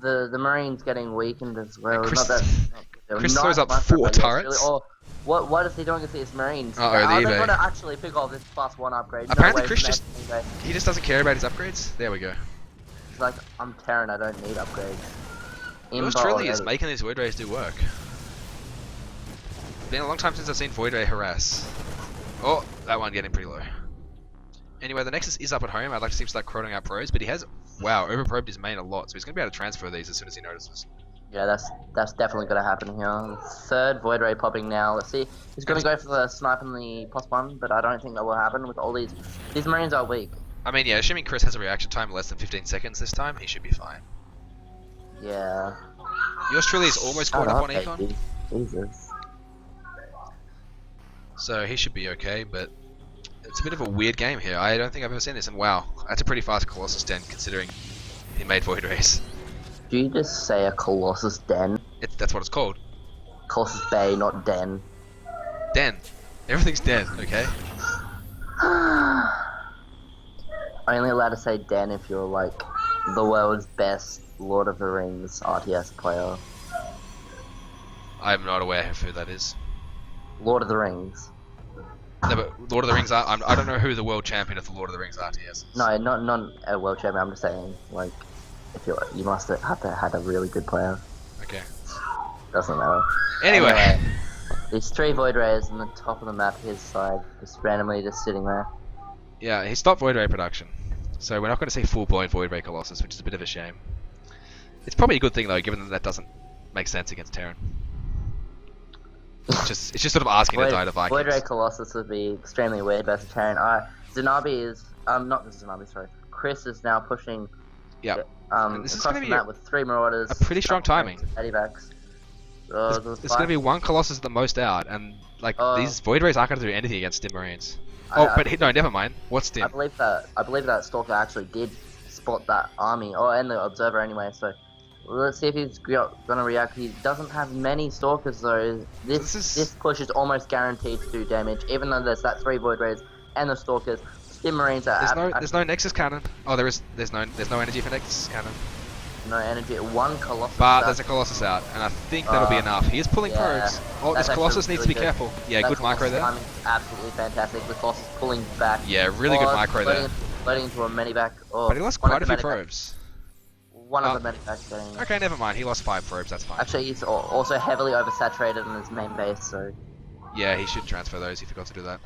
Speaker 3: The Marines getting weakened as well.
Speaker 2: Chris throws up 4 turrets.
Speaker 3: Really, what is he doing with these Marines?
Speaker 2: They're
Speaker 3: going to actually pick off this +1 upgrade.
Speaker 2: Apparently Chris he just doesn't care about his upgrades. There we go.
Speaker 3: He's like, I'm Terran, I don't need upgrades.
Speaker 2: Yours truly is making these Void Rays do work. It's been a long time since I've seen Void Ray harass. Oh, that one getting pretty low. Anyway, the Nexus is up at home. I'd like to see him start crowding out pros, but he has, wow, overprobed his main a lot, so he's going to be able to transfer these as soon as he notices.
Speaker 3: Yeah, that's definitely going to happen here. Third Void Ray popping now. Let's see. He's going to go for the snipe and the +1, but I don't think that will happen with all these. These Marines are weak.
Speaker 2: I mean, yeah, assuming Chris has a reaction time less than 15 seconds this time, he should be fine.
Speaker 3: Yeah.
Speaker 2: Yours truly is almost caught up on Econ.
Speaker 3: Jesus.
Speaker 2: So he should be okay, but it's a bit of a weird game here. I don't think I've ever seen this, and wow, that's a pretty fast Colossus Den considering he made Void Rays.
Speaker 3: Do you just say a Colossus Den?
Speaker 2: That's what it's called.
Speaker 3: Colossus Bay, not Den.
Speaker 2: Den. Everything's Den, okay?
Speaker 3: only allowed to say Den if you're like the world's best Lord of the Rings RTS player.
Speaker 2: I'm not aware of who that is.
Speaker 3: Lord of the Rings.
Speaker 2: No, but Lord of the Rings, I don't know who the world champion of the Lord of the Rings RTS is.
Speaker 3: No, not a world champion. I'm just saying, like, if you must have to had a really good player.
Speaker 2: Okay.
Speaker 3: Doesn't matter.
Speaker 2: Anyway.
Speaker 3: These 3 Void Rays on the top of the map, his side, just randomly just sitting there.
Speaker 2: Yeah, he stopped Void Ray production, so we're not going to see full-blown Void Ray Colossus, which is a bit of a shame. It's probably a good thing though, given that doesn't make sense against Terran. It's just sort of asking to die to Vikings.
Speaker 3: Void Ray Colossus would be extremely weird versus Terran. Zanabi is not the Zanabi, sorry. Chris is now pushing.
Speaker 2: Yeah.
Speaker 3: This across the map with 3 Marauders.
Speaker 2: A pretty strong timing.
Speaker 3: Edivacs.
Speaker 2: There's going to be 1 Colossus at the most out, and like these Void Rays aren't going to do anything against Stim Marines. No, never mind. What's Stim?
Speaker 3: I believe that Stalker actually did spot that army, and the Observer anyway. So let's see if he's gonna react. He doesn't have many Stalkers though. This push is almost guaranteed to do damage, even though there's that 3 Void Rays and the Stalkers. Stim Marines are.
Speaker 2: There's no Nexus Cannon. Oh, there's no energy for Nexus Cannon.
Speaker 3: No energy. 1 Colossus.
Speaker 2: But there's a Colossus out, and I think that'll be enough. He is pulling probes. Oh, this Colossus needs to be careful. Yeah, good micro there.
Speaker 3: Absolutely fantastic. The Colossus pulling back.
Speaker 2: Yeah, really good micro there.
Speaker 3: Loading into a medivac.
Speaker 2: But he lost quite a few probes.
Speaker 3: One of the medivacs getting.
Speaker 2: Okay, never mind. He lost 5 probes. That's fine.
Speaker 3: Actually, he's also heavily oversaturated on his main base, so.
Speaker 2: Yeah, he should transfer those. He forgot to do that.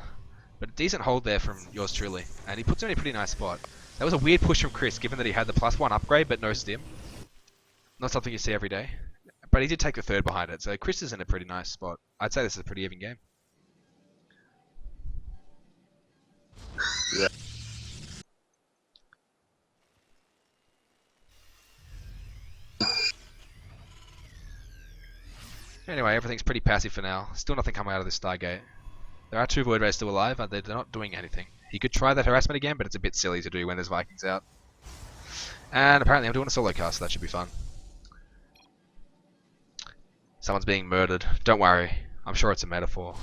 Speaker 2: But a decent hold there from yours truly, and he puts him in a pretty nice spot. That was a weird push from Chris, given that he had the +1 upgrade but no Stim. Not something you see every day. But he did take the 3rd behind it, so Chris is in a pretty nice spot. I'd say this is a pretty even game.
Speaker 3: Yeah.
Speaker 2: Anyway, everything's pretty passive for now. Still nothing coming out of this Stargate. There are 2 Void Rays still alive, and they're not doing anything. He could try that harassment again, but it's a bit silly to do when there's Vikings out. And apparently I'm doing a solo cast, so that should be fun. Someone's being murdered. Don't worry. I'm sure it's a metaphor.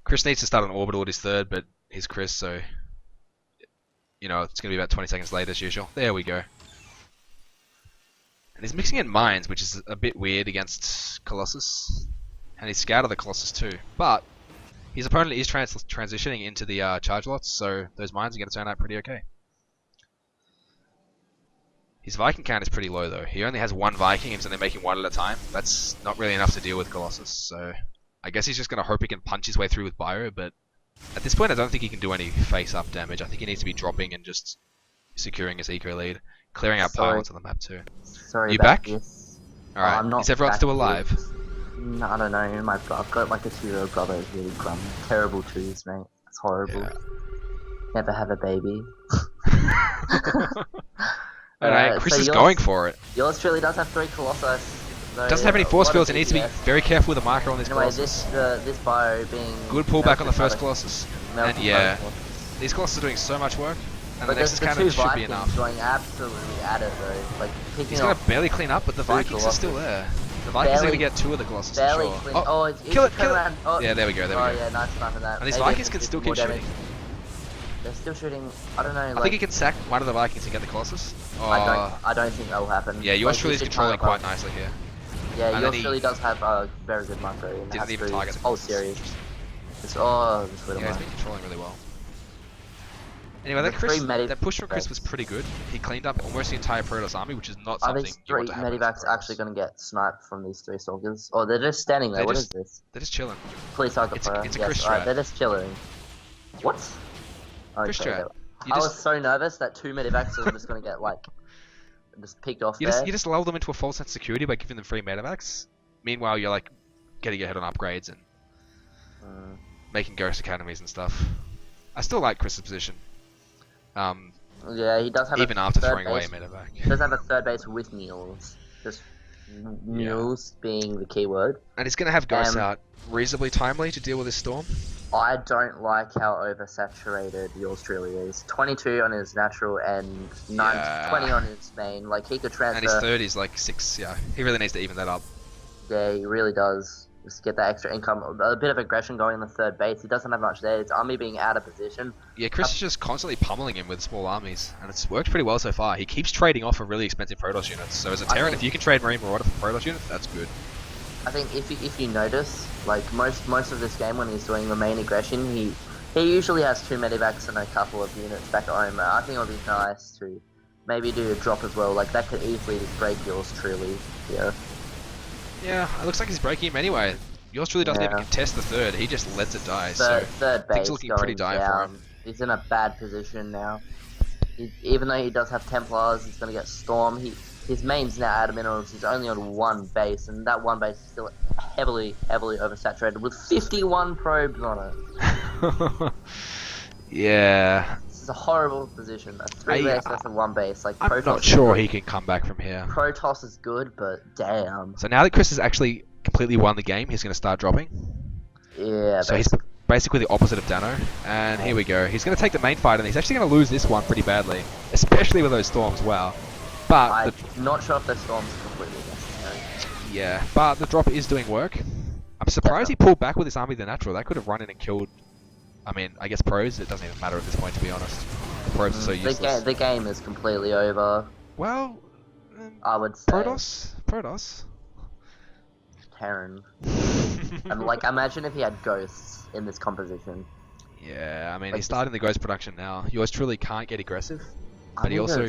Speaker 2: Chris needs to start an orbital at his 3rd, but he's Chris, so... You know, it's going to be about 20 seconds late as usual. There we go. And he's mixing in mines, which is a bit weird against Colossus. And he's scouted the Colossus too. But his opponent is transitioning into the charge lots, so those mines are going to turn out pretty okay. His Viking count is pretty low though. He only has 1 Viking and he's only making 1 at a time. That's not really enough to deal with Colossus, so I guess he's just going to hope he can punch his way through with Bio, but at this point I don't think he can do any face-up damage. I think he needs to be dropping and just securing his eco lead. Clearing out pylons on the map too.
Speaker 3: Sorry
Speaker 2: you
Speaker 3: about
Speaker 2: back?
Speaker 3: This.
Speaker 2: Alright, is everyone still alive?
Speaker 3: No, I don't know. I've got like a 2-year-old brother who's really glum. Terrible twos, mate. It's horrible.
Speaker 2: Yeah.
Speaker 3: Never have a baby.
Speaker 2: Alright, Chris is going for it.
Speaker 3: Yours truly does have 3 Colossus.
Speaker 2: Doesn't have any force fields, it needs to be very careful with the marker on this
Speaker 3: anyway,
Speaker 2: Colossus.
Speaker 3: This Bio being...
Speaker 2: Good pullback on the first Colossus. And yeah, these Colossus are doing so much work. And the Nexus Cannon should be enough.
Speaker 3: Going absolutely at it though. Like,
Speaker 2: he's going to barely clean up, but the Vikings are still there. The Vikings are going to get 2 of the Colossus for sure. Kill it!
Speaker 3: Oh.
Speaker 2: Yeah, there we go.
Speaker 3: Oh yeah, nice snipe of that.
Speaker 2: And these Vikings can still keep shooting.
Speaker 3: They're still shooting. I don't know.
Speaker 2: I think he can sack one of the Vikings and get the Colossus.
Speaker 3: I don't think that will happen.
Speaker 2: Yeah, yours truly is controlling quite nicely here.
Speaker 3: Yeah, yours truly does have a very good micro.
Speaker 2: Didn't even target the
Speaker 3: whole series.
Speaker 2: He's been controlling really well. Anyway, that push from Chris was pretty good. He cleaned up almost the entire Protoss army, which is not something you want to have.
Speaker 3: Are these 3 medivacs actually going to get sniped from these 3 Stalkers? Oh, they're just standing there. What is this?
Speaker 2: They're just chilling.
Speaker 3: Please target fire.
Speaker 2: It's a Chris strat.
Speaker 3: They're just chilling. What?
Speaker 2: Chris strat.
Speaker 3: I was so nervous that 2 medivacs were just going to get, like, just picked off
Speaker 2: you just lull them into a false sense of security by giving them free medivacs. Meanwhile, you're, like, getting ahead on upgrades and making ghost academies and stuff. I still like Chris's position.
Speaker 3: Yeah, he does have
Speaker 2: even after throwing away a medevac.
Speaker 3: He does have a 3rd base with mules. Just mules being the key word.
Speaker 2: And he's going to have ghosts out reasonably timely to deal with this storm.
Speaker 3: I don't like how oversaturated yours truly is. 22 on his natural and 20 on his main. Like, he could transfer.
Speaker 2: And his 3rd is like 6, yeah. He really needs to even that up.
Speaker 3: Yeah, he really does. Just get that extra income, a bit of aggression going in the third base. He doesn't have much there. His army being out of position.
Speaker 2: Yeah, Chris is just constantly pummeling him with small armies, and it's worked pretty well so far. He keeps trading off of really expensive Protoss units. So as a Terran, if you can trade Marine Marauder for Protoss units, that's good.
Speaker 3: I think if you notice, like most of this game when he's doing the main aggression, he usually has 2 medivacks and a couple of units back at home. I think it would be nice to maybe do a drop as well. Like that could easily just break yours truly. Yeah.
Speaker 2: Yeah, it looks like he's breaking him anyway. Yours truly doesn't even contest the third. He just lets it die.
Speaker 3: Third base
Speaker 2: things are looking pretty dire for him.
Speaker 3: He's in a bad position now. Even though he does have Templars, he's going to get Storm. His main's now out of minerals. He's only on 1 base, and that 1 base is still heavily oversaturated with 51 probes on it.
Speaker 2: Yeah.
Speaker 3: This is a horrible position. A 3 base versus 1 base. Like,
Speaker 2: I'm not sure he can come back from here.
Speaker 3: Protoss is good, but damn.
Speaker 2: So now that Chris has actually completely won the game, he's going to start dropping.
Speaker 3: Yeah.
Speaker 2: So he's basically the opposite of Dano. And here we go. He's going to take the main fight, and he's actually going to lose this one pretty badly. Especially with those storms, wow. But
Speaker 3: I'm not sure if the storms are completely necessary.
Speaker 2: Yeah, but the drop is doing work. I'm surprised he pulled back with his army the natural. That could have run in and killed, I mean, I guess pros. It doesn't even matter at this point, to be honest. The probes are so useless.
Speaker 3: The game is completely over.
Speaker 2: Well,
Speaker 3: I would say.
Speaker 2: Protoss.
Speaker 3: Terran. And like, imagine if he had ghosts in this composition.
Speaker 2: Yeah, I mean,
Speaker 3: like
Speaker 2: he's starting the ghost production now. Yours truly can't get aggressive, but he also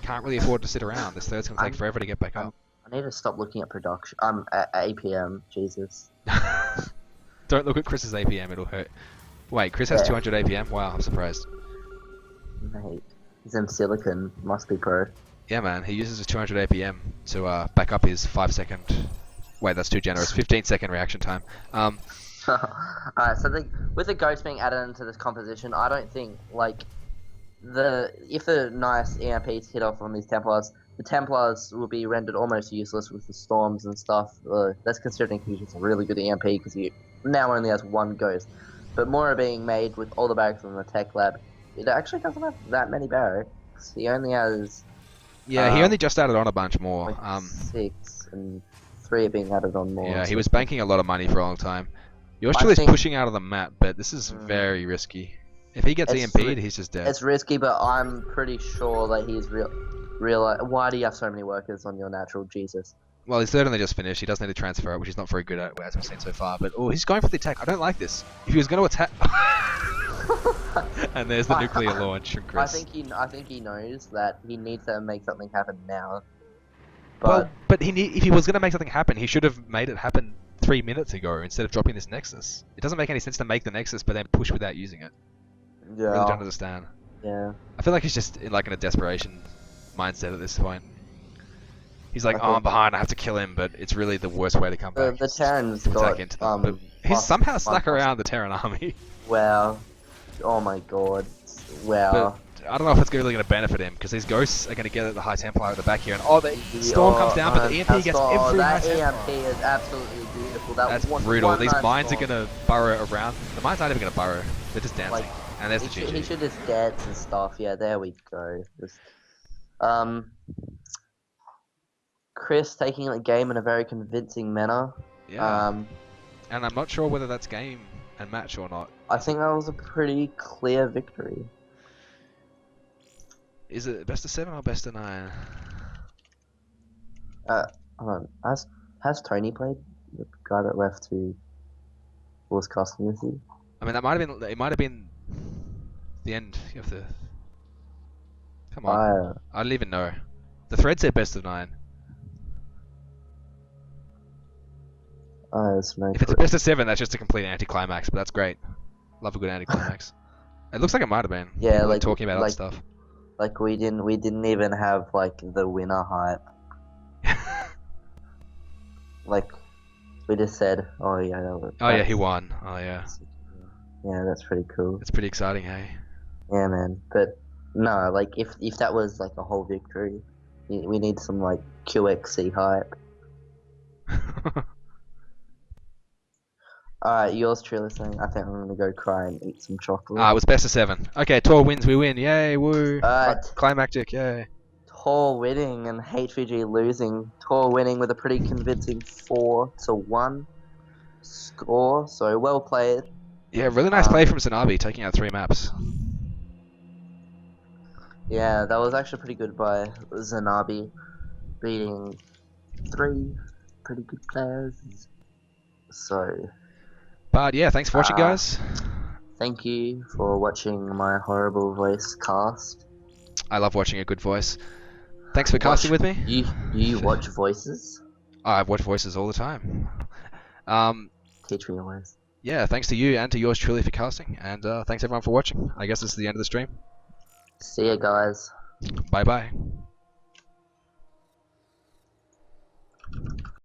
Speaker 2: can't really afford to sit around. This third's going to take forever to get back up.
Speaker 3: I need to stop looking at production. APM, Jesus.
Speaker 2: Don't look at Chris's APM, it'll hurt. Wait, Chris has 200 APM? Wow, I'm surprised.
Speaker 3: Mate, he's in silicon. Must be pro.
Speaker 2: Yeah, man, he uses his 200 APM to back up his 5-second... Wait, that's too generous. 15-second reaction time.
Speaker 3: Alright, so with the ghost being added into this composition, I don't think, like, if the nice EMPs hit off on these Templars, the Templars will be rendered almost useless with the storms and stuff. That's considering he's just a really good EMP because he now only has 1 ghost. But more are being made with all the barracks in the tech lab. It actually doesn't have that many barracks. He only has...
Speaker 2: Yeah, he only just added on a bunch more.
Speaker 3: Like 6 and 3 are being added on more.
Speaker 2: Yeah, he was banking a lot of money for a long time. Yours truly is pushing out of the map, but this is very risky. If he gets EMP'd, he's just dead.
Speaker 3: It's risky, but I'm pretty sure that he's real. Why do you have so many workers on your natural? Jesus.
Speaker 2: Well, he's certainly just finished. He doesn't need to transfer it, which he's not very good at, as we've seen so far. But he's going for the attack. I don't like this. If he was going to attack, and there's the nuclear launch from Chris.
Speaker 3: I think he knows that he needs to make something happen now.
Speaker 2: But if he was going to make something happen, he should have made it happen 3 minutes ago instead of dropping this Nexus. It doesn't make any sense to make the Nexus but then push without using it.
Speaker 3: Yeah.
Speaker 2: I really don't understand.
Speaker 3: Yeah.
Speaker 2: I feel like he's just in a desperation mindset at this point. He's like, I'm behind, I have to kill him, but it's really the worst way to come back.
Speaker 3: The Terran's got
Speaker 2: into them. But he's somehow stuck around the Terran army.
Speaker 3: Wow. Oh my god. Wow.
Speaker 2: But I don't know if it's really going to benefit him, because these ghosts are going to get at the High Templar at the back here, and the storm comes down, but the EMP gets every High Templar.
Speaker 3: That EMP is absolutely beautiful.
Speaker 2: That's brutal. These mines are going to burrow around. The mines aren't even going to burrow. They're just dancing. And there's the GG.
Speaker 3: He should just dance and stuff. Yeah, there we go. Chris taking the game in a very convincing manner.
Speaker 2: Yeah. And I'm not sure whether that's game and match or not.
Speaker 3: I think that was a pretty clear victory.
Speaker 2: Is it best of 7 or best of 9?
Speaker 3: Hold on. Has Tony played? The guy that left who was casting with you?
Speaker 2: I mean, it might have been the end of the... Come on. I don't even know. The thread said best of 9. If it's a best of 7, that's just a complete anticlimax, but that's great. Love a good anticlimax. It looks like it might have been.
Speaker 3: Yeah,
Speaker 2: like talking about other stuff.
Speaker 3: Like we didn't even have like the winner hype. Like we just said, oh yeah,
Speaker 2: he won. Oh yeah.
Speaker 3: Yeah, that's pretty cool.
Speaker 2: It's pretty exciting, hey.
Speaker 3: Yeah, man. But no, like if that was like a whole victory, we need some like QXC hype. Alright, yours truly saying, I think I'm gonna go cry and eat some chocolate.
Speaker 2: It was best of 7. Okay, ToR wins, we win. Yay, woo. Climactic, yay.
Speaker 3: ToR winning and HvG losing. ToR winning with a pretty convincing 4-1. score. So well played.
Speaker 2: Yeah, really nice play from Zanabi, taking out 3 maps.
Speaker 3: Yeah, that was actually pretty good by Zanabi, beating 3 pretty good players. So,
Speaker 2: But yeah, thanks for watching, guys.
Speaker 3: Thank you for watching my horrible voice cast.
Speaker 2: I love watching a good voice. Thanks for casting with me.
Speaker 3: You watch voices?
Speaker 2: I watch voices all the time.
Speaker 3: Teach me your ways.
Speaker 2: Yeah, thanks to you and to yours truly for casting, and thanks everyone for watching. I guess this is the end of the stream.
Speaker 3: See ya, guys.
Speaker 2: Bye bye.